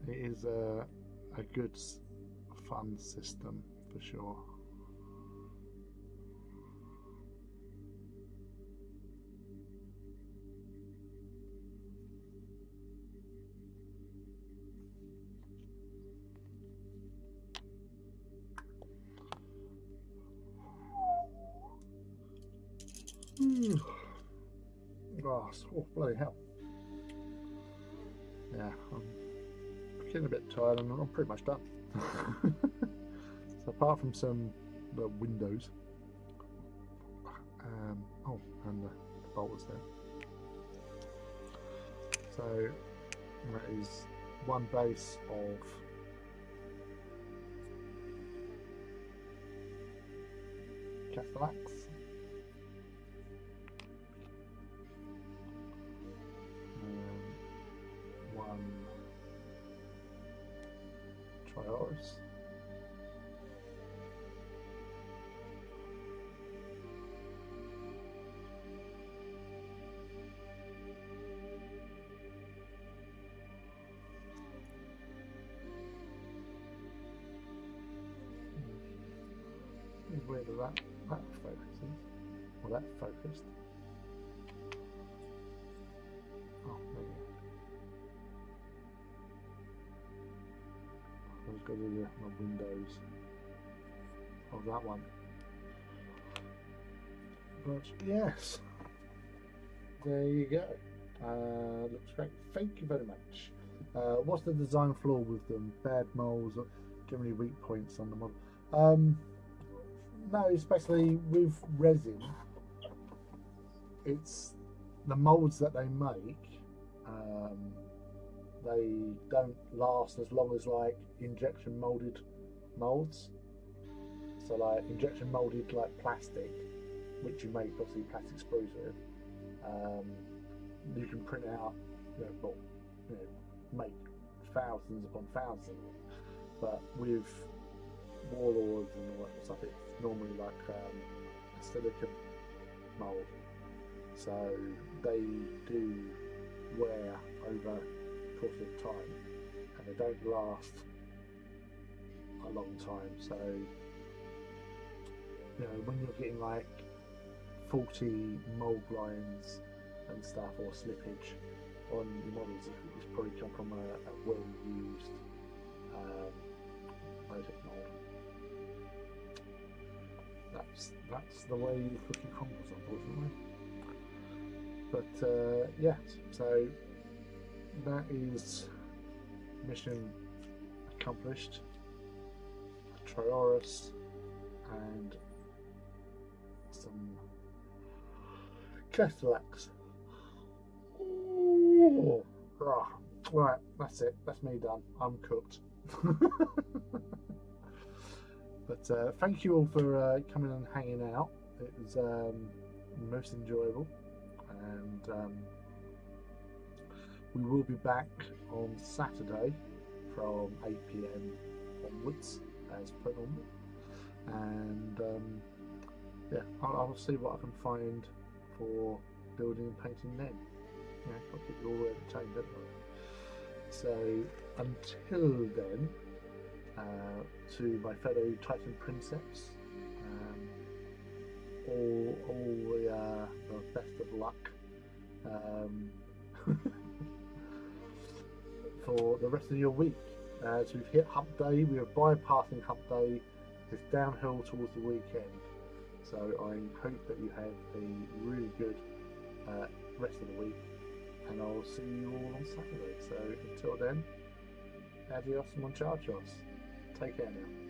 It is a good fun system for sure. Oh, bloody hell. Yeah, I'm getting a bit tired and I'm pretty much done. So apart from the windows, oh, and the bolts there. So that is one base of Castellax. One Triaris. Where does that focuses? Well, that focused. Oh, there you go. I've got to do my windows of that one. But yes, there you go. Looks great. Thank you very much. What's the design flaw with them? Bad molds or generally weak points on the model? No, especially with resin, it's the molds that they make. They don't last as long as like injection molded molds. So like injection molded like plastic, which you make obviously plastic sprues with. You can print out, make thousands upon thousands. But with Warlords and all that stuff, it's normally like a silicon mold. So they do wear over the course of time, and they don't last a long time. So when you're getting like 40 mold lines and stuff or slippage on your models, it's probably come from a well used Mosaic mold. That's the way cookie crumbles, unfortunately. But yeah, so that is mission accomplished. Triaris and some Castellax. Ooh. Ah, right, that's it. That's me done. I'm cooked. But thank you all for coming and hanging out. It was most enjoyable, and we will be back on Saturday from 8 p.m. onwards, as per normal. And yeah, I'll see what I can find for building and painting then. Yeah, I'll keep you all entertained anyway. So until then, to my fellow Titan Princeps, all the best of luck for the rest of your week. So we've hit Hump Day, we are bypassing Hump Day, it's downhill towards the weekend. So I hope that you have a really good rest of the week, and I'll see you all on Saturday. So until then, adios muchachos. Take care now.